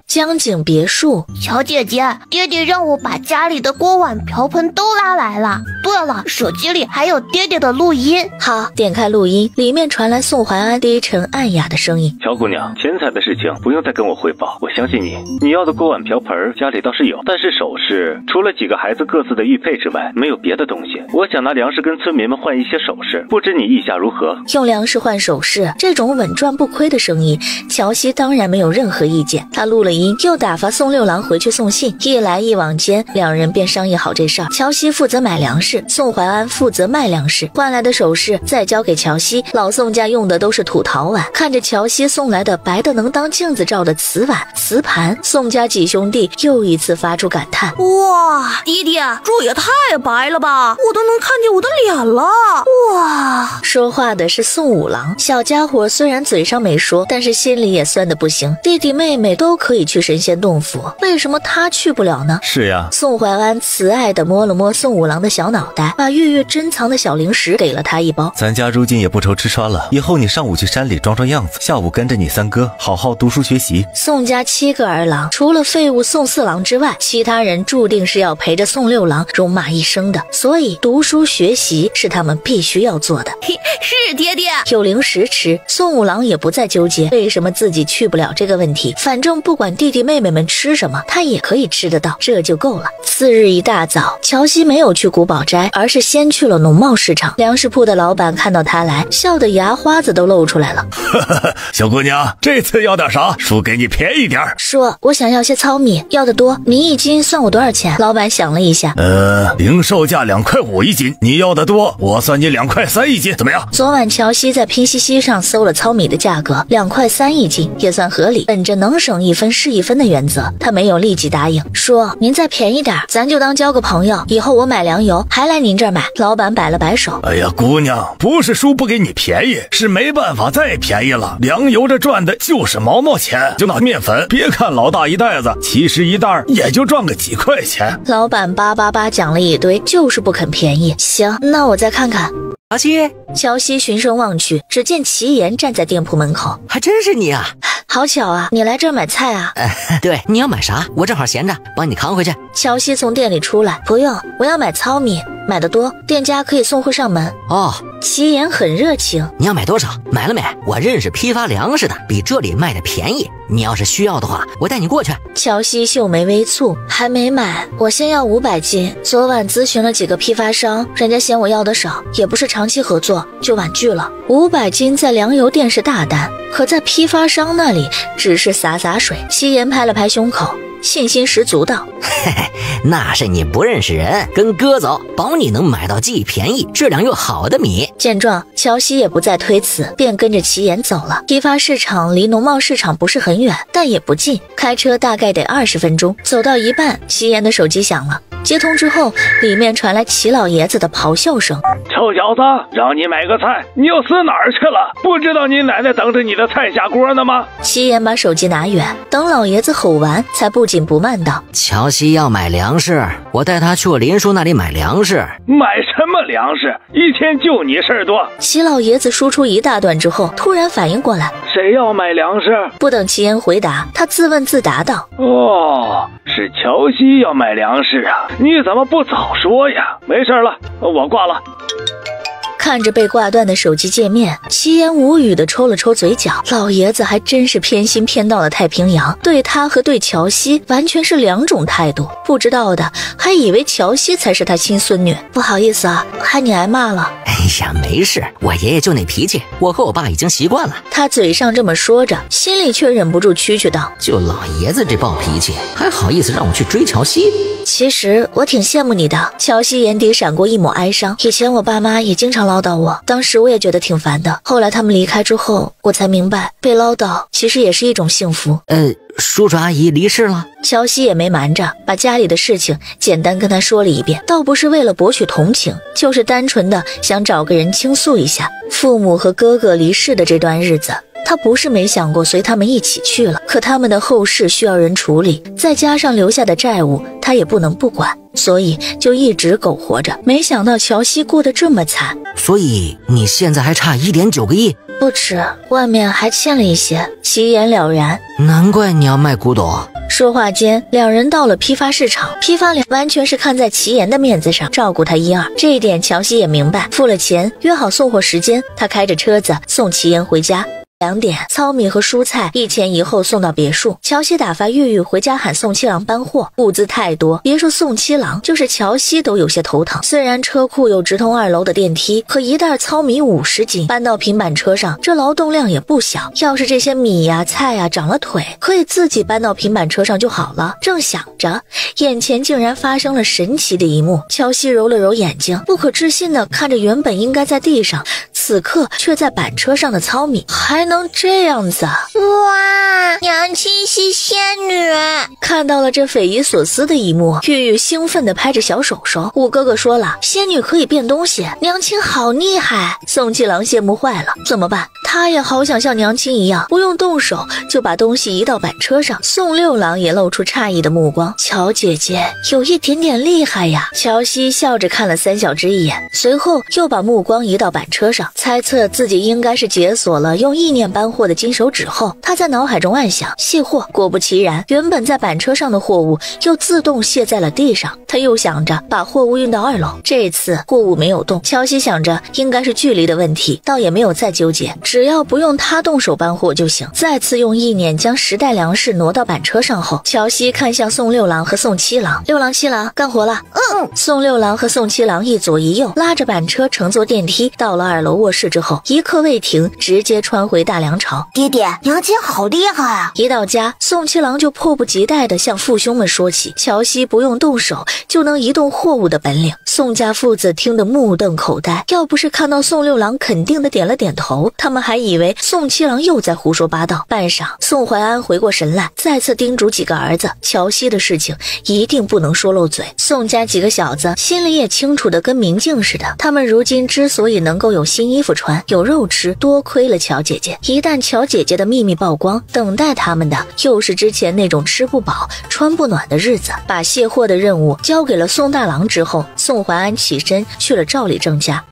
江景别墅，乔姐姐，爹爹让我把家里的锅碗瓢盆都拉来了。对了，手机里还有爹爹的录音。好，点开录音，里面传来宋怀安低沉暗哑的声音。乔姑娘，钱财的事情不用再跟我汇报，我相信你。你要的锅碗瓢盆家里倒是有，但是首饰除了几个孩子各自的玉佩之外，没有别的东西。我想拿粮食跟村民们换一些首饰，不知你意下如何？用粮食换首饰，这种稳赚不亏的生意，乔西当然没有任何意见。他录了音，又打发宋六郎回去送信，一来一往间，两人便商议好这事儿。乔西负责买粮食，宋怀安负责卖粮食，换来的首饰再交给乔西。老宋家用的都是土陶碗，看着乔西送来的白的能当镜子照的瓷碗、瓷盘，宋家几兄弟又一次发出感叹：哇，爹爹，这也太白了吧，我都能看见我的脸了！哇！说话的是宋五郎，小家伙虽然嘴上没说，但是心里也酸得不行。弟弟妹妹都可以去去神仙洞府，为什么他去不了呢？是呀。宋怀安慈爱地摸了摸宋五郎的小脑袋，把月月珍藏的小零食给了他一包。咱家如今也不愁吃穿了，以后你上午去山里装装样子，下午跟着你三哥好好读书学习。宋家7个儿郎，除了废物宋四郎之外，其他人注定是要陪着宋六郎戎马一生的，所以读书学习是他们必须要做的。是爹爹。有零食吃，宋五郎也不再纠结为什么自己去不了这个问题，反正不管弟弟妹妹们吃什么，他也可以吃得到，这就够了。次日一大早，乔西没有去古堡斋，而是先去了农贸市场。粮食铺的老板看到他来，笑得牙花子都露出来了。小姑娘，这次要点啥？叔给你便宜点。说我想要些糙米，要的多，你一斤算我多少钱？老板想了一下，零售价2.5块一斤，你要的多，我算你2.3块一斤，怎么样？昨晚乔西在拼夕夕上搜了糙米的价格，2.3块一斤也算合理。本着能省1分是1分的原则，他没有立即答应，说您再便宜点，咱就当交个朋友，以后我买粮油还来您这儿买。老板摆了摆手，哎呀，姑娘，不是叔不给你便宜，是没办法再便宜了。粮油这赚的就是毛钱，就拿面粉，别看老大一袋子，其实一袋也就赚个几块钱。老板叭叭叭讲了一堆，就是不肯便宜。行，那我再看看。乔西，乔西循声望去，只见齐言站在店铺门口。还真是你啊！好巧啊，你来这儿买菜啊？对，你要买啥？我正好闲着，帮你扛回去。乔西从店里出来，不用，我要买糙米，买得多，店家可以送货上门。哦，齐言很热情。你要买多少？买了没？我认识批发粮食的，比这里卖的便宜。你要是需要的话，我带你过去。乔西秀眉微蹙，还没买，我先要500斤。昨晚咨询了几个批发商，人家嫌我要的少，也不是长期合作，就婉拒了。500斤在粮油店是大单，可在批发商那里只是洒水。齐言拍了拍胸口，信心十足道：嘿嘿，那是你不认识人，跟哥走，保你能买到既便宜质量又好的米。见状，乔西也不再推辞，便跟着齐言走了。批发市场离农贸市场不是很远，但也不近，开车大概得20分钟。走到一半，齐言的手机响了，接通之后，里面传来齐老爷子的咆哮声：臭小子，让你买个菜，你又死哪儿去了？不知道你奶奶等着你的菜下锅呢吗？齐言把手机拿远，等老爷子吼完，才不紧不慢道：乔西要买粮食，我带他去我林叔那里买粮食。买什么粮食？一天就你事儿多。齐老爷子输出一大段之后，突然反应过来，谁要买粮食？不等齐言回答，他自问自答道：哦，是乔西要买粮食啊，你怎么不早说呀？没事了，我挂了。看着被挂断的手机界面，齐言无语地抽了抽嘴角。老爷子还真是偏心偏到了太平洋，对他和对乔西完全是2种态度。不知道的还以为乔西才是他亲孙女。不好意思啊，害你挨骂了。哎呀，没事，我爷爷就那脾气，我和我爸已经习惯了。他嘴上这么说着，心里却忍不住蛐蛐道：就老爷子这暴脾气，还好意思让我去追乔西？其实我挺羡慕你的。乔西眼底闪过一抹哀伤，以前我爸妈也经常唠叨我，当时我也觉得挺烦的，后来他们离开之后，我才明白被唠叨其实也是一种幸福。叔叔阿姨离世了。乔西也没瞒着，把家里的事情简单跟他说了一遍，倒不是为了博取同情，就是单纯的想找个人倾诉一下。父母和哥哥离世的这段日子，他不是没想过随他们一起去了，可他们的后事需要人处理，再加上留下的债务，他也不能不管，所以就一直苟活着。没想到乔西过得这么惨。所以你现在还差1.9个亿？不止，外面还欠了一些。齐言了然，难怪你要卖古董。说话间，两人到了批发市场，批发两完全是看在齐言的面子上照顾他一二，这一点乔西也明白。付了钱，约好送货时间，他开着车子送齐言回家。2点，糙米和蔬菜一前一后送到别墅。乔西打发玉玉回家喊宋七郎搬货，物资太多，别说宋七郎，就是乔西都有些头疼。虽然车库有直通2楼的电梯，可一袋糙米50斤搬到平板车上，这劳动量也不小。要是这些米呀、菜呀长了腿，可以自己搬到平板车上就好了。正想着，眼前竟然发生了神奇的一幕。乔西揉了揉眼睛，不可置信地看着原本应该在地上此刻却在板车上的糙米，还能这样子啊！哇，娘亲是仙女！看到了这匪夷所思的一幕，玉玉兴奋地拍着小手手。五哥哥说了，仙女可以变东西，娘亲好厉害。宋七郎羡慕坏了，怎么办？他也好想像娘亲一样，不用动手就把东西移到板车上。宋六郎也露出诧异的目光，乔姐姐有一点点厉害呀。乔西笑着看了三小只一眼，随后又把目光移到板车上，猜测自己应该是解锁了用意念搬货的金手指后，他在脑海中暗想卸货。果不其然，原本在板车上的货物又自动卸在了地上。他又想着把货物运到2楼，这次货物没有动。乔西想着应该是距离的问题，倒也没有再纠结，只要不用他动手搬货就行。再次用意念将10袋粮食挪到板车上后，乔西看向宋六郎和宋七郎，六郎七郎干活了。宋六郎和宋七郎一左一右拉着板车乘坐电梯到了2楼卧室之后，一刻未停，直接穿回大梁朝。爹爹，娘亲好厉害啊！一到家，宋七郎就迫不及待地向父兄们说起乔西不用动手就能移动货物的本领。宋家父子听得目瞪口呆，要不是看到宋六郎肯定地点了点头，他们还以为宋七郎又在胡说八道。半晌，宋怀安回过神来，再次叮嘱几个儿子，乔西的事情一定不能说漏嘴。宋家几个小子心里也清楚的跟明镜似的，他们如今之所以能够有新衣服穿，有肉吃，多亏了乔姐姐。一旦乔姐姐的秘密曝光，等待他们的又是之前那种吃不饱穿不暖的日子。把卸货的任务交给了宋大郎之后，宋怀安起身去了赵礼正家。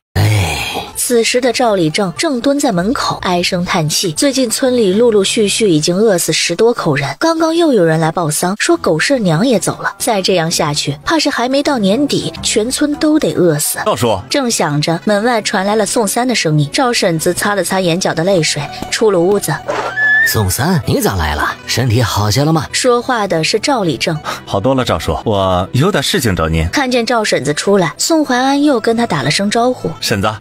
此时的赵礼正正蹲在门口唉声叹气，最近村里陆陆续续已经饿死10多口人，刚刚又有人来报丧，说狗剩娘也走了，再这样下去怕是还没到年底全村都得饿死。赵叔，正想着，门外传来了宋三的声音。赵婶子擦了擦眼角的泪水，出了屋子。宋三，你咋来了？身体好些了吗？说话的是赵礼正。好多了，赵叔，我有点事情找您。看见赵婶子出来，宋怀安又跟他打了声招呼。婶子，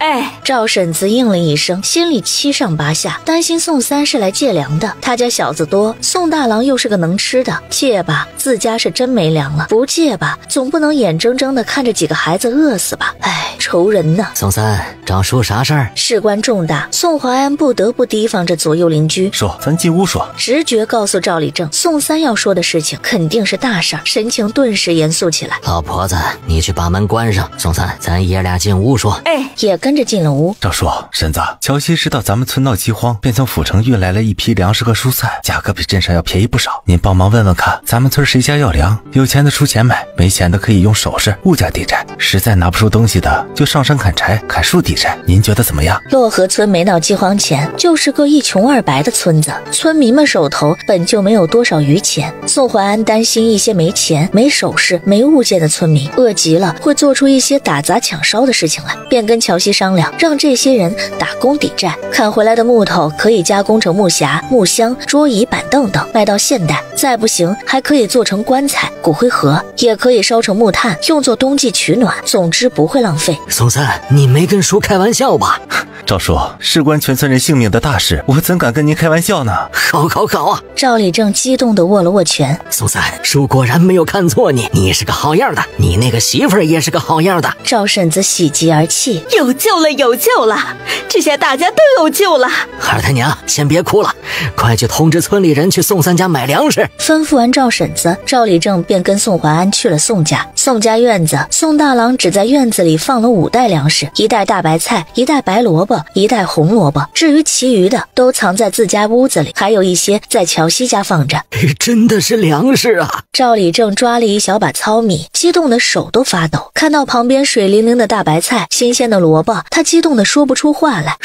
赵婶子应了一声，心里七上八下，担心宋三是来借粮的。他家小子多，宋大郎又是个能吃的，借吧，自家是真没粮了；不借吧，总不能眼睁睁的看着几个孩子饿死吧？愁人呢。宋三，找叔啥事儿？事关重大，宋怀安不得不提防着左右邻居。说，咱进屋说。直觉告诉赵礼正，宋三要说的事情肯定是大事儿，神情顿时严肃起来。老婆子，你去把门关上。宋三，咱爷俩进屋说。也跟着进了屋。赵叔，婶子，乔西知道咱们村闹饥荒，便从府城运来了一批粮食和蔬菜，价格比镇上要便宜不少。您帮忙问问看，咱们村谁家要粮，有钱的出钱买，没钱的可以用首饰物价抵债，实在拿不出东西的就上山砍柴砍树抵债。您觉得怎么样？漯河村没闹饥荒前就是个一穷二白的村子，村民们手头本就没有多少余钱。宋怀安担心一些没钱没首饰没物件的村民饿极了会做出一些打砸抢烧的事情来，便跟乔西商量，让这些人打工抵债。砍回来的木头可以加工成木匣、木箱、桌椅板凳等，卖到现代，再不行还可以做成棺材、骨灰盒，也可以烧成木炭用作冬季取暖，总之不会浪费。宋三，你没跟叔开玩笑吧？赵叔，事关全村人性命的大事，我怎敢跟您开玩笑呢？好啊！赵礼正激动地握了握拳。宋三，叔果然没有看错你，你是个好样的，你那个媳妇儿也是个好样的。赵婶子喜极而泣，有救了，这下大家都有救了。二太娘，先别哭了，快去通知村里人去宋三家买粮食。吩咐完赵婶子，赵礼正便跟宋怀安去了宋家。宋家院子，宋大郎只在院子里放了5袋粮食，1袋大白菜，1袋白萝卜，1袋红萝卜，至于其余的都藏在自家屋子里，还有一些在乔西家放着。真的是粮食啊！赵礼正抓了一小把糙米，激动的手都发抖。看到旁边水灵灵的大白菜、新鲜的萝卜，他激动的说不出话来。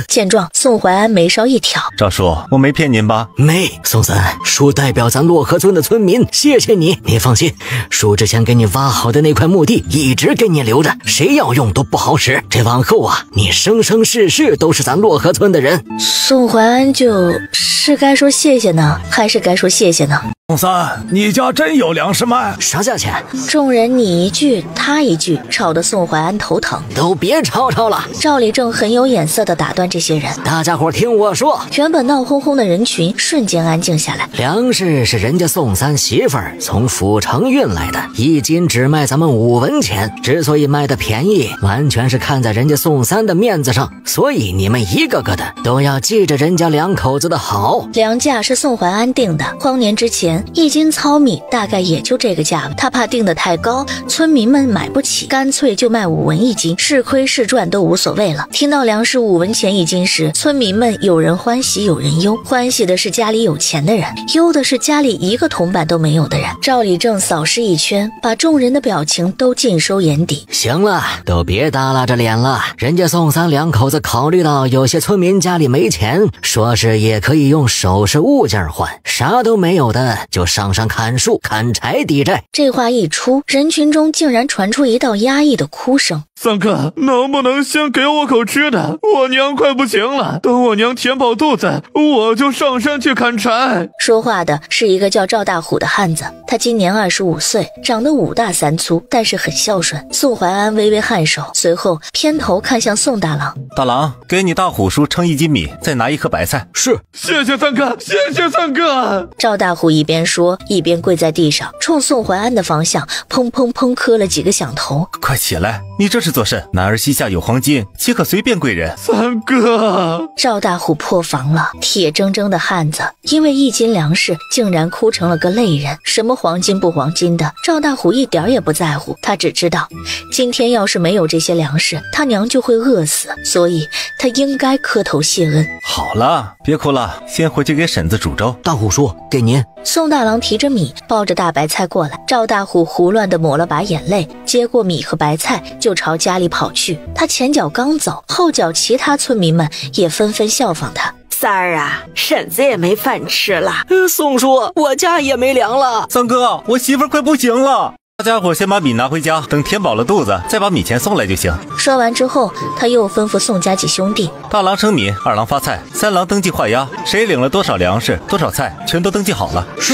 见状，宋怀安眉梢一挑：赵叔，我没骗您吧？没。宋三，叔代表咱漯河村的村民谢谢你。你放心，叔之前给你挖好的那块墓地一直给你留着，谁要用都不好使。这往后啊，你生生世世都是咱漯河村的人。宋怀安就是该说谢谢呢，还是该说谢谢呢？宋三，你家真有粮食卖？啥价钱？众人你一句他一句，吵得宋怀安头疼。都别吵吵了！赵立正很有眼色地打断这些人。大家伙听我说，原本闹哄哄的人群瞬间安静下来。粮食是人家宋三媳妇儿从府城运来的，1斤只卖咱们5文钱。之所以卖的便宜，完全是看在人家宋三的面子上，所以你们一个个的都要记着人家两口子的好。粮价是宋怀安定的，荒年之前1斤糙米大概也就这个价吧，他怕定得太高，村民们买不起，干脆就卖5文1斤，是亏是赚都无所谓了。听到粮食5文钱1斤时，村民们有人欢喜有人忧，欢喜的是家里有钱的人，忧的是家里一个铜板都没有的人。赵立正扫视一圈，把众人的表情都尽收眼底。行了，都别耷拉着脸了，人家宋三两口子考虑到有些村民家里没钱，说是也可以用首饰物件换，啥都没有的就上砍树砍柴抵债。这话一出，人群中竟然传出一道压抑的哭声。三哥，能不能先给我口吃的？我娘快不行了，等我娘填饱肚子，我就上山去砍柴。说话的是一个叫赵大虎的汉子，他今年25岁，长得5大3粗，但是很孝顺。宋怀安微微颔首，随后偏头看向宋大郎。大郎，给你大虎叔称1斤米，再拿1颗白菜。是，谢谢三哥，谢谢三哥。赵大虎一边说，一边跪在地上，冲宋怀安的方向砰砰砰磕了几个响头。快起来，你这是做甚？男儿膝下有黄金，岂可随便跪人？三哥，赵大虎破防了，铁铮铮的汉子因为1斤粮食竟然哭成了个泪人。什么黄金不黄金的，赵大虎一点也不在乎，他只知道今天要是没有这些粮食，他娘就会饿死，所以他应该磕头谢恩。好了，别哭了，先回去给婶子煮粥。大虎叔，给您。宋大郎提着米，抱着大白菜过来。赵大虎胡乱地抹了把眼泪，接过米和白菜就朝家里跑去。他前脚刚走，后脚其他村民们也纷纷效仿他。三儿啊，婶子也没饭吃了。宋叔，我家也没粮了。三哥，我媳妇快不行了。大家伙先把米拿回家，等填饱了肚子，再把米钱送来就行。说完之后，他又吩咐宋家几兄弟：大郎称米，2郎发菜，3郎登记画押，谁领了多少粮食、多少菜，全都登记好了。是。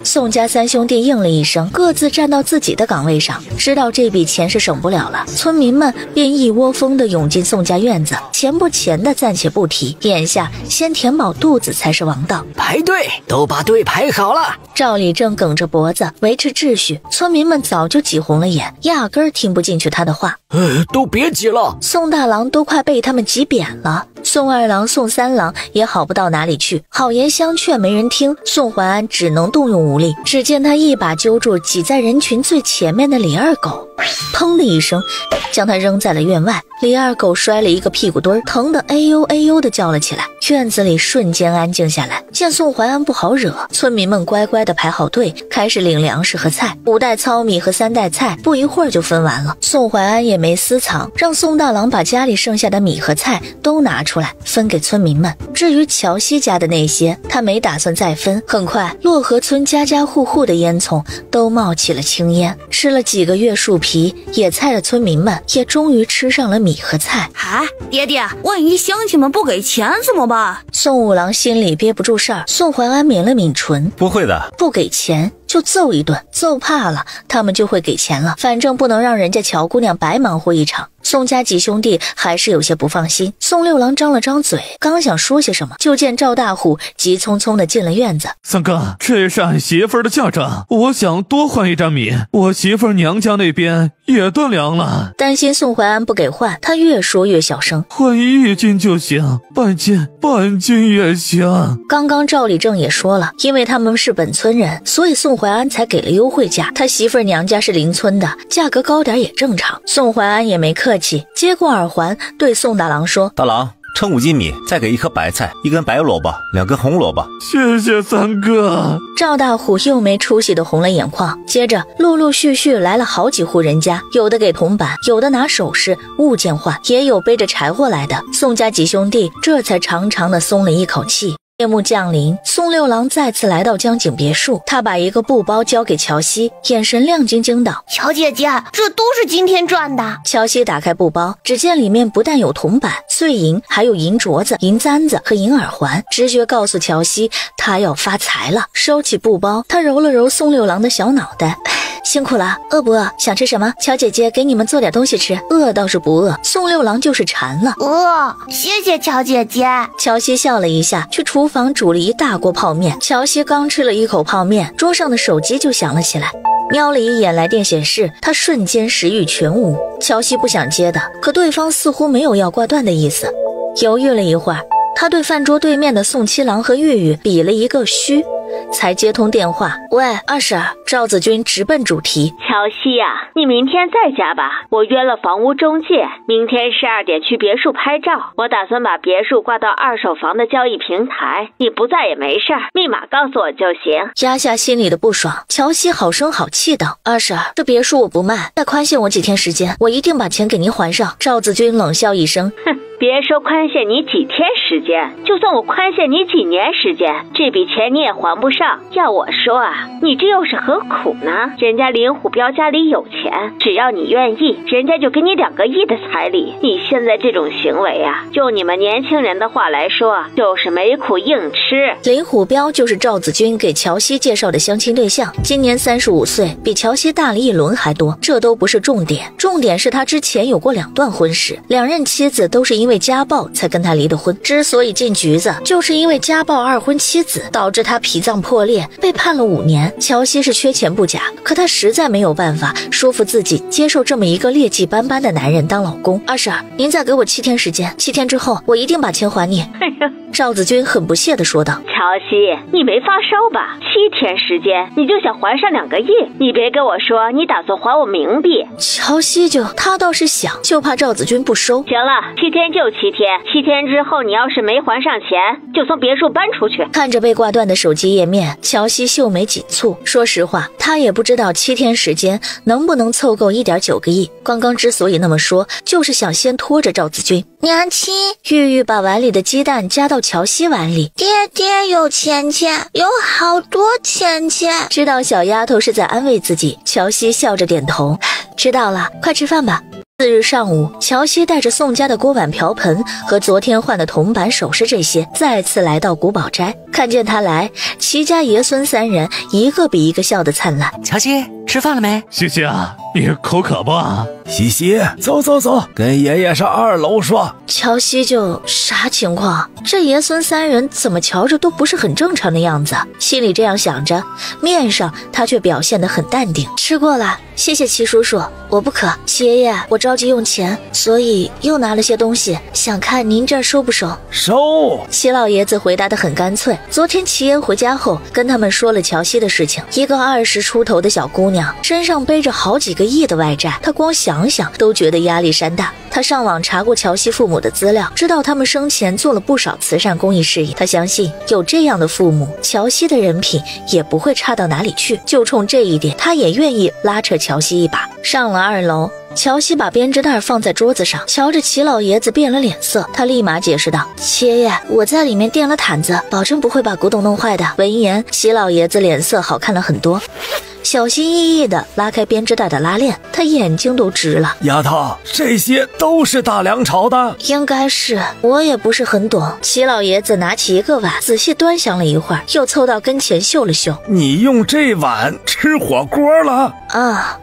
宋家3兄弟应了一声，各自站到自己的岗位上。知道这笔钱是省不了了，村民们便一窝蜂地涌进宋家院子。钱不钱的暂且不提，眼下先填饱肚子才是王道。排队，都把队排好了。赵立正梗着脖子维持秩序，村民们早就挤红了眼，压根儿听不进去他的话。都别挤了！宋大郎都快被他们挤扁了，宋2郎、宋3郎也好不到哪里去，好言相劝没人听，宋怀安只能动用武力。只见他一把揪住挤在人群最前面的李二狗，砰的一声将他扔在了院外。李二狗摔了一个屁股墩儿，疼得哎呦哎呦的叫了起来。院子里瞬间安静下来。见宋怀安不好惹，村民们乖乖地排好队，开始领粮食和菜。5袋糙米和3袋菜不一会儿就分完了。宋怀安也没私藏，让宋大郎把家里剩下的米和菜都拿出来分给村民们。至于乔西家的那些，他没打算再分。很快，洛河村家家户户的烟囱都冒起了青烟。吃了几个月树皮野菜的村民们也终于吃上了米和菜。爹爹，万一乡亲们不给钱怎么办？宋5郎心里憋不住事儿，宋怀安抿了抿唇，不会的，不给钱就揍一顿，揍怕了他们就会给钱了，反正不能让人家乔姑娘白忙活一场。宋家几兄弟还是有些不放心。宋6郎张了张嘴，刚想说些什么，就见赵大虎急匆匆地进了院子。三哥，这是俺媳妇儿的嫁妆，我想多换1担米，我媳妇儿娘家那边也断粮了。担心宋怀安不给换，他越说越小声，换1斤就行，半斤也行。刚刚赵立正也说了，因为他们是本村人，所以宋怀安才给了优惠价。他媳妇儿娘家是邻村的，价格高点也正常。宋怀安也没客气，接过耳环对宋大郎说：大郎，称5斤米，再给1颗白菜，1根白萝卜，2根红萝卜。谢谢三哥。赵大虎又没出息的红了眼眶。接着陆陆续续来了好几户人家，有的给铜板，有的拿首饰物件换，也有背着柴火来的。宋家几兄弟这才长长的松了一口气。夜幕降临，宋六郎再次来到江景别墅，他把一个布包交给乔西，眼神亮晶晶道：乔姐姐，这都是今天赚的。乔西打开布包，只见里面不但有铜板、碎银，还有银镯子、银簪子和银耳环，直觉告诉乔西他要发财了。收起布包，他揉了揉宋六郎的小脑袋，辛苦了，饿不饿？想吃什么？乔姐姐给你们做点东西吃。饿倒是不饿，宋六郎就是馋了。谢谢乔姐姐。乔西笑了一下，去厨房煮了一大锅泡面。乔西刚吃了一口泡面，桌上的手机就响了起来。瞄了一眼来电显示，他瞬间食欲全无。乔西不想接的，可对方似乎没有要挂断的意思。犹豫了一会儿，他对饭桌对面的宋七郎和玉玉比了一个嘘，才接通电话。喂，二婶，赵子君直奔主题。乔西呀，你明天在家吧，我约了房屋中介，明天12点去别墅拍照。我打算把别墅挂到二手房的交易平台，你不在也没事儿，密码告诉我就行。压下心里的不爽，乔西好声好气道：二婶，这别墅我不卖，再宽限我几天时间，我一定把钱给您还上。赵子君冷笑一声，哼，别说宽限你几天时间，就算我宽限你几年时间，这笔钱你也还不上。要我说啊，你这又是何苦呢？人家林虎彪家里有钱，只要你愿意，人家就给你2个亿的彩礼。你现在这种行为啊，就你们年轻人的话来说，就是没苦硬吃。林虎彪就是赵子君给乔西介绍的相亲对象，今年35岁，比乔西大了1轮还多。这都不是重点，重点是他之前有过2段婚史，2任妻子都是因为家暴才跟他离的婚。之所以进局子，就是因为家暴2婚妻子，导致他脾脏破裂，被判了5年。乔西是缺钱不假，可他实在没有办法说服自己接受这么一个劣迹斑斑的男人当老公。二婶，您再给我7天时间，7天之后我一定把钱还你。赵子君很不屑地说道。乔西，你没发烧吧？7天时间你就想还上2个亿？你别跟我说你打算还我冥币。乔西他倒是想，就怕赵子君不收。行了，7天就7天，7天之后你要是没还上钱，就从别墅搬出去。看着被挂断的手机页面，乔西秀眉紧蹙。说实话，他也不知道7天时间能不能凑够1.9个亿。刚刚之所以那么说，就是想先拖着赵子君。娘亲，玉玉把碗里的鸡蛋夹到乔西碗里。爹爹有钱钱，有好多钱钱。知道小丫头是在安慰自己，乔西笑着点头。知道了，快吃饭吧。4日上午，乔西带着宋家的锅碗瓢盆和昨天换的铜板首饰这些，再次来到古堡斋。看见他来，齐家爷孙3人一个比一个笑得灿烂。乔西，吃饭了没？西西啊，你口渴不？西西，走，跟爷爷上2楼说。乔西啥情况？这爷孙3人怎么瞧着都不是很正常的样子，心里这样想着，面上他却表现得很淡定。吃过了，谢谢齐叔叔，我不渴。齐爷爷，我着急用钱，所以又拿了些东西，想看您这儿收不收？收。齐老爷子回答得很干脆。昨天齐爷回家后跟他们说了乔西的事情，一个20出头的小姑娘身上背着好几个亿的外债，他光想想都觉得压力山大。他上网查过乔西父母的资料，知道他们生前做了不少慈善公益事业。他相信有这样的父母，乔西的人品也不会差到哪里去。就冲这一点，他也愿意拉扯乔西一把。上了2楼，乔西把编织袋放在桌子上，瞧着齐老爷子变了脸色，他立马解释道：齐爷爷，我在里面垫了毯子，保证不会把古董弄坏的。闻言，齐老爷子脸色好看了很多，小心翼翼地拉开编织袋的拉链，他眼睛都直了。丫头，这些都是大梁朝的？应该是，我也不是很懂。齐老爷子拿起一个碗，仔细端详了一会儿，又凑到跟前嗅了嗅。你用这碗吃火锅了？啊。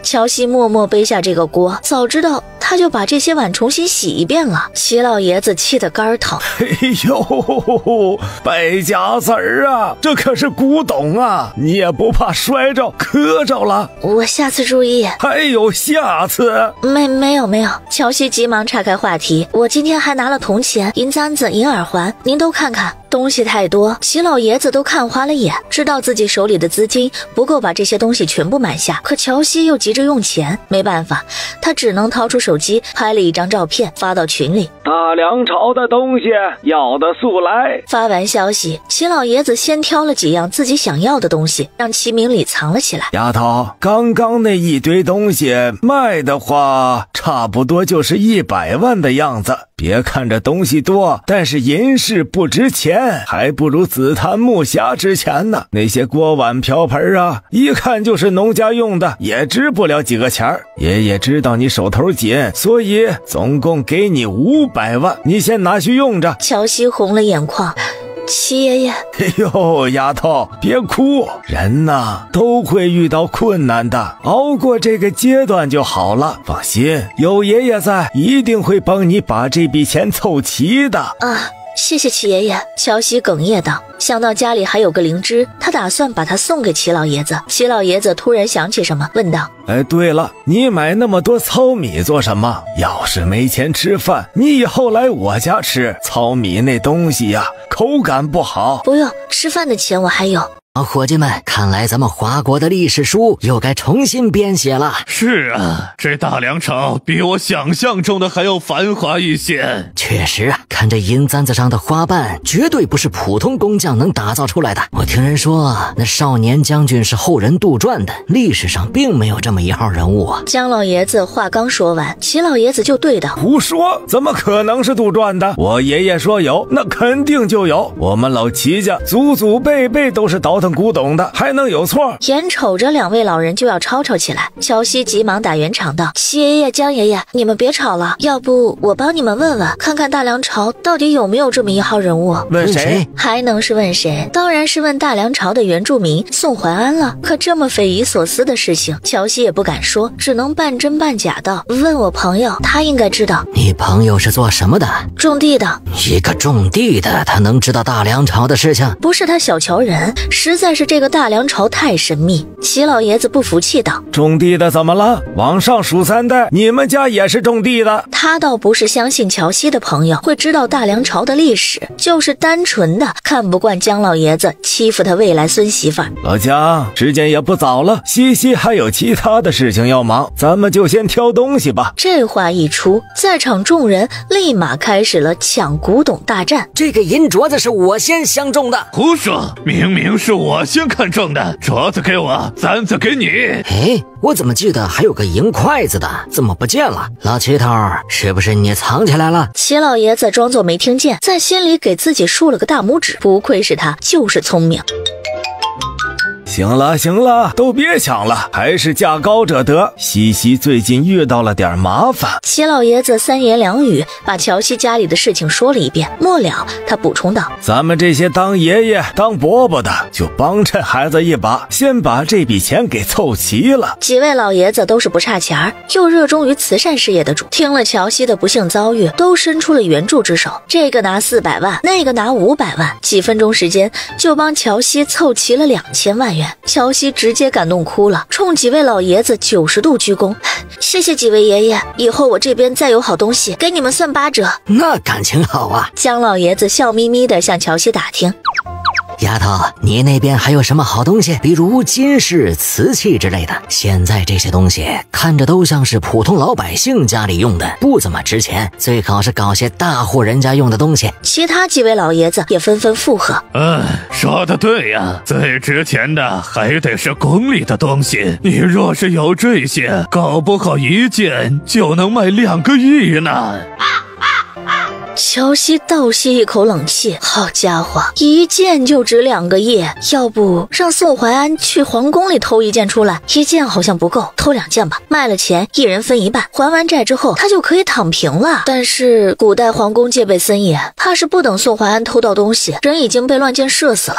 乔西默默背下这个锅，早知道他就把这些碗重新洗一遍了。齐老爷子气得肝疼。哎呦，败家子儿啊，这可是古董啊，你也不怕摔着磕着了？我下次注意。还有下次？没有。乔西急忙岔开话题，我今天还拿了铜钱、银簪子、银耳环，您都看看。东西太多，齐老爷子都看花了眼，知道自己手里的资金不够把这些东西全部买下，可乔西又急着用钱，没办法，他只能掏出手机拍了一张照片发到群里。大梁朝的东西要的速来。发完消息，齐老爷子先挑了几样自己想要的东西，让齐明礼藏了起来。丫头，刚刚那一堆东西卖的话，差不多就是100万的样子，别看这东西多，但是银饰不值钱，还不如紫檀木匣值钱呢。那些锅碗瓢盆啊，一看就是农家用的，也值不了几个钱儿。爷爷知道你手头紧，所以总共给你500万，你先拿去用着。乔西红了眼眶。齐爷爷，哎呦，丫头，别哭，人呐都会遇到困难的，熬过这个阶段就好了。放心，有爷爷在，一定会帮你把这笔钱凑齐的。啊，谢谢齐爷爷。乔西哽咽道，想到家里还有个灵芝，他打算把它送给齐老爷子。齐老爷子突然想起什么，问道：哎，对了，你买那么多糙米做什么？要是没钱吃饭，你以后来我家吃。糙米那东西呀，口感不好。不用，吃饭的钱我还有。伙计们，看来咱们华国的历史书又该重新编写了。是啊，这大梁朝比我想象中的还要繁华一些。确实啊，看这银簪子上的花瓣，绝对不是普通工匠能打造出来的。我听人说，那少年将军是后人杜撰的，历史上并没有这么一号人物啊。姜老爷子话刚说完，齐老爷子就对道：胡说，怎么可能是杜撰的？我爷爷说有，那肯定就有。我们老齐家祖祖辈辈都是倒腾古董的，还能有错？眼瞅着两位老人就要吵吵起来，乔西急忙打圆场道：齐爷爷、姜爷爷，你们别吵了，要不我帮你们问问，看看大梁朝到底有没有这么一号人物。问谁？还能是问谁？当然是问大梁朝的原住民宋怀安了。可这么匪夷所思的事情，乔西也不敢说，只能半真半假道：问我朋友，他应该知道。你朋友是做什么的？种地的。一个种地的，他能知道大梁朝的事情？不是他小瞧人，实在是这个大梁朝太神秘。齐老爷子不服气道：种地的怎么了？往上数3代，你们家也是种地的。他倒不是相信乔西的朋友会知道大梁朝的历史，就是单纯的看不惯姜老爷子欺负他未来孙媳妇儿。老姜，时间也不早了，西西还有其他的事情要忙，咱们就先挑东西吧。这话一出，在场众人立马开始了抢古董大战。这个银镯子是我先相中的。胡说，明明是我先看中的，镯子给我，簪子给你。哎，我怎么记得还有个银筷子的，怎么不见了？老齐头，是不是你藏起来了？齐老爷子装作没听见，在心里给自己竖了个大拇指，不愧是他，就是聪明。行了，都别抢了，还是价高者得。西西最近遇到了点麻烦。齐老爷子3言2语把乔西家里的事情说了一遍，末了他补充道：咱们这些当爷爷当伯伯的，就帮衬孩子一把，先把这笔钱给凑齐了。几位老爷子都是不差钱又热衷于慈善事业的主，听了乔西的不幸遭遇，都伸出了援助之手，这个拿400万，那个拿500万，几分钟时间就帮乔西凑齐了2000万元。乔西直接感动哭了，冲几位老爷子90度鞠躬：谢谢几位爷爷，以后我这边再有好东西给你们算8折。那感情好啊。姜老爷子笑眯眯地向乔西打听：丫头，你那边还有什么好东西？比如金饰、瓷器之类的。现在这些东西看着都像是普通老百姓家里用的，不怎么值钱，最好是搞些大户人家用的东西。其他几位老爷子也纷纷附和：说得对呀，最值钱的还得是宫里的东西。你若是有这些，搞不好一件就能卖2个亿呢。乔西倒吸一口冷气，好家伙，一件就值2个亿，要不让宋怀安去皇宫里偷一件出来？一件好像不够，偷2件吧，卖了钱一人分一半，还完债之后他就可以躺平了。但是古代皇宫戒备森严，怕是不等宋怀安偷到东西，人已经被乱箭射死了。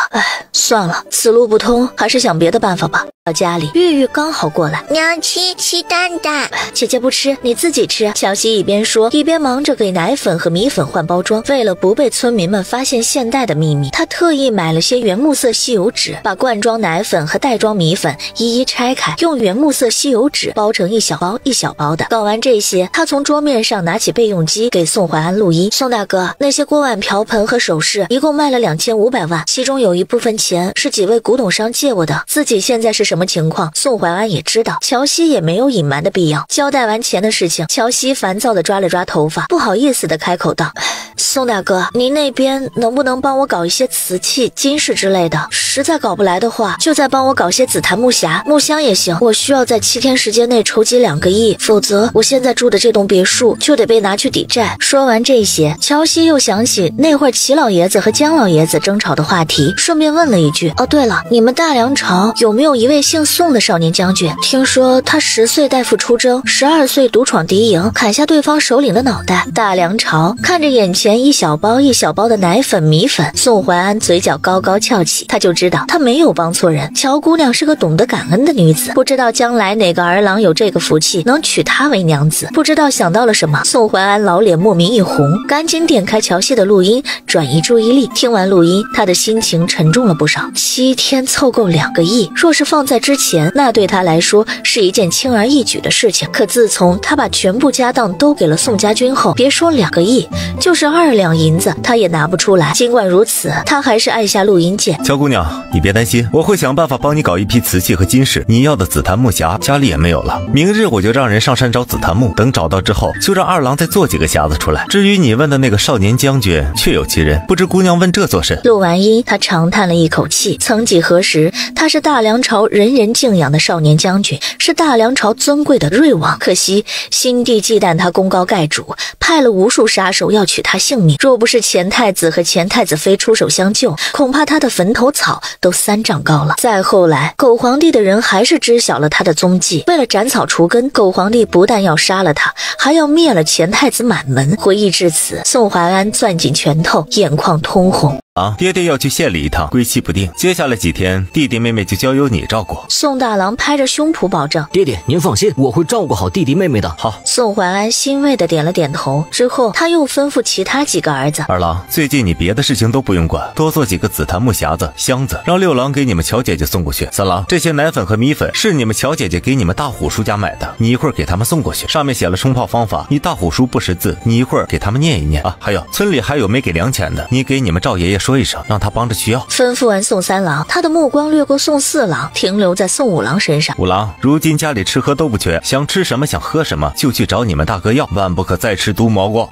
算了，此路不通，还是想别的办法吧。到家里，玉玉刚好过来，娘亲吃蛋蛋。姐姐不吃，你自己吃。乔西一边说，一边忙着给奶粉和米粉换包装。为了不被村民们发现现代的秘密，他特意买了些原木色吸油纸，把罐装奶粉和袋装米粉一一拆开，用原木色吸油纸包成一小包一小包的。搞完这些，他从桌面上拿起备用机给宋怀安录音：宋大哥，那些锅碗瓢盆和首饰一共卖了2500万，其中有一部分钱是几位古董商借我的，自己现在是什么情况，宋怀安也知道，乔西也没有隐瞒的必要。交代完钱的事情，乔西烦躁地抓了抓头发，不好意思地开口道：宋大哥，您那边能不能帮我搞一些瓷器、金饰之类的？实在搞不来的话，就再帮我搞些紫檀木匣、木箱也行。我需要在7天时间内筹集2个亿，否则我现在住的这栋别墅就得被拿去抵债。说完这些，乔西又想起那会儿齐老爷子和江老爷子争吵的话题，顺便问了一句：哦，对了，你们大梁朝有没有一位姓宋的少年将军？听说他10岁代父出征，12岁独闯敌营，砍下对方首领的脑袋。大梁朝看着眼前一小包一小包的奶粉、米粉，宋怀安嘴角高高翘起，他就知道他没有帮错人。乔姑娘是个懂得感恩的女子，不知道将来哪个儿郎有这个福气能娶她为娘子。不知道想到了什么，宋怀安老脸莫名一红，赶紧点开乔西的录音，转移注意力。听完录音，他的心情沉重了不少。7天凑够2个亿，若是放在之前，那对他来说是一件轻而易举的事情。可自从他把全部家当都给了宋家军后，别说2个亿，就是2两银子他也拿不出来。尽管如此，他还是按下录音键。乔姑娘，你别担心，我会想办法帮你搞一批瓷器和金饰。你要的紫檀木匣家里也没有了，明日我就让人上山找紫檀木，等找到之后，就让2郎再做几个匣子出来。至于你问的那个少年将军，确有其人，不知姑娘问这做甚？录完音，他长叹了一口气。曾几何时，他是大梁朝人人敬仰的少年将军，是大梁朝尊贵的瑞王。可惜新帝忌惮他功高盖主，派了无数杀手要取他性命。若不是前太子和前太子妃出手相救，恐怕他的坟头草都3丈高了。再后来，狗皇帝的人还是知晓了他的踪迹，为了斩草除根，狗皇帝不但要杀了他，还要灭了前太子满门。回忆至此，宋怀安攥紧拳头，眼眶通红。爹爹要去县里一趟，归期不定。接下来几天，弟弟妹妹就交由你照顾。宋大郎拍着胸脯保证：爹爹您放心，我会照顾好弟弟妹妹的。好。宋怀安欣慰地点了点头，之后他又吩咐其他几个儿子：2郎，最近你别的事情都不用管，多做几个紫檀木匣子、箱子，让6郎给你们乔姐姐送过去。3郎，这些奶粉和米粉是你们乔姐姐给你们大虎叔家买的，你一会儿给他们送过去，上面写了冲泡方法，你大虎叔不识字，你一会儿给他们念一念啊。还有，村里还有没给粮钱的，你给你们赵爷爷说一声，让他帮着去要。吩咐完宋3郎，他的目光掠过宋4郎，停留在宋5郎身上。5郎，如今家里吃喝都不缺，想吃什么想喝什么就去找你们大哥要，万不可再吃毒蘑菇。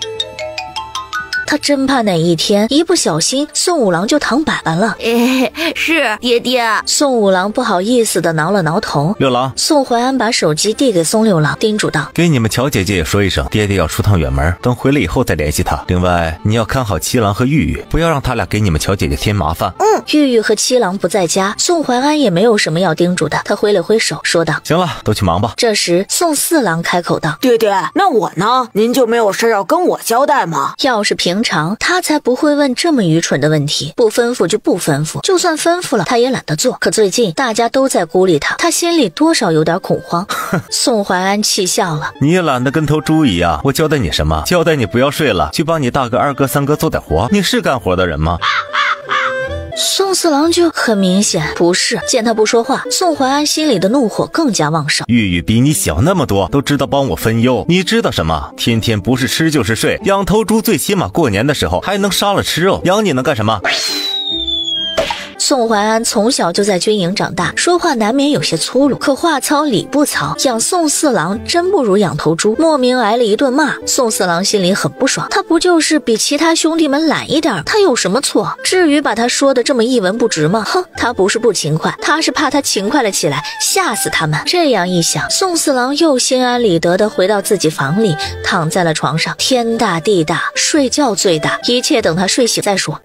他真怕哪一天一不小心宋5郎就躺粑粑了。是爹爹。宋5郎不好意思地挠了挠头。6郎，宋怀安把手机递给宋6郎，叮嘱道：给你们乔姐姐也说一声，爹爹要出趟远门，等回来以后再联系他。另外你要看好7郎和玉玉，不要让他俩给你们乔姐姐添麻烦。玉玉和7郎不在家，宋怀安也没有什么要叮嘱的，他挥了挥手说道：行了，都去忙吧。这时宋4郎开口道：爹爹，那我呢？您就没有事要跟我交代吗？要是平常他才不会问这么愚蠢的问题，不吩咐就不吩咐，就算吩咐了他也懒得做。可最近大家都在孤立他，他心里多少有点恐慌。宋怀安气笑了：你也懒得跟头猪一样，我交代你什么？交代你不要睡了，去帮你大哥、2哥、3哥做点活。你是干活的人吗？宋4郎就很明显不是。见他不说话，宋怀安心里的怒火更加旺盛。玉玉比你小那么多，都知道帮我分忧，你知道什么？天天不是吃就是睡，养头猪最起码过年的时候还能杀了吃肉，养你能干什么？宋怀安从小就在军营长大，说话难免有些粗鲁，可话糙理不糙，养宋4郎真不如养头猪。莫名挨了一顿骂，宋4郎心里很不爽，他不就是比其他兄弟们懒一点，他有什么错？至于把他说的这么一文不值吗？哼，他不是不勤快，他是怕他勤快了起来，吓死他们。这样一想，宋4郎又心安理得地回到自己房里，躺在了床上。天大地大，睡觉最大，一切等他睡醒再说。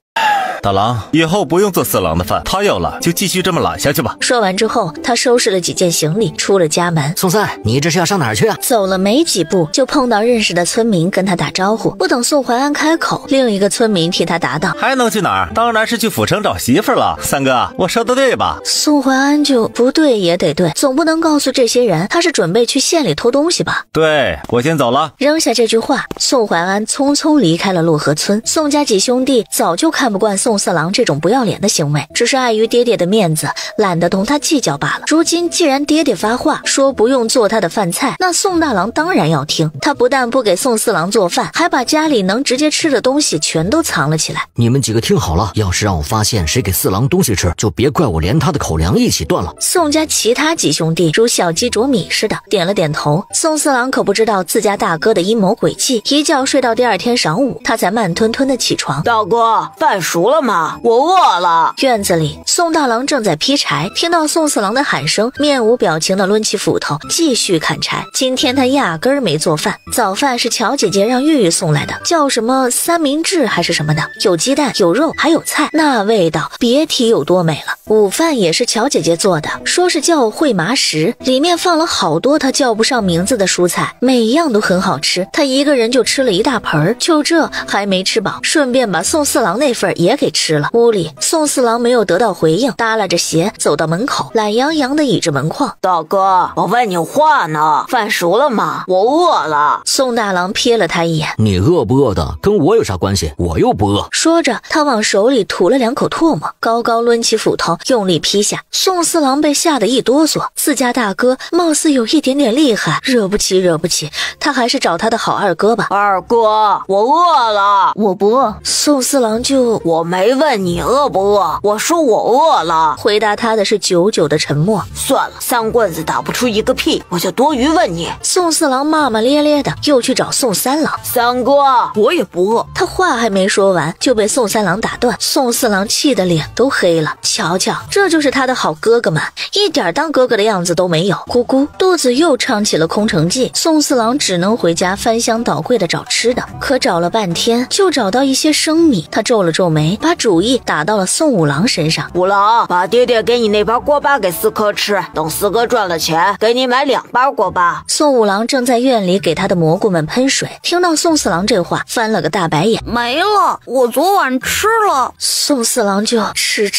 大郎，以后不用做4郎的饭，他要懒就继续这么懒下去吧。说完之后，他收拾了几件行李，出了家门。宋三，你这是要上哪儿去啊？走了没几步，就碰到认识的村民跟他打招呼。不等宋怀安开口，另一个村民替他答道：还能去哪儿？当然是去府城找媳妇了。3哥，我说的对吧？宋怀安就不对也得对，总不能告诉这些人他是准备去县里偷东西吧？对，我先走了。扔下这句话，宋怀安匆匆离开了洛河村。宋家几兄弟早就看不惯宋宋四郎这种不要脸的行为，只是碍于爹爹的面子，懒得同他计较罢了。如今既然爹爹发话说不用做他的饭菜，那宋大郎当然要听。他不但不给宋四郎做饭，还把家里能直接吃的东西全都藏了起来。你们几个听好了，要是让我发现谁给四郎东西吃，就别怪我连他的口粮一起断了。宋家其他几兄弟如小鸡啄米似的点了点头。宋四郎可不知道自家大哥的阴谋诡计，一觉睡到第二天晌午，他才慢吞吞的起床。大哥，饭熟了吗？我饿了。院子里，宋大郎正在劈柴，听到宋四郎的喊声，面无表情的抡起斧头继续砍柴。今天他压根儿没做饭，早饭是乔姐姐让玉玉送来的，叫什么三明治还是什么的，有鸡蛋有肉还有菜，那味道别提有多美了。午饭也是乔姐姐做的，说是叫烩麻食，里面放了好多他叫不上名字的蔬菜，每样都很好吃。他一个人就吃了一大盆，就这还没吃饱，顺便把宋四郎那份也给吃了。屋里宋四郎没有得到回应，耷拉着鞋走到门口，懒洋洋地倚着门框。大哥，我问你话呢，饭熟了吗？我饿了。宋大郎瞥了他一眼，你饿不饿的跟我有啥关系？我又不饿。说着他往手里吐了2口唾沫，高高抡起斧头用力劈下。宋四郎被吓得一哆嗦，自家大哥貌似有一点点厉害，惹不起，他还是找他的好二哥吧。二哥，我饿了。我不饿。宋四郎就我没问你饿不饿，我说我饿了。回答他的是久久的沉默。算了，3棍子打不出一个屁，我就多余问你。宋四郎骂骂咧咧的又去找宋三郎。三哥，我也不饿。他话还没说完就被宋三郎打断。宋四郎气得脸都黑了，瞧瞧，这就是他的好哥哥们，一点当哥哥的样子都没有。咕咕，肚子又唱起了空城计。宋四郎只能回家翻箱倒柜的找吃的，可找了半天就找到一些生米。他皱了皱眉，把主意打到了宋五郎身上。五郎，把爹爹给你那包锅巴给四哥吃，等四哥赚了钱给你买2包锅巴。宋五郎正在院里给他的蘑菇们喷水，听到宋四郎这话翻了个大白眼。没了，我昨晚吃了。宋四郎就吃，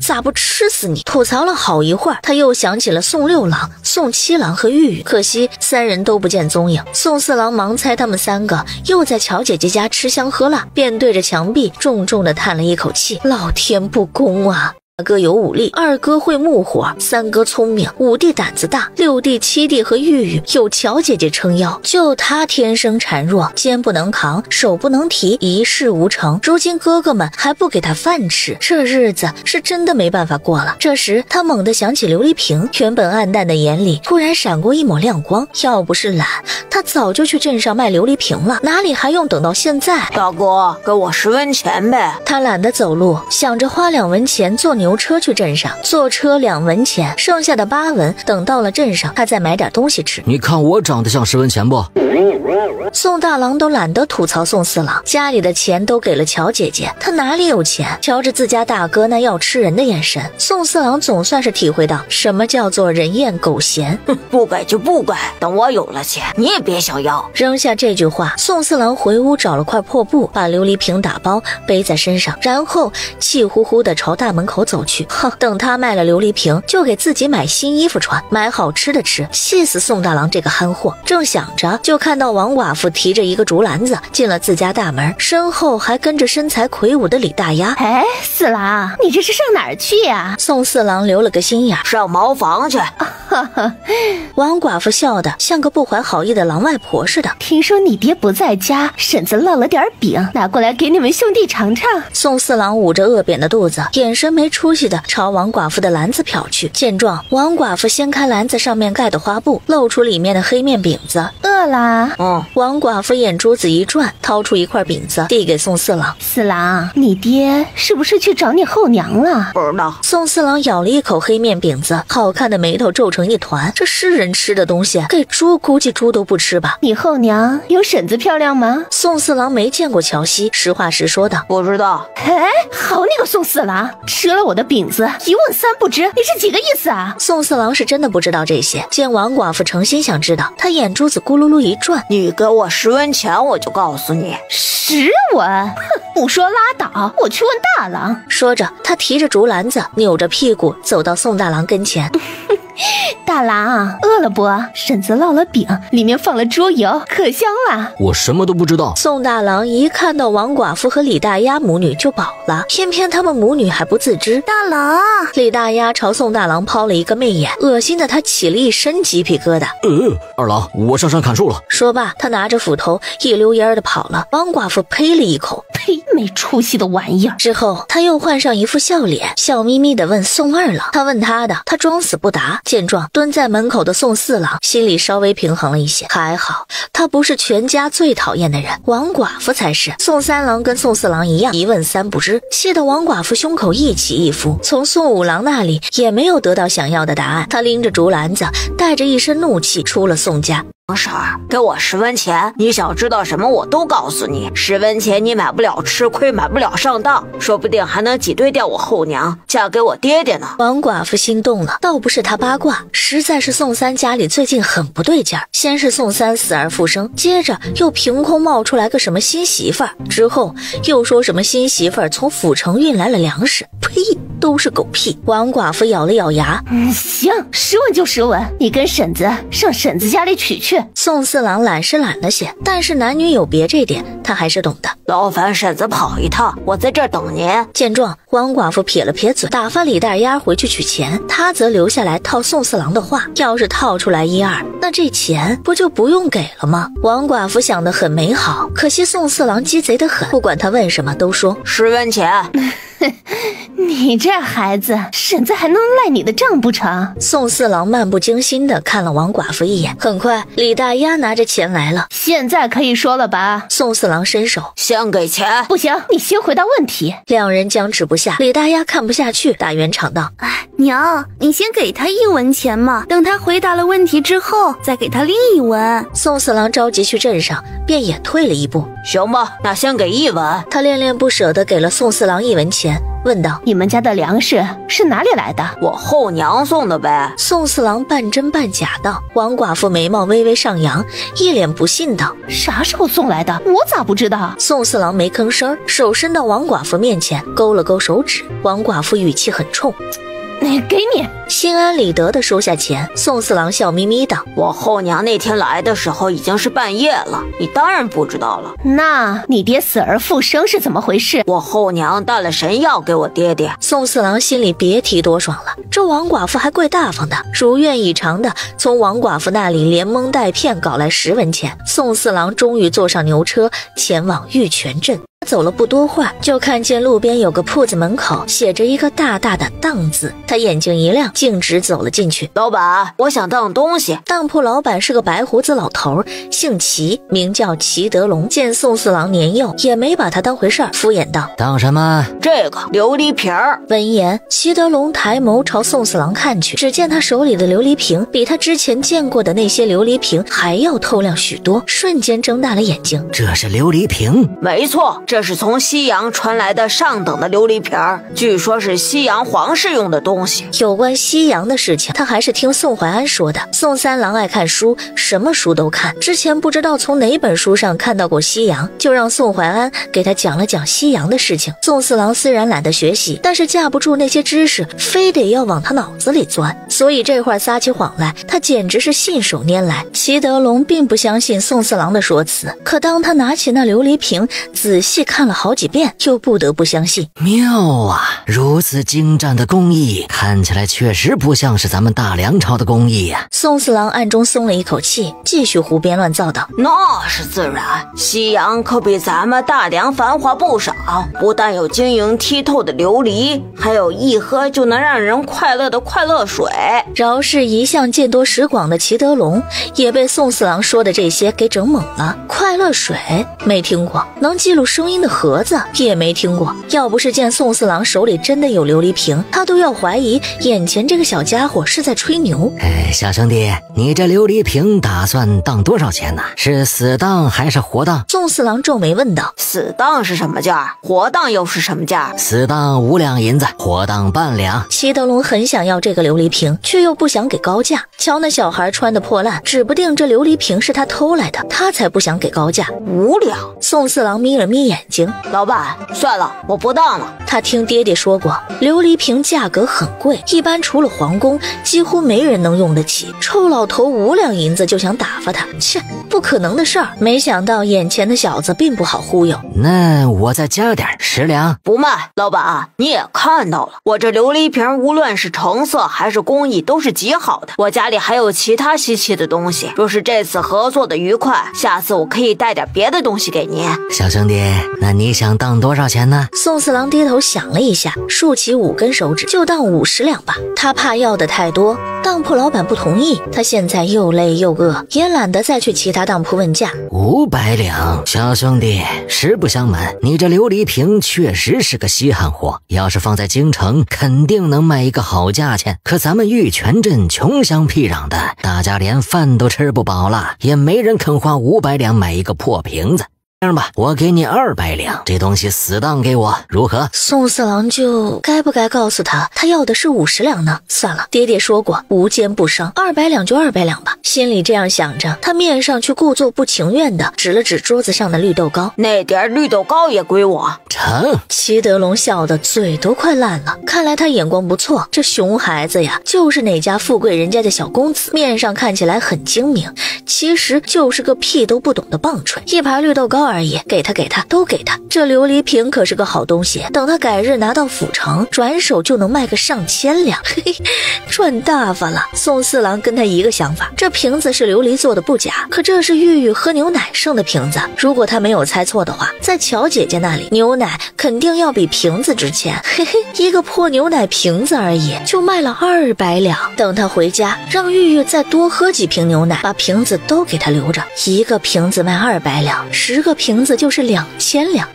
咋不吃死你？吐槽了好一会儿，他又想起了宋六郎、宋七郎和玉玉，可惜3人都不见踪影。宋四郎忙猜他们3个又在乔姐姐家吃香喝辣，便对着墙壁重重地叹了一口气：老天不公啊！大哥有武力，二哥会木火，三哥聪明，五弟胆子大，六弟七弟和玉玉有乔姐姐撑腰，就他天生孱弱，肩不能扛，手不能提，一事无成。如今哥哥们还不给他饭吃，这日子是真的没办法过了。这时他猛地想起琉璃瓶，原本暗淡的眼里突然闪过一抹亮光，要不是懒，他早就去镇上卖琉璃瓶了，哪里还用等到现在？大哥，给我10文钱呗。他懒得走路，想着花2文钱坐牛车去镇上，坐车2文钱，剩下的8文等到了镇上他再买点东西吃。你看我长得像10文钱不？宋大郎都懒得吐槽宋四郎，家里的钱都给了乔姐姐，他哪里有钱？瞧着自家大哥那要吃人的眼神，宋四郎总算是体会到什么叫做人厌狗嫌。不给就不给，等我有了钱你也别想要。扔下这句话，宋四郎回屋找了块破布，把琉璃瓶打包背在身上，然后气呼呼地朝大门口走去。等他卖了琉璃瓶，就给自己买新衣服穿，买好吃的吃，气死宋大郎这个憨货。正想着，就看到王寡妇提着一个竹篮子进了自家大门，身后还跟着身材魁梧的李大丫。哎，四郎，你这是上哪儿去呀？宋四郎留了个心眼，上茅房去。王寡妇笑得像个不怀好意的狼外婆似的。听说你爹不在家，婶子烙了点饼，拿过来给你们兄弟尝尝。宋四郎捂着饿扁的肚子，眼神没出息的朝王寡妇的篮子瞟去。见状，王寡妇掀开篮子上面盖的花布，露出里面的黑面饼子。饿啦？王寡妇眼珠子一转，掏出一块饼子递给宋四郎。四郎，你爹是不是去找你后娘了？不知道。宋四郎咬了一口黑面饼子，好看的眉头皱成一团。这是人吃的东西，给猪估计猪都不吃吧？你后娘有婶子漂亮吗？宋四郎没见过乔西，实话实说道：不知道。哎，好你个宋四郎，吃了我的饼子一问三不知，你是几个意思啊？宋四郎是真的不知道这些，见王寡妇诚心想知道，他眼珠子咕噜噜一转。你给我10文钱，我就告诉你。10文？哼，不说拉倒，我去问大郎。说着，他提着竹篮子，扭着屁股走到宋大郎跟前。大郎饿了不？婶子烙了饼，里面放了猪油，可香了。我什么都不知道。宋大郎一看到王寡妇和李大丫母女就饱了，偏偏他们母女还不自知。大郎，李大丫朝宋大郎抛了一个媚眼，恶心的他起了一身鸡皮疙瘩。二郎，我上山砍树了。说罢，他拿着斧头一溜烟的跑了。王寡妇呸了一口，呸，没出息的玩意儿。之后他又换上一副笑脸，笑眯眯地问宋二郎，他问他的，他装死不答。见状，蹲在门口的宋四郎心里稍微平衡了一些，还好他不是全家最讨厌的人，王寡妇才是。宋三郎跟宋四郎一样，一问三不知，气得王寡妇胸口一起一伏。从宋五郎那里也没有得到想要的答案，他拎着竹篮子，带着一身怒气出了宋家。王婶儿，给我10文钱，你想知道什么我都告诉你。10文钱你买不了吃亏，买不了上当，说不定还能挤兑掉我后娘，嫁给我爹爹呢。王寡妇心动了，倒不是她八卦，实在是宋三家里最近很不对劲儿。先是宋三死而复生，接着又凭空冒出来个什么新媳妇儿，之后又说什么新媳妇儿从府城运来了粮食，呸，都是狗屁。王寡妇咬了咬牙，行，10文就10文，你跟婶子上婶子家里取去。宋四郎懒是懒了些，但是男女有别这点他还是懂的。劳烦婶子跑一趟，我在这儿等您。见状，王寡妇撇了撇嘴，打发李大丫回去取钱，他则留下来套宋四郎的话，要是套出来1、2，那这钱不就不用给了吗？王寡妇想得很美好，可惜宋四郎鸡贼得很，不管他问什么都说10文钱。你这孩子，婶子还能赖你的账不成？宋四郎漫不经心地看了王寡妇一眼。很快，李大丫拿着钱来了。现在可以说了吧？宋四郎伸手，先给钱。不行，你先回答问题。两人僵持不下，李大丫看不下去，打圆场道：娘，你先给他1文钱嘛，等他回答了问题之后，再给他另1文。宋四郎着急去镇上，便也退了一步。行吧，那先给1文。他恋恋不舍地给了宋四郎1文钱，问道：你们家的粮食是哪里来的？我后娘送的呗。宋四郎半真半假道。王寡妇眉毛微微上扬，一脸不信道：啥时候送来的？我咋不知道？宋四郎没吭声，手伸到王寡妇面前，勾了勾手指。王寡妇语气很冲：给你。心安理得地收下钱。宋四郎笑眯眯道：我后娘那天来的时候已经是半夜了，你当然不知道了。那你爹死而复生是怎么回事？我后娘带了神药给我爹爹。宋四郎心里别提多爽了，这王寡妇还怪大方的，如愿以偿的从王寡妇那里连蒙带骗搞来10文钱。宋四郎终于坐上牛车前往玉泉镇。走了不多会儿，就看见路边有个铺子，门口写着一个大大的当字。他眼睛一亮，径直走了进去。老板，我想当东西。当铺老板是个白胡子老头，姓齐，名叫齐德龙。见宋四郎年幼，也没把他当回事儿，敷衍道：当什么？这个琉璃瓶儿。闻言，齐德龙抬眸朝宋四郎看去，只见他手里的琉璃瓶比他之前见过的那些琉璃瓶还要透亮许多，瞬间睁大了眼睛。这是琉璃瓶？没错，这是从西洋传来的上等的琉璃瓶儿，据说是西洋皇室用的东西。有关西洋的事情，他还是听宋怀安说的。宋三郎爱看书，什么书都看。之前不知道从哪本书上看到过西洋，就让宋怀安给他讲了讲西洋的事情。宋四郎虽然懒得学习，但是架不住那些知识非得要往他脑子里钻，所以这会儿撒起谎来，他简直是信手拈来。齐德龙并不相信宋四郎的说辞，可当他拿起那琉璃瓶仔细看了好几遍，又不得不相信。妙啊，如此精湛的工艺，看起来确实不像是咱们大梁朝的工艺呀。宋四郎暗中松了一口气，继续胡编乱造道：那是自然，西洋可比咱们大梁繁华不少，不但有晶莹剔透的琉璃，还有一喝就能让人快乐的快乐水。饶是一向见多识广的齐德龙也被宋四郎说的这些给整懵了。快乐水没听过，能记录声音的盒子也没听过。要不是见宋四郎手里真的有琉璃瓶，他都要怀疑眼前这个小家伙是在吹牛。小兄弟，你这琉璃瓶打算当多少钱呢？是死当还是活当？宋四郎皱眉问道。死当是什么价？活当又是什么价？死当5两银子，活当半两。齐德龙很想要这个琉璃瓶，却又不想给高价。瞧那小孩穿的破烂，指不定这琉璃瓶是他偷来的，他才不想给高价。5两。宋四郎眯了眯眼睛。老板，算了，我不当了。他听爹爹说过，琉璃瓶价格很贵，一般除了皇宫，几乎没人能用得起。臭老头5两银子就想打发他，切，不可能的事儿。没想到眼前的小子并不好忽悠。那我再加点10两。不卖。老板，你也看到了，我这琉璃瓶无论是成色还是工艺都是极好的。我家里还有其他稀奇的东西，若是这次合作的愉快，下次我可以带点别的东西给你。小兄弟，那你想当多少钱呢？宋四郎低头想了一下，竖起5根手指，就当50两吧。他怕要的太多，当铺老板不同意。他现在又累又饿，也懒得再去其他当铺问价。500两，小兄弟，实不相瞒，你这琉璃瓶确实是个稀罕货，要是放在京城，肯定能卖一个好价钱。可咱们玉泉镇穷乡僻壤的，大家连饭都吃不饱了，也没人肯花500两买一个破瓶子。这样吧，我给你200两，这东西死当给我，如何？宋四郎就该不该告诉他，他要的是50两呢？算了，爹爹说过无奸不商，200两就200两吧。心里这样想着，他面上却故作不情愿的指了指桌子上的绿豆糕，那点绿豆糕也归我。成。齐德龙笑得嘴都快烂了，看来他眼光不错，这熊孩子呀，就是哪家富贵人家的小公子，面上看起来很精明，其实就是个屁都不懂的棒槌。一盘绿豆糕而已，给他都给他。这琉璃瓶可是个好东西，等他改日拿到府城，转手就能卖个上千两，嘿嘿，赚大发了。宋四郎跟他一个想法，这瓶子是琉璃做的不假，可这是玉玉喝牛奶剩的瓶子，如果他没有猜错的话，在乔姐姐那里，牛奶肯定要比瓶子值钱，嘿嘿，一个破牛奶瓶子而已，就卖了200两。等他回家，让玉玉再多喝几瓶牛奶，把瓶子都给他留着，一个瓶子卖200两，10个瓶子就是2000两。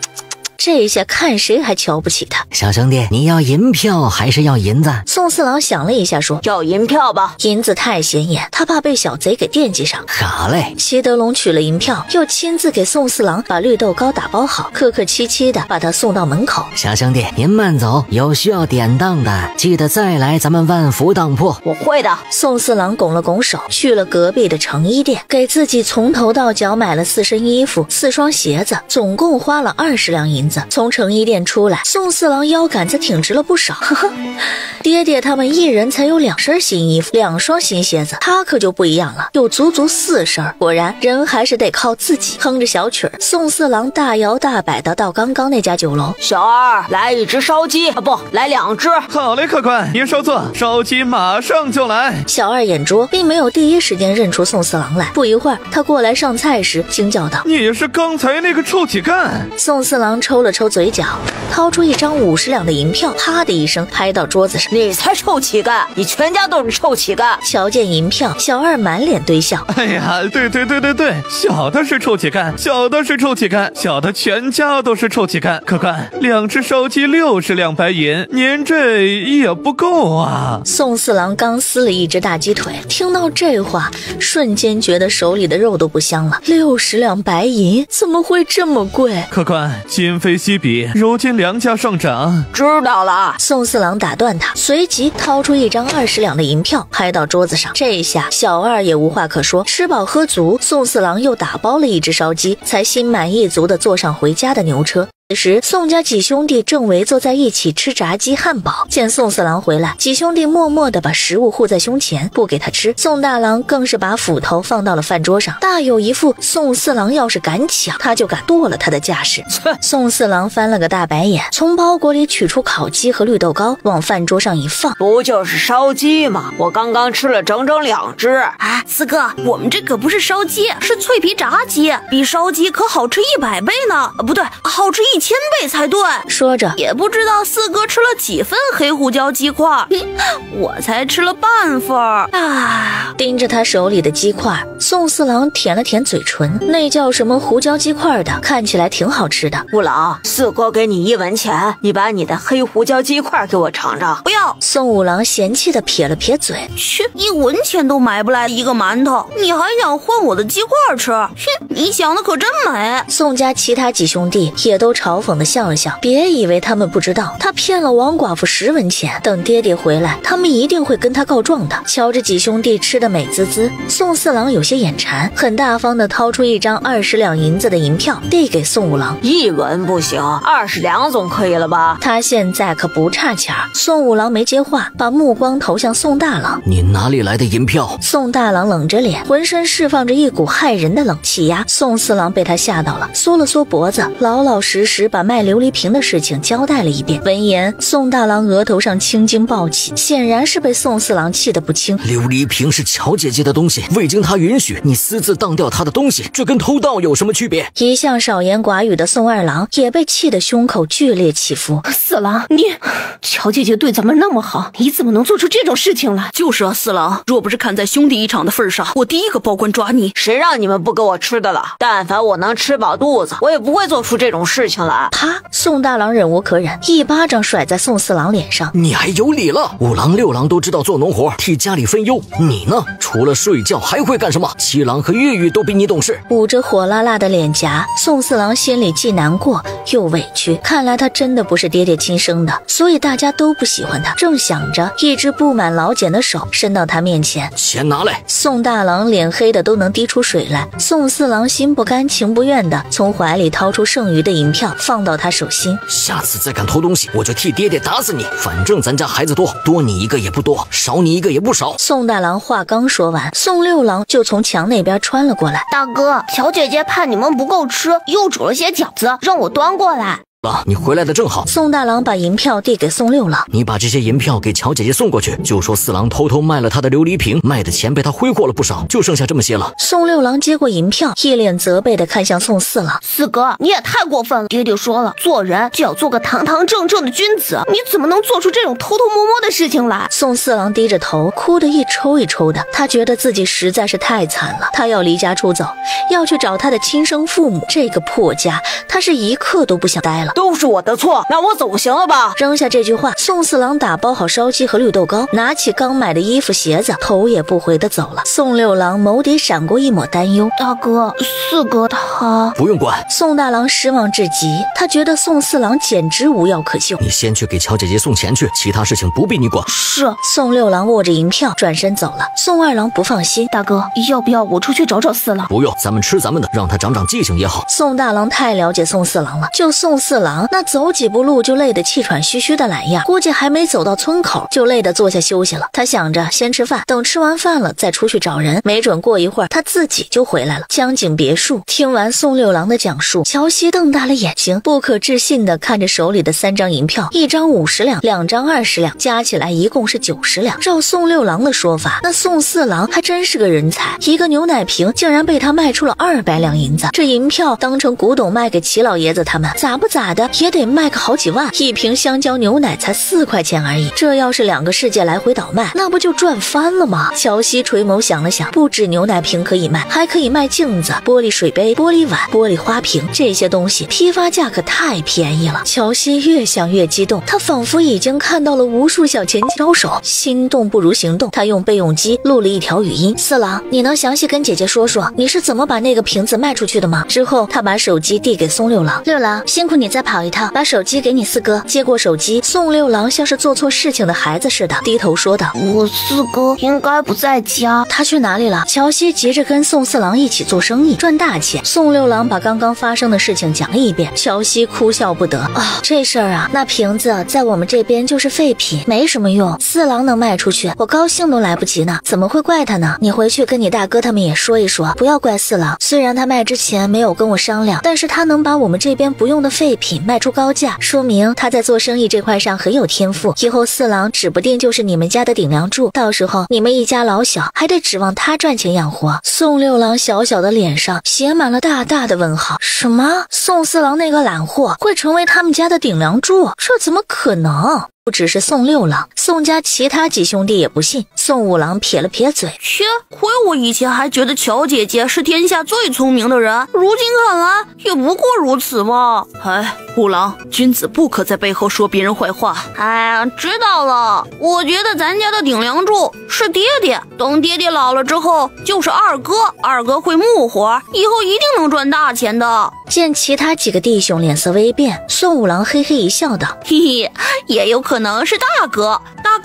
这下看谁还瞧不起他。小兄弟，你要银票还是要银子？宋四郎想了一下说，要银票吧，银子太显眼，他怕被小贼给惦记上。好嘞。齐德龙取了银票，又亲自给宋四郎把绿豆糕打包好，客客气气的把他送到门口。小兄弟您慢走，有需要典当的记得再来咱们万福当铺。我会的。宋四郎拱了拱手，去了隔壁的成衣店，给自己从头到脚买了4身衣服4双鞋子，总共花了20两银子。从成衣店出来，宋四郎腰杆子挺直了不少，呵呵。爹爹他们一人才有2身新衣服2双新鞋子，他可就不一样了，有足足4身。果然人还是得靠自己。哼着小曲儿，宋四郎大摇大摆的到刚刚那家酒楼。小二，来1只烧鸡啊，不，来2只。好嘞，客官，您稍坐，烧鸡马上就来。小二眼拙，并没有第一时间认出宋四郎来。不一会儿，他过来上菜时惊叫道：“你是刚才那个臭乞丐！”宋四郎抽了抽嘴角，掏出一张50两的银票，啪的一声拍到桌子上。你才臭乞丐，你全家都是臭乞丐。瞧见银票，小二满脸堆笑。哎呀，对，小的是臭乞丐，小的是臭乞丐，小的全家都是臭乞丐。客官，2只烧鸡60两白银，您这也不够啊。宋四郎刚撕了1只大鸡腿，听到这话，瞬间觉得手里的肉都不香了。60两白银怎么会这么贵？客官，今非昔比，如今粮价上涨。知道了。宋四郎打断他，随即掏出1张20两的银票拍到桌子上。这下小二也无话可说，吃饱喝足，宋四郎又打包了1只烧鸡，才心满意足地坐上回家的牛车。此时宋家几兄弟正围坐在一起吃炸鸡汉堡，见宋四郎回来，几兄弟默默地把食物护在胸前，不给他吃。宋大郎更是把斧头放到了饭桌上，大有一副宋四郎要是敢抢，他就敢剁了他的架势。宋四郎翻了个大白眼，从包裹里取出烤鸡和绿豆糕，往饭桌上一放。不就是烧鸡吗？我刚刚吃了整整2只。哎，四哥，我们这可不是烧鸡，是脆皮炸鸡，比烧鸡可好吃100倍呢。不对，好吃1000倍才对。说着，也不知道四哥吃了几份黑胡椒鸡块，我才吃了半份啊！盯着他手里的鸡块，宋四郎舔了舔嘴唇，那叫什么胡椒鸡块的，看起来挺好吃的。不老，四哥给你1文钱，你把你的黑胡椒鸡块给我尝尝。不要！宋五郎嫌弃的撇了撇嘴，去，1文钱都买不来一个馒头，你还想换我的鸡块吃？哼，你想的可真美。宋家其他几兄弟也都朝嘲讽的笑了笑，别以为他们不知道，他骗了王寡妇10文钱，等爹爹回来，他们一定会跟他告状的。瞧着几兄弟吃得美滋滋，宋四郎有些眼馋，很大方的掏出一张20两银子的银票递给宋五郎。1文不行，20两总可以了吧？他现在可不差钱。宋五郎没接话，把目光投向宋大郎。你哪里来的银票？宋大郎冷着脸，浑身释放着一股骇人的冷气压。宋四郎被他吓到了，缩了缩脖子，老老实实把卖琉璃瓶的事情交代了一遍。闻言，宋大郎额头上青筋暴起，显然是被宋四郎气得不轻。琉璃瓶是乔姐姐的东西，未经她允许，你私自当掉她的东西，这跟偷盗有什么区别？一向少言寡语的宋二郎也被气得胸口剧烈起伏。四郎，乔姐姐对咱们那么好，你怎么能做出这种事情来？就是啊，四郎，若不是看在兄弟一场的份上，我第一个报官抓你。谁让你们不给我吃的了？但凡我能吃饱肚子，我也不会做出这种事情来。啪！宋大郎忍无可忍，一巴掌甩在宋四郎脸上。你还有理了？5郎6郎都知道做农活，替家里分忧，你呢？除了睡觉还会干什么？7郎和玉玉都比你懂事。捂着火辣辣的脸颊，宋四郎心里既难过又委屈，看来他真的不是爹爹亲生的，所以大家都不喜欢他。正想着，一只布满老茧的手伸到他面前，钱拿来。宋大郎脸黑的都能滴出水来。宋四郎心不甘情不愿的从怀里掏出剩余的银票放到他手心。下次再敢偷东西，我就替爹爹打死你。反正咱家孩子多，多你一个也不多，少你一个也不少。宋大郎话刚说完，宋六郎就从墙那边穿了过来。大哥，乔姐姐怕你们不够吃，又煮了些饺子，让我端过来。你回来的正好。宋大郎把银票递给宋六郎，你把这些银票给乔姐姐送过去，就说四郎偷偷卖了他的琉璃瓶，卖的钱被他挥霍了不少，就剩下这么些了。宋六郎接过银票，一脸责备的看向宋四郎。四哥，你也太过分了，爹爹说了，做人就要做个堂堂正正的君子，你怎么能做出这种偷偷摸摸的事情来？宋四郎低着头，哭得一抽一抽的，他觉得自己实在是太惨了，他要离家出走，要去找他的亲生父母。这个破家，他是一刻都不想待了。都是我的错，那我走行了吧？扔下这句话，宋四郎打包好烧鸡和绿豆糕，拿起刚买的衣服鞋子，头也不回的走了。宋六郎眸底闪过一抹担忧，大哥，四哥他不用管。宋大郎失望至极，他觉得宋四郎简直无药可救。你先去给乔姐姐送钱去，其他事情不必你管。是。宋六郎握着银票转身走了。宋二郎不放心，大哥，要不要我出去找找四郎？不用，咱们吃咱们的，让他长长记性也好。宋大郎太了解宋四郎了，就宋四郎那走几步路就累得气喘吁吁的懒样，估计还没走到村口就累得坐下休息了。他想着先吃饭，等吃完饭了再出去找人，没准过一会儿他自己就回来了。江景别墅，听完宋六郎的讲述，乔西瞪大了眼睛，不可置信地看着手里的3张银票，一张50两，2张20两，加起来一共是90两。照宋六郎的说法，那宋四郎还真是个人才，一个牛奶瓶竟然被他卖出了200两银子。这银票当成古董卖给齐老爷子他们，咋不咋的也得卖个好几万。一瓶香蕉牛奶才4块钱而已，这要是2个世界来回倒卖，那不就赚翻了吗？乔西垂眸想了想，不止牛奶瓶可以卖，还可以卖镜子、玻璃水杯、玻璃碗、玻璃花瓶，这些东西批发价可太便宜了。乔西越想越激动，他仿佛已经看到了无数小钱招手，心动不如行动。他用备用机录了一条语音：四郎，你能详细跟姐姐说说你是怎么把那个瓶子卖出去的吗？之后他把手机递给宋六郎，六郎辛苦你再跑一趟，把手机给你四哥。接过手机，宋六郎像是做错事情的孩子似的低头说道：我四哥应该不在家。他去哪里了？乔西急着跟宋四郎一起做生意赚大钱。宋六郎把刚刚发生的事情讲了一遍，乔西哭笑不得。这事儿啊，那瓶子在我们这边就是废品，没什么用，四郎能卖出去，我高兴都来不及呢，怎么会怪他呢？你回去跟你大哥他们也说一说，不要怪四郎，虽然他卖之前没有跟我商量，但是他能把我们这边不用的废品卖出高价，说明他在做生意这块上很有天赋，以后四郎指不定就是你们家的顶梁柱，到时候你们一家老小还得指望他赚钱养活。宋六郎小小的脸上写满了大大的问号，什么？宋四郎那个懒货会成为他们家的顶梁柱？这怎么可能？不只是宋六郎，宋家其他几兄弟也不信。宋五郎撇了撇嘴，切，亏我以前还觉得乔姐姐是天下最聪明的人，如今看来也不过如此嘛。哎，五郎，君子不可在背后说别人坏话。哎呀，知道了。我觉得咱家的顶梁柱是爹爹，等爹爹老了之后就是二哥，二哥会木活，以后一定能赚大钱的。见其他几个弟兄脸色微变，宋五郎嘿嘿一笑道：嘿嘿，也有可能是大哥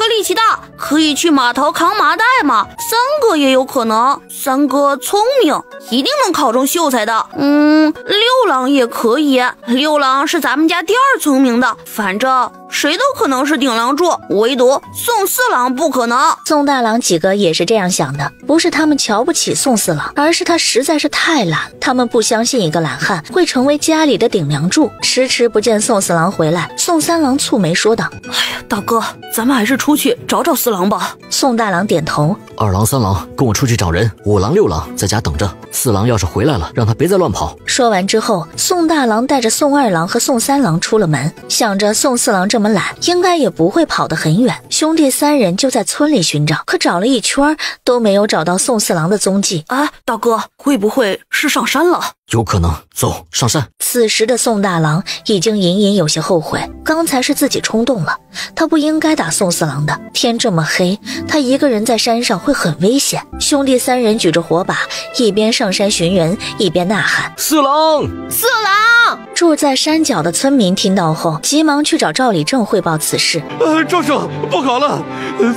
力气大，可以去码头扛麻袋嘛。三哥也有可能，三哥聪明，一定能考中秀才的。六郎也可以，六郎是咱们家第二聪明的，反正谁都可能是顶梁柱，唯独宋四郎不可能。宋大郎几个也是这样想的，不是他们瞧不起宋四郎，而是他实在是太懒，他们不相信一个懒汉会成为家里的顶梁柱。迟迟不见宋四郎回来，宋三郎蹙眉说道：哎呀，大哥，咱们还是出去找找四郎吧。宋大郎点头：二郎三郎跟我出去找人，五郎六郎在家等着，四郎要是回来了，让他别再乱跑。说完之后，宋大郎带着宋二郎和宋三郎出了门，想着宋四郎这么懒，应该也不会跑得很远。兄弟三人就在村里寻找，可找了一圈都没有找到宋四郎的踪迹。哎，大哥，会不会是上山了？有可能，走，上山。此时的宋大郎已经隐隐有些后悔，刚才是自己冲动了，他不应该打宋四郎的。天这么黑，他一个人在山上会很危险。兄弟三人举着火把，一边上山寻人，一边呐喊：四郎，四郎！住在山脚的村民听到后，急忙去找赵礼正汇报此事。赵叔，不好了，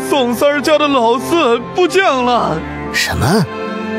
宋三儿家的老四不见了。什么？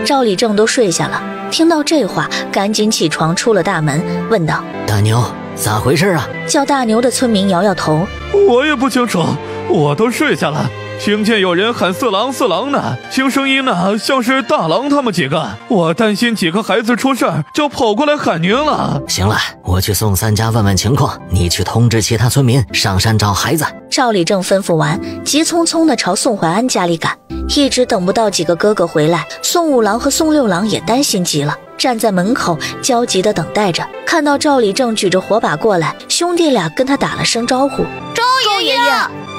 赵礼正都睡下了，听到这话，赶紧起床出了大门，问道：大牛，咋回事啊？叫大牛的村民摇摇头：我也不清楚，我都睡下了，听见有人喊四郎四郎呢，听声音呢像是大郎他们几个，我担心几个孩子出事儿，就跑过来喊您了。行了，我去宋三家问问情况，你去通知其他村民上山找孩子。赵礼正吩咐完，急匆匆地朝宋怀安家里赶，一直等不到几个哥哥回来，宋五郎和宋六郎也担心极了，站在门口焦急地等待着。看到赵礼正举着火把过来，兄弟俩跟他打了声招呼：赵爷爷。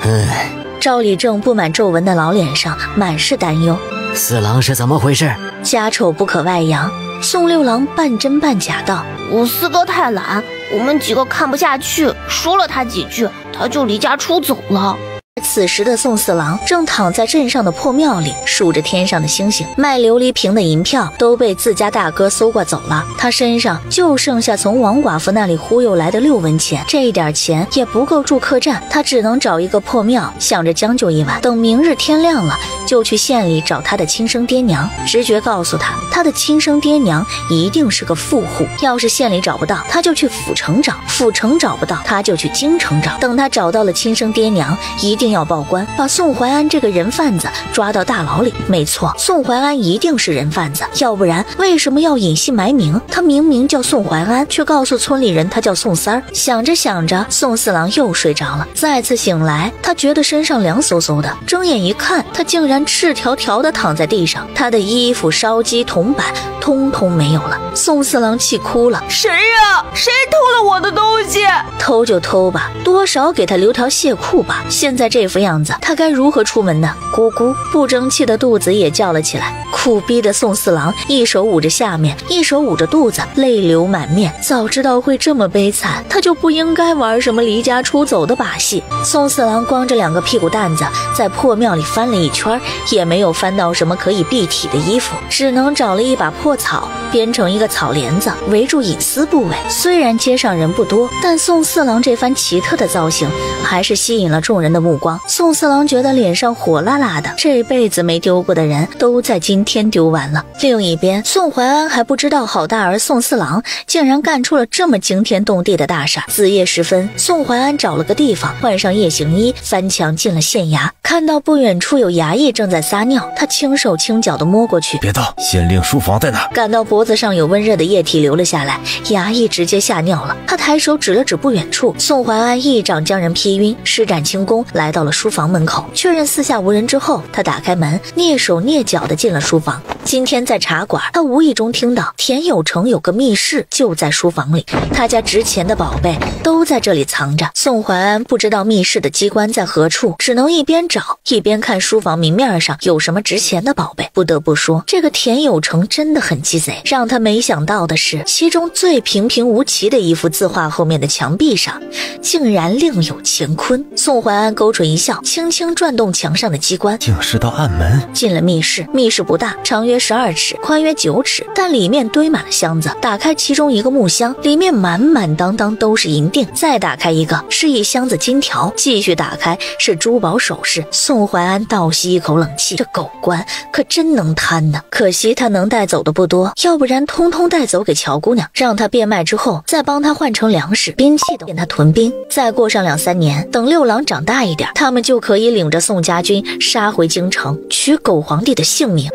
唉，赵礼正布满皱纹的老脸上满是担忧：四郎是怎么回事？家丑不可外扬。宋六郎半真半假道：我四哥太懒，我们几个看不下去，说了他几句，他就离家出走了。此时的宋四郎正躺在镇上的破庙里数着天上的星星，卖琉璃瓶的银票都被自家大哥搜刮走了，他身上就剩下从王寡妇那里忽悠来的6文钱，这一点钱也不够住客栈，他只能找一个破庙，想着将就一晚，等明日天亮了就去县里找他的亲生爹娘。直觉告诉他，他的亲生爹娘一定是个富户，要是县里找不到，他就去府城找，府城找不到，他就去京城找。等他找到了亲生爹娘，一定要报官，把宋怀安这个人贩子抓到大牢里。没错，宋怀安一定是人贩子，要不然为什么要隐姓埋名？他明明叫宋怀安，却告诉村里人他叫宋三儿。想着想着，宋四郎又睡着了。再次醒来，他觉得身上凉飕飕的，睁眼一看，他竟然赤条条的躺在地上，他的衣服、烧鸡、铜板通通没有了。宋四郎气哭了：谁呀？谁偷了我的东西？偷就偷吧，多少给他留条血裤吧。现在这副样子，他该如何出门呢？咕咕，不争气的肚子也叫了起来。苦逼的宋四郎一手捂着下面，一手捂着肚子，泪流满面。早知道会这么悲惨，他就不应该玩什么离家出走的把戏。宋四郎光着2个屁股蛋子在破庙里翻了一圈，也没有翻到什么可以蔽体的衣服，只能找了一把破草，编成一个草帘子围住隐私部位。虽然街上人不多，但宋四郎这番奇特的造型还是吸引了众人的目光。宋四郎觉得脸上火辣辣的，这辈子没丢过的人都在今天丢完了。另一边，宋怀安还不知道好大儿宋四郎竟然干出了这么惊天动地的大事。子夜时分，宋怀安找了个地方换上夜行衣，翻墙进了县衙，看到不远处有衙役正在撒尿，他轻手轻脚地摸过去。别动，县令书房在哪？感到脖子上有温热的液体流了下来，衙役直接吓尿了。他抬手指了指不远处，宋怀安一掌将人劈晕，施展轻功来到了书房门口，确认四下无人之后，他打开门，蹑手蹑脚地进了书房。今天在茶馆，他无意中听到田有成有个密室就在书房里，他家值钱的宝贝都在这里藏着。宋怀安不知道密室的机关在何处，只能一边找一边看书房明面上有什么值钱的宝贝。不得不说，这个田有成真的很鸡贼，让他没想到的是，其中最平平无奇的一幅字画后面的墙壁上，竟然另有乾坤。宋怀安勾唇一笑，轻轻转动墙上的机关，竟是道暗门。进了密室，密室不大，长约12尺，宽约9尺，但里面堆满了箱子。打开其中一个木箱，里面满满当当都是银锭。再打开一个，是一箱子金条。继续打开，是珠宝首饰。宋怀安倒吸一口冷气，这狗官可真能贪呢。可惜他能带走的不多，要不然通通带走给乔姑娘，让她变卖之后，再帮她换成粮食、兵器，给她屯兵。再过上2-3年，等六郎长大一点，他们就可以领着宋家军杀回京城，取狗皇帝的性命。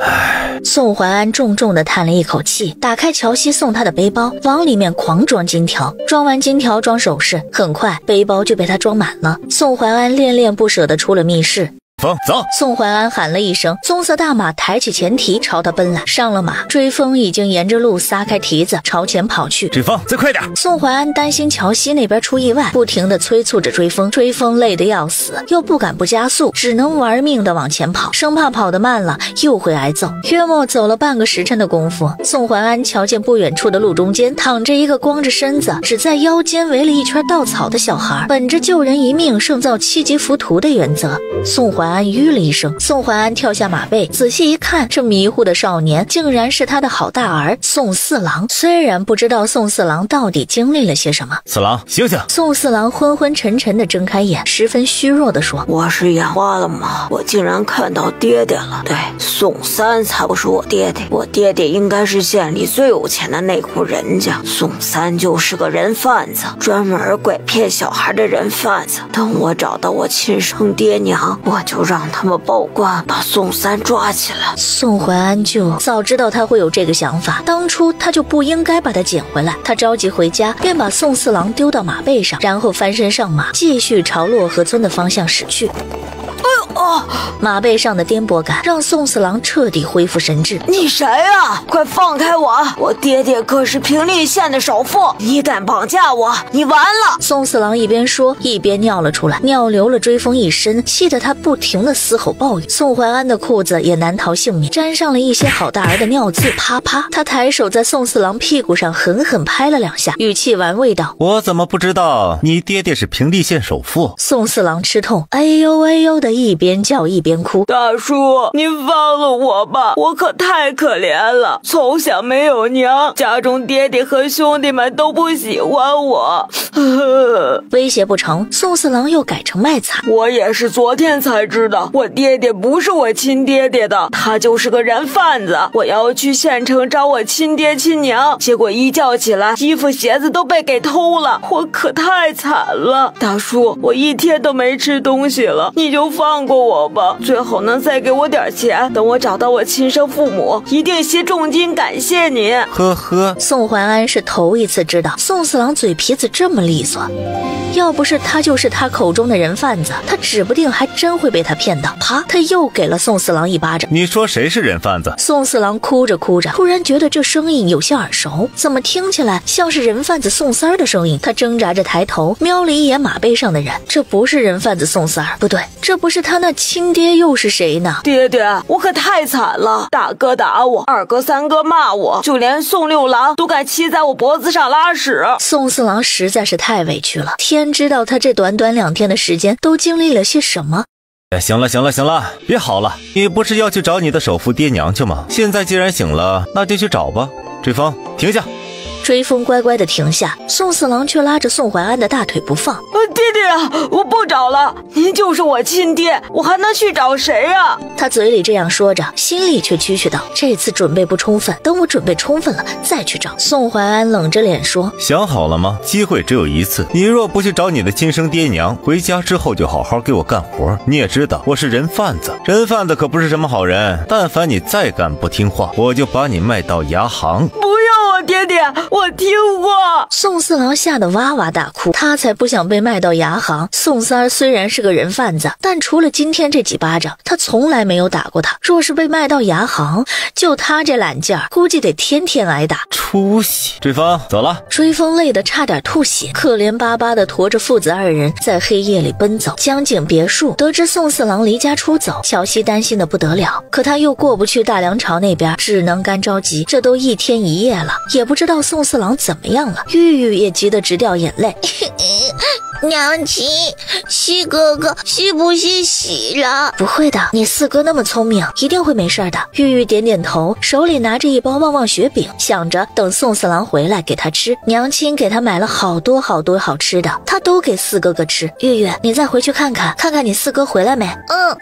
宋怀安重重地叹了一口气，打开乔西送他的背包，往里面狂装金条。装完金条，装首饰，很快背包就被他装满了。宋怀安恋恋不舍地出了密室。风走！宋怀安喊了一声，棕色大马抬起前蹄朝他奔来。上了马，追风已经沿着路撒开蹄子朝前跑去。追风，再快点！宋怀安担心乔西那边出意外，不停地催促着追风。追风累得要死，又不敢不加速，只能玩命地往前跑，生怕跑得慢了又会挨揍。约莫走了半个时辰的功夫，宋怀安瞧见不远处的路中间躺着一个光着身子，只在腰间围了一圈稻草的小孩。本着救人一命胜造7级浮屠的原则，宋怀安吁了一声。宋怀安跳下马背，仔细一看，这迷糊的少年竟然是他的好大儿宋四郎。虽然不知道宋四郎到底经历了些什么，四郎醒醒！宋四郎昏昏沉沉地睁开眼，十分虚弱地说：我是眼花了吗？我竟然看到爹爹了。对，宋三才不是我爹爹，我爹爹应该是县里最有钱的那户人家，宋三就是个人贩子，专门拐骗小孩的人贩子。等我找到我亲生爹娘，我就让他们报官，把宋三抓起来。宋怀安就早知道他会有这个想法，当初他就不应该把他捡回来。他着急回家，便把宋四郎丢到马背上，然后翻身上马，继续朝洛河村的方向驶去。马背上的颠簸感让宋四郎彻底恢复神智。你谁啊？快放开我！我爹爹可是平利县的首富，你敢绑架我，你完了！宋四郎一边说一边尿了出来，尿流了追风一身，气得他不停地嘶吼暴雨。宋怀安的裤子也难逃幸免，沾上了一些好大儿的尿渍。啪啪，他抬手在宋四郎屁股上狠狠拍了2下，语气玩味道：我怎么不知道你爹爹是平利县首富？宋四郎吃痛，哎呦哎呦的一边叫一边哭。大叔，你放了我吧，我可太可怜了，从小没有娘，家中爹爹和兄弟们都不喜欢我。威胁不成，宋四郎又改成卖惨。我也是昨天才知道，我爹爹不是我亲爹爹的，他就是个人贩子。我要去县城找我亲爹亲娘，结果一觉起来，衣服鞋子都被给偷了，我可太惨了。大叔，我1天都没吃东西了，你就放过我吧，最好能再给我点钱，等我找到我亲生父母，一定携重金感谢你。呵呵，宋怀安是头一次知道宋四郎嘴皮子这么利索，要不是他就是他口中的人贩子，他指不定还真会被他骗到。啪，他又给了宋四郎一巴掌。你说谁是人贩子？宋四郎哭着哭着，突然觉得这声音有些耳熟，怎么听起来像是人贩子宋三儿的声音？他挣扎着抬头瞄了一眼马背上的人，这不是人贩子宋三儿，不对，这不是他那亲爹又是谁呢？爹爹，我可太惨了，大哥打我，二哥三哥骂我，就连宋六郎都敢骑在我脖子上拉屎。宋四郎实在是太委屈了，天知道他这短短2天的时间都经历了些什么。行了，别好了，你不是要去找你的首富爹娘去吗？现在既然醒了，那就去找吧。追风，停下！追风乖乖地停下，宋四郎却拉着宋怀安的大腿不放。爹爹，我不找了，您就是我亲爹，我还能去找谁啊？他嘴里这样说着，心里却蛐蛐道：这次准备不充分，等我准备充分了再去找。宋怀安冷着脸说：想好了吗？机会只有一次，你若不去找你的亲生爹娘，回家之后就好好给我干活。你也知道我是人贩子，人贩子可不是什么好人，但凡你再敢不听话，我就把你卖到牙行。不要啊，爹爹爹，我听过。宋四郎吓得哇哇大哭，他才不想被卖到牙行。宋三儿虽然是个人贩子，但除了今天这几巴掌，他从来没有打过他。若是被卖到牙行，就他这懒劲儿，估计得天天挨打。出息！追风走了。追风累得差点吐血，可怜巴巴地驮着父子二人在黑夜里奔走。江景别墅得知宋四郎离家出走，乔西担心的不得了，可他又过不去大梁朝那边，只能干着急。这都1天1夜了，也不知道宋四郎怎么样了。玉玉也急得直掉眼泪。娘亲，西哥哥是不是死了？不会的，你四哥那么聪明，一定会没事的。玉玉点点头，手里拿着一包旺旺雪饼，想着等宋四郎回来给他吃。娘亲给他买了好多好多好吃的，他都给四哥哥吃。玉玉，你再回去看看你四哥回来没？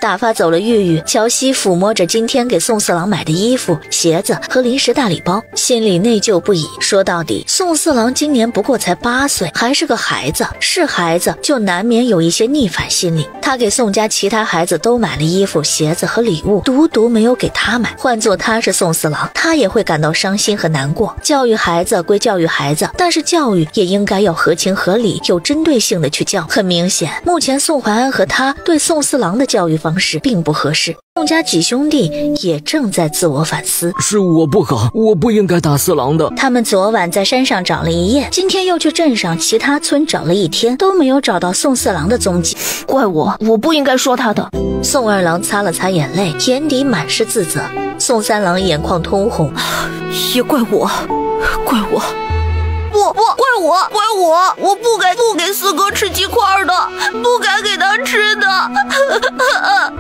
打发走了玉玉，乔西抚摸着今天给宋四郎买的衣服、鞋子和临时大礼包，心里内疚不已。说到底，宋四郎今年不过才8岁，还是个孩子，是孩子就难免有一些逆反心理。他给宋家其他孩子都买了衣服、鞋子和礼物，独独没有给他买。换做他是宋四郎，他也会感到伤心和难过。教育孩子归教育孩子，但是教育也应该要合情合理、有针对性的去教。很明显，目前宋怀安和他对宋四郎的教育方式并不合适。宋家几兄弟也正在自我反思，是我不好，我不应该打四郎的。他们昨晚在山上找了一夜，今天又去镇上其他村找了1天，都没有找到宋四郎的踪迹。怪我不应该说他的。宋二郎擦了擦眼泪，眼底满是自责。宋三郎眼眶通红，也怪我，怪我。我不该不给四哥吃鸡块的，不该给他吃的。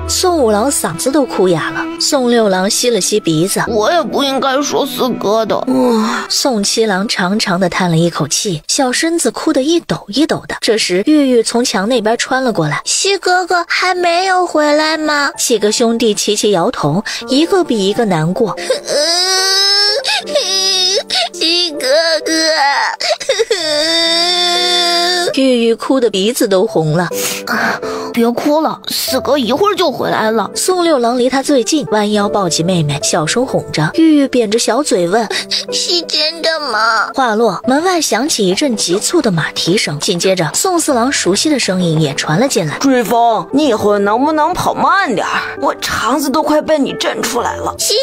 宋五郎嗓子都哭哑了。宋六郎吸了吸鼻子，我也不应该说四哥的。宋七郎长长的叹了一口气，小身子哭得一抖一抖的。这时玉玉从墙那边穿了过来，西哥哥还没有回来吗？几个兄弟齐齐摇头，一个比一个难过。西哥哥，玉玉哭得鼻子都红了。别哭了，四哥一会儿就回来了。宋六郎离他最近，弯腰抱起妹妹，小声哄着。玉玉扁着小嘴问：是真的吗？话落，门外响起一阵急促的马蹄声，紧接着宋四郎熟悉的声音也传了进来：追风，你以后能不能跑慢点？我肠子都快被你震出来了。西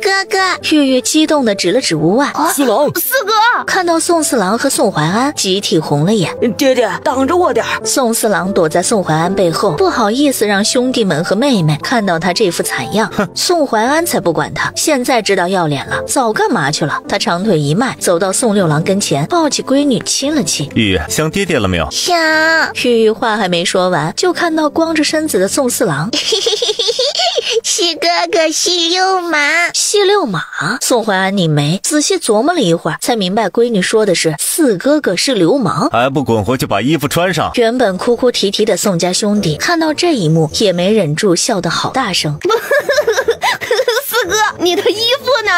哥哥。玉玉激动地指了指屋外，四郎，四哥。看到宋四郎和宋怀安，集体红了眼。爹爹，挡着我点。宋四郎躲在宋怀安背后，不好意思让兄弟们和妹妹看到他这副惨样。宋怀安才不管他，现在知道要脸了，早干嘛去了？他长腿一迈，走到宋六郎跟前，抱起闺女亲了亲。玉玉，想爹爹了没有？想。玉玉话还没说完，就看到光着身子的宋四郎。西哥哥系溜马。系溜马？宋怀安拧眉，仔细琢磨了一会儿，才明白闺女说的是四哥哥是流氓。还不滚回去把衣服穿上！原本哭哭啼啼的宋家兄弟看到这一幕，也没忍住笑得好大声。四哥，你的衣服呢？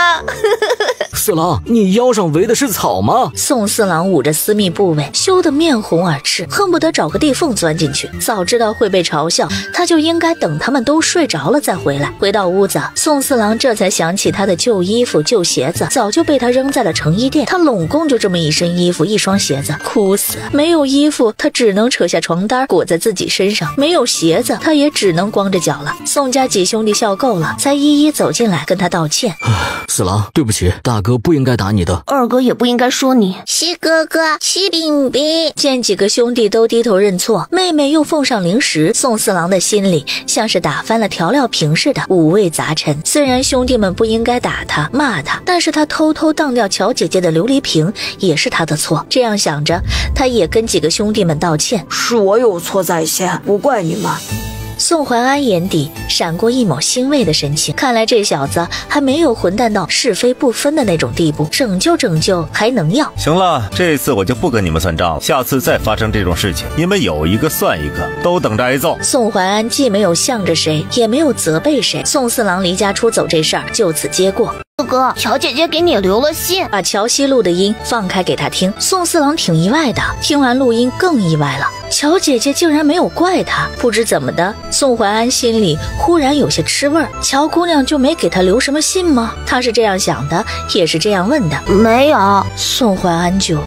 四郎，你腰上围的是草吗？宋四郎捂着私密部位，羞得面红耳赤，恨不得找个地缝钻进去。早知道会被嘲笑，他就应该等他们都睡着了再回来。回到屋子，宋四郎这才想起他的旧衣服、旧鞋子早就被他扔在了成衣店，他拢共就这么一身衣服、一双鞋子，哭死。没有衣服，他只能扯下床单裹在自己身上；没有鞋子，他也只能光着脚了。宋家几兄弟笑够了，才一一走进来跟他道歉。四郎，对不起，大哥不应该打你的，二哥也不应该说你。西哥哥，西饼饼。见几个兄弟都低头认错，妹妹又奉上零食，宋四郎的心里像是打翻了调料瓶似的，五味杂陈。虽然兄弟们不应该打他骂他，但是他偷偷当掉乔姐姐的琉璃瓶也是他的错。这样想着，他也跟几个兄弟们道歉，是我有错在先，不怪你们。宋怀安眼底闪过一抹欣慰的神情，看来这小子还没有混蛋到是非不分的那种地步，拯救还能要。行了，这次我就不跟你们算账了，下次再发生这种事情，你们有一个算一个，都等着挨揍。宋怀安既没有向着谁，也没有责备谁，宋四郎离家出走这事儿就此结过。哥哥，乔姐姐给你留了信，把乔西录的音放开给他听。宋四郎挺意外的，听完录音更意外了。乔姐姐竟然没有怪他，不知怎么的，宋怀安心里忽然有些吃味儿。乔姑娘就没给他留什么信吗？他是这样想的，也是这样问的。没有。宋怀安就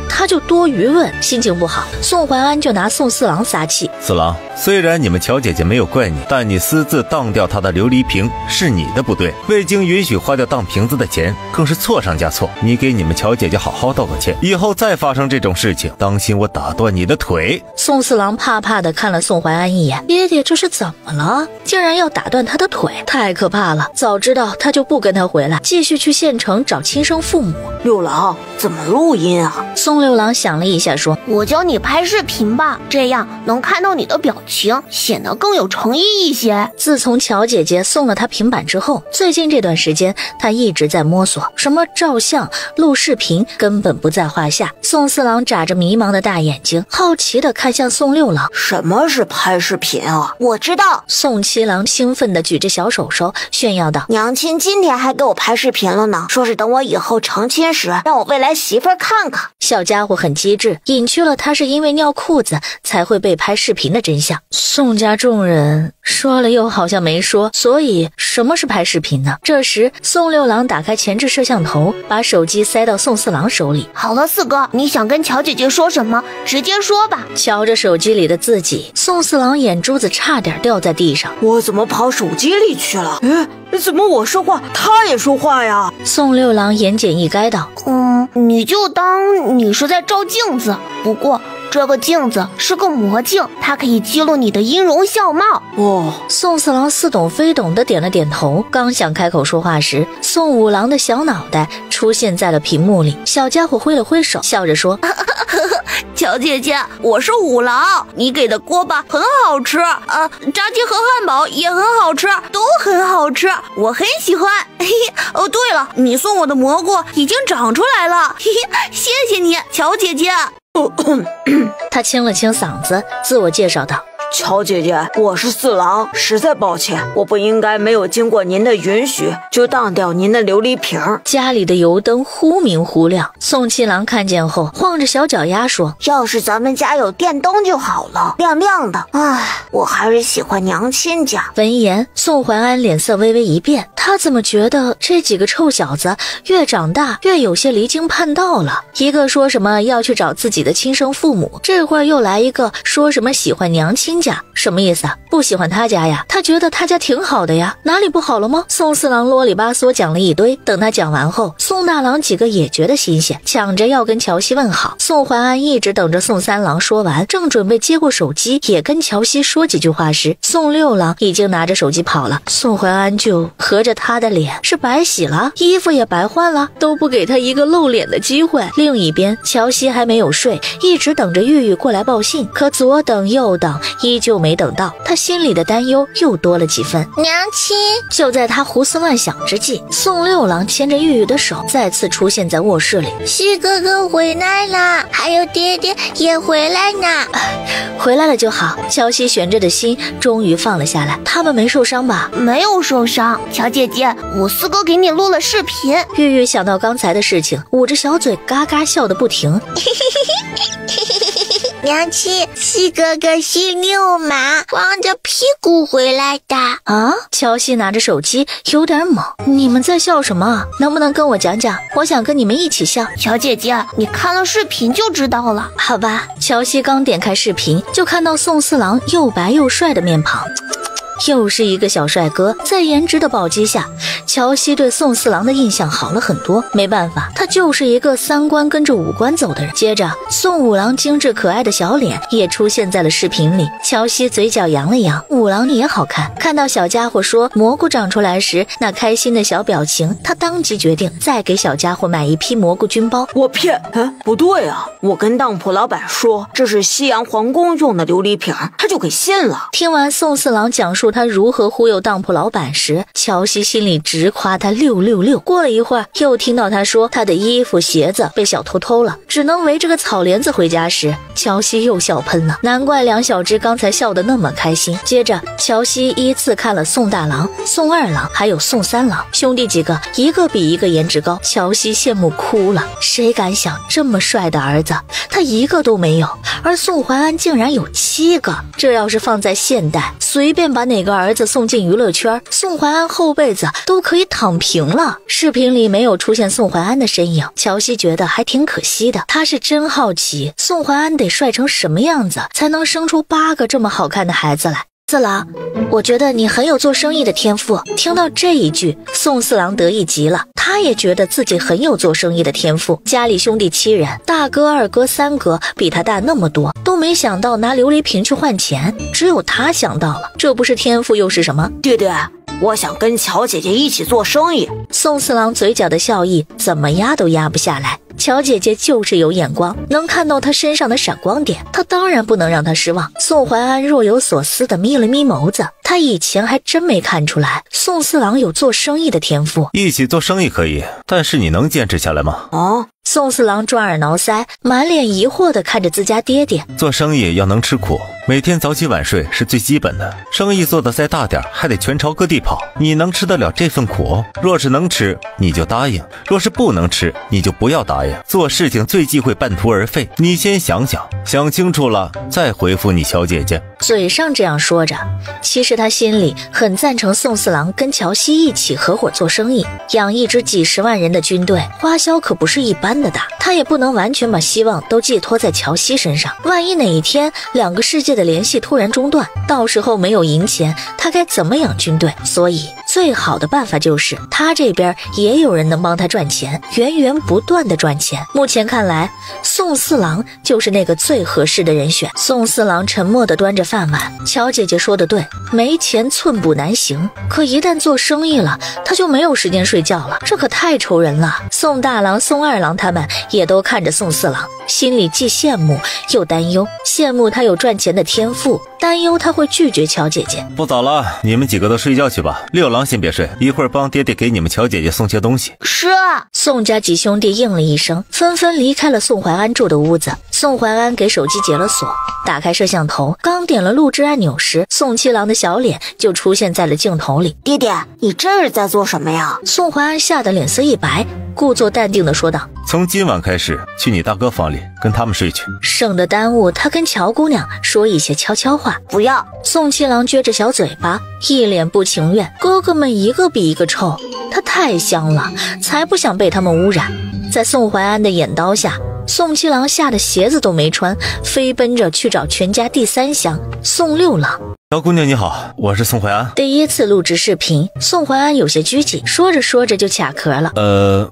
多余问，心情不好。宋怀安就拿宋四郎撒气。四郎，虽然你们乔姐姐没有怪你，但你私自当掉她的琉璃瓶是你的不对，未经允许花掉当瓶子的钱更是错上加错。你给你们乔姐姐好好道个歉，以后再发生这种事情，当心我打断你的腿。宋四郎怕怕的看了宋怀安一眼，爹爹这是怎么了？竟然要打断他的腿，太可怕了！早知道他就不跟他回来，继续去县城找亲生父母。六郎，怎么录音啊？宋六郎想了一下说，我教你拍视频吧，这样能看到你的表情，显得更有诚意一些。自从乔姐姐送了他平板之后，最近这段时间他一直在摸索，什么照相录视频根本不在话下。宋四郎眨着迷茫的大眼睛，好奇地看向宋六郎。什么是拍视频啊？我知道。宋七郎兴奋地举着小手手炫耀道，娘亲今天还给我拍视频了呢，说是等我以后成亲时让我未来媳妇儿看看。小家伙很机智，隐去了他是因为尿裤子才会被拍视频的真相。宋家众人说了又好像没说，所以什么是拍视频呢？这时宋六郎打开前置摄像头，把手机塞到宋四郎手里。好了，四哥，你想跟乔姐姐说什么直接说吧。瞧着手机里的自己，宋四郎眼珠子差点掉在地上。我怎么跑手机里去了？怎么我说话他也说话呀？宋六郎言简意赅道，你就当你是在照镜子，不过这个镜子是个魔镜，它可以记录你的音容笑貌。哦，宋四郎似懂非懂地点了点头，刚想开口说话时，宋五郎的小脑袋出现在了屏幕里。小家伙挥了挥手，笑着说，乔姐姐，我是五郎，你给的锅巴很好吃啊，炸鸡和汉堡也很好吃，都很好吃，我很喜欢。嘿嘿，哦，对了，你送我的蘑菇已经长出来了，嘿嘿，谢谢你，乔姐姐。他清了清嗓子，自我介绍道，乔姐姐，我是四郎，实在抱歉，我不应该没有经过您的允许就当掉您的琉璃瓶。家里的油灯忽明忽亮，宋七郎看见后晃着小脚丫说，要是咱们家有电灯就好了，亮亮的。唉，我还是喜欢娘亲家。闻言，宋怀安脸色微微一变，他怎么觉得这几个臭小子越长大越有些离经叛道了？一个说什么要去找自己的亲生父母，这会儿又来一个说什么喜欢娘亲家，什么意思啊？不喜欢他家呀？他觉得他家挺好的呀，哪里不好了吗？宋四郎啰里吧嗦讲了一堆，等他讲完后，宋大郎几个也觉得新鲜，抢着要跟乔西问好。宋怀安一直等着宋三郎说完，正准备接过手机也跟乔西说几句话时，宋六郎已经拿着手机跑了。宋怀安就合着他的脸是白洗了，衣服也白换了，都不给他一个露脸的机会。另一边，乔西还没有睡，一直等着玉玉过来报信，可左等右等依旧没等到，他心里的担忧又多了几分。娘亲，就在他胡思乱想之际，宋六郎牵着玉玉的手再次出现在卧室里。西哥哥回来了，还有爹爹也回来呢。回来了就好。乔西悬着的心终于放了下来。他们没受伤吧？没有受伤。乔姐姐，我四哥给你录了视频。玉玉想到刚才的事情，捂着小嘴嘎嘎笑得不停。娘亲，西哥哥是遛马，光着屁股回来的啊！乔西拿着手机有点懵，你们在笑什么？能不能跟我讲讲？我想跟你们一起笑。乔姐姐，你看了视频就知道了。好吧。乔西刚点开视频，就看到宋四郎又白又帅的面庞。又是一个小帅哥，在颜值的暴击下，乔西对宋四郎的印象好了很多。没办法，他就是一个三观跟着五官走的人。接着，宋五郎精致可爱的小脸也出现在了视频里。乔西嘴角扬了扬，五郎你也好看。看到小家伙说蘑菇长出来时那开心的小表情，他当即决定再给小家伙买一批蘑菇军包。我骗？不对啊，我跟当铺老板说这是西洋皇宫用的琉璃瓶，他就给信了。听完宋四郎讲述他如何忽悠当铺老板时，乔西心里直夸他666。过了一会儿，又听到他说他的衣服鞋子被小偷偷了，只能围着个草帘子回家时，乔西又笑喷了。难怪梁小芝刚才笑得那么开心。接着乔西依次看了宋大郎、宋二郎还有宋三郎，兄弟几个一个比一个颜值高，乔西羡慕哭了。谁敢想这么帅的儿子他一个都没有，而宋怀安竟然有7个。这要是放在现代，随便把哪个儿子送进娱乐圈，宋怀安后辈子都可以躺平了。视频里没有出现宋怀安的身影，乔西觉得还挺可惜的。他是真好奇宋怀安得帅成什么样子才能生出8个这么好看的孩子来。四郎，我觉得你很有做生意的天赋。听到这一句，宋四郎得意极了，他也觉得自己很有做生意的天赋。家里兄弟7人，大哥、二哥、三哥比他大那么多，都没想到拿琉璃瓶去换钱，只有他想到了。这不是天赋又是什么？爹爹，我想跟乔姐姐一起做生意。宋四郎嘴角的笑意怎么压都压不下来。乔姐姐就是有眼光，能看到她身上的闪光点，她当然不能让她失望。宋怀安若有所思地眯了眯眸子，他以前还真没看出来宋四郎有做生意的天赋。一起做生意可以，但是你能坚持下来吗？宋四郎抓耳挠腮，满脸疑惑地看着自家爹爹。做生意要能吃苦，每天早起晚睡是最基本的。生意做得再大点，还得全朝各地跑，你能吃得了这份苦？若是能吃，你就答应；若是不能吃，你就不要答应。做事情最忌讳半途而废，你先想想，想清楚了再回复你乔姐姐。嘴上这样说着，其实他心里很赞成宋四郎跟乔西一起合伙做生意。养一支几10万人的军队，花销可不是一般的大，他也不能完全把希望都寄托在乔西身上。万一哪一天2个世界的联系突然中断，到时候没有银钱，他该怎么养军队？所以最好的办法就是他这边也有人能帮他赚钱，源源不断的赚钱。目前看来，宋四郎就是那个最合适的人选。宋四郎沉默地端着饭碗，乔姐姐说的对，没钱寸步难行，可一旦做生意了，他就没有时间睡觉了，这可太愁人了。宋大郎、宋二郎他们也都看着宋四郎，心里既羡慕又担忧，羡慕他有赚钱的天赋，担忧他会拒绝乔姐姐。不早了，你们几个都睡觉去吧。六郎先别睡，一会儿帮爹爹给你们乔姐姐送些东西。是。宋家几兄弟应了一声，纷纷离开了宋怀安住的屋子。宋怀安给手机解了锁，打开摄像头，刚点了录制按钮时，宋七郎的小脸就出现在了镜头里。爹爹，你这是在做什么呀？宋怀安吓得脸色一白，故作淡定地说道：从今晚开始，去你大哥房里跟他们睡去，省得耽误他跟乔姑娘说一些悄悄话。不要。宋七郎撅着小嘴巴，一脸不情愿。哥哥们一个比一个臭，他太香了，才不想被他们污染。在宋怀安的眼刀下，宋七郎吓得鞋子都没穿，飞奔着去找全家第3香宋六郎。小姑娘你好，我是宋怀安。第一次录制视频，宋怀安有些拘谨，说着说着就卡壳了。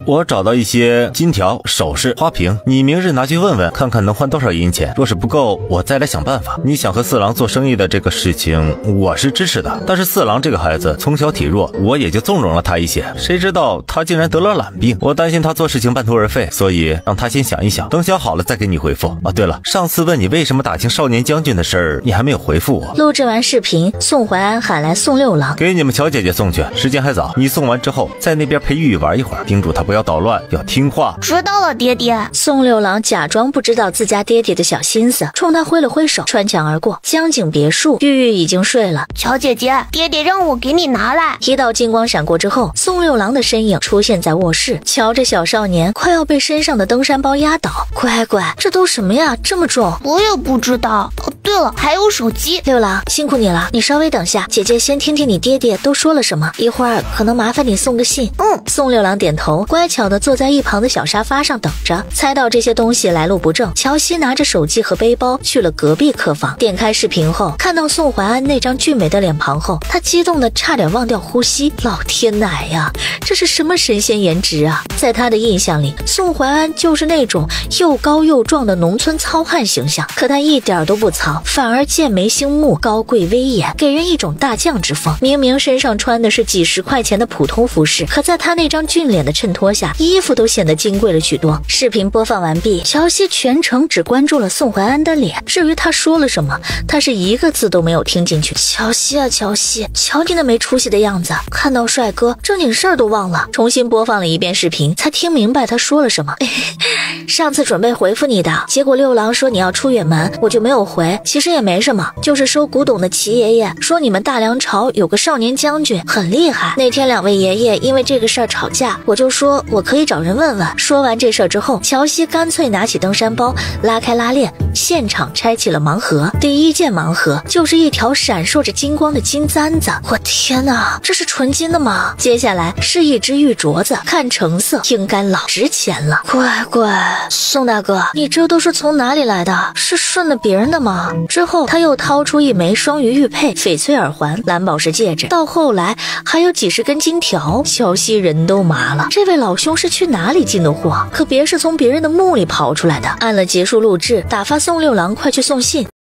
我找到一些金条、首饰、花瓶，你明日拿去问问，看看能换多少银钱。若是不够，我再来想办法。你想和四郎做生意的这个事情，我是支持的。但是四郎这个孩子从小体弱，我也就纵容了他一些。谁知道他竟然得了懒病，我担心他做事情半途而废，所以让他先想一想，等想好了再给你回复。啊，对了，上次问你为什么打听少年将军的事儿，你还没有回复我。录制完视频，宋怀安喊来宋六郎，给你们乔姐姐送去，时间还早，你送完之后在那边陪玉玉玩一会儿，叮嘱她不要捣乱，要听话。知道了，爹爹。宋六郎假装不知道自家爹爹的小心思，冲他挥了挥手，穿墙而过。江景别墅，玉玉已经睡了。乔姐姐，爹爹让我给你拿来。一道金光闪过之后，宋六郎的身影出现在卧室，瞧着小少年快要被身上的登山包压倒。乖乖，这都什么呀，这么重？我也不知道。哦，对了，还有手机。六郎，辛苦你了，你稍微等下，姐姐先听听你爹爹都说了什么，一会儿可能麻烦你送个信。宋六郎点头，乖巧的坐在一旁的小沙发上等着。猜到这些东西来路不正，乔西拿着手机和背包去了隔壁客房。点开视频后，看到宋怀安那张俊美的脸庞后，他激动的差点忘掉呼吸。老天奶呀，这是什么神仙颜值啊！在他的印象里，宋怀安就是那种又高又壮的农村糙汉形象，可他一点都不糙。堂，反而剑眉星目，高贵威严，给人一种大将之风。明明身上穿的是几十块钱的普通服饰，可在他那张俊脸的衬托下，衣服都显得金贵了许多。视频播放完毕，乔西全程只关注了宋怀安的脸，至于他说了什么，他是一个字都没有听进去。乔西啊乔西，瞧你那没出息的样子，看到帅哥正经事儿都忘了。重新播放了一遍视频，才听明白他说了什么。上次准备回复你的，结果六郎说你要出远门，我就没有回。其实也没什么，就是收古董的齐爷爷说你们大梁朝有个少年将军很厉害，那天两位爷爷因为这个事儿吵架，我就说我可以找人问问。说完这事儿之后，乔西干脆拿起登山包，拉开拉链，现场拆起了盲盒。第一件盲盒就是一条闪烁着金光的金簪子，我天哪，这是纯金的吗？接下来是一只玉镯子，看成色应该老值钱了。乖乖，宋大哥，你这都是从哪里来的？是顺了别人的吗？之后他又掏出一枚双鱼玉佩、翡翠耳环、蓝宝石戒指，到后来还有几十根金条。乔西人都麻了，这位老兄是去哪里进的货？可别是从别人的墓里刨出来的。按了结束录制，打发宋六郎快去送信。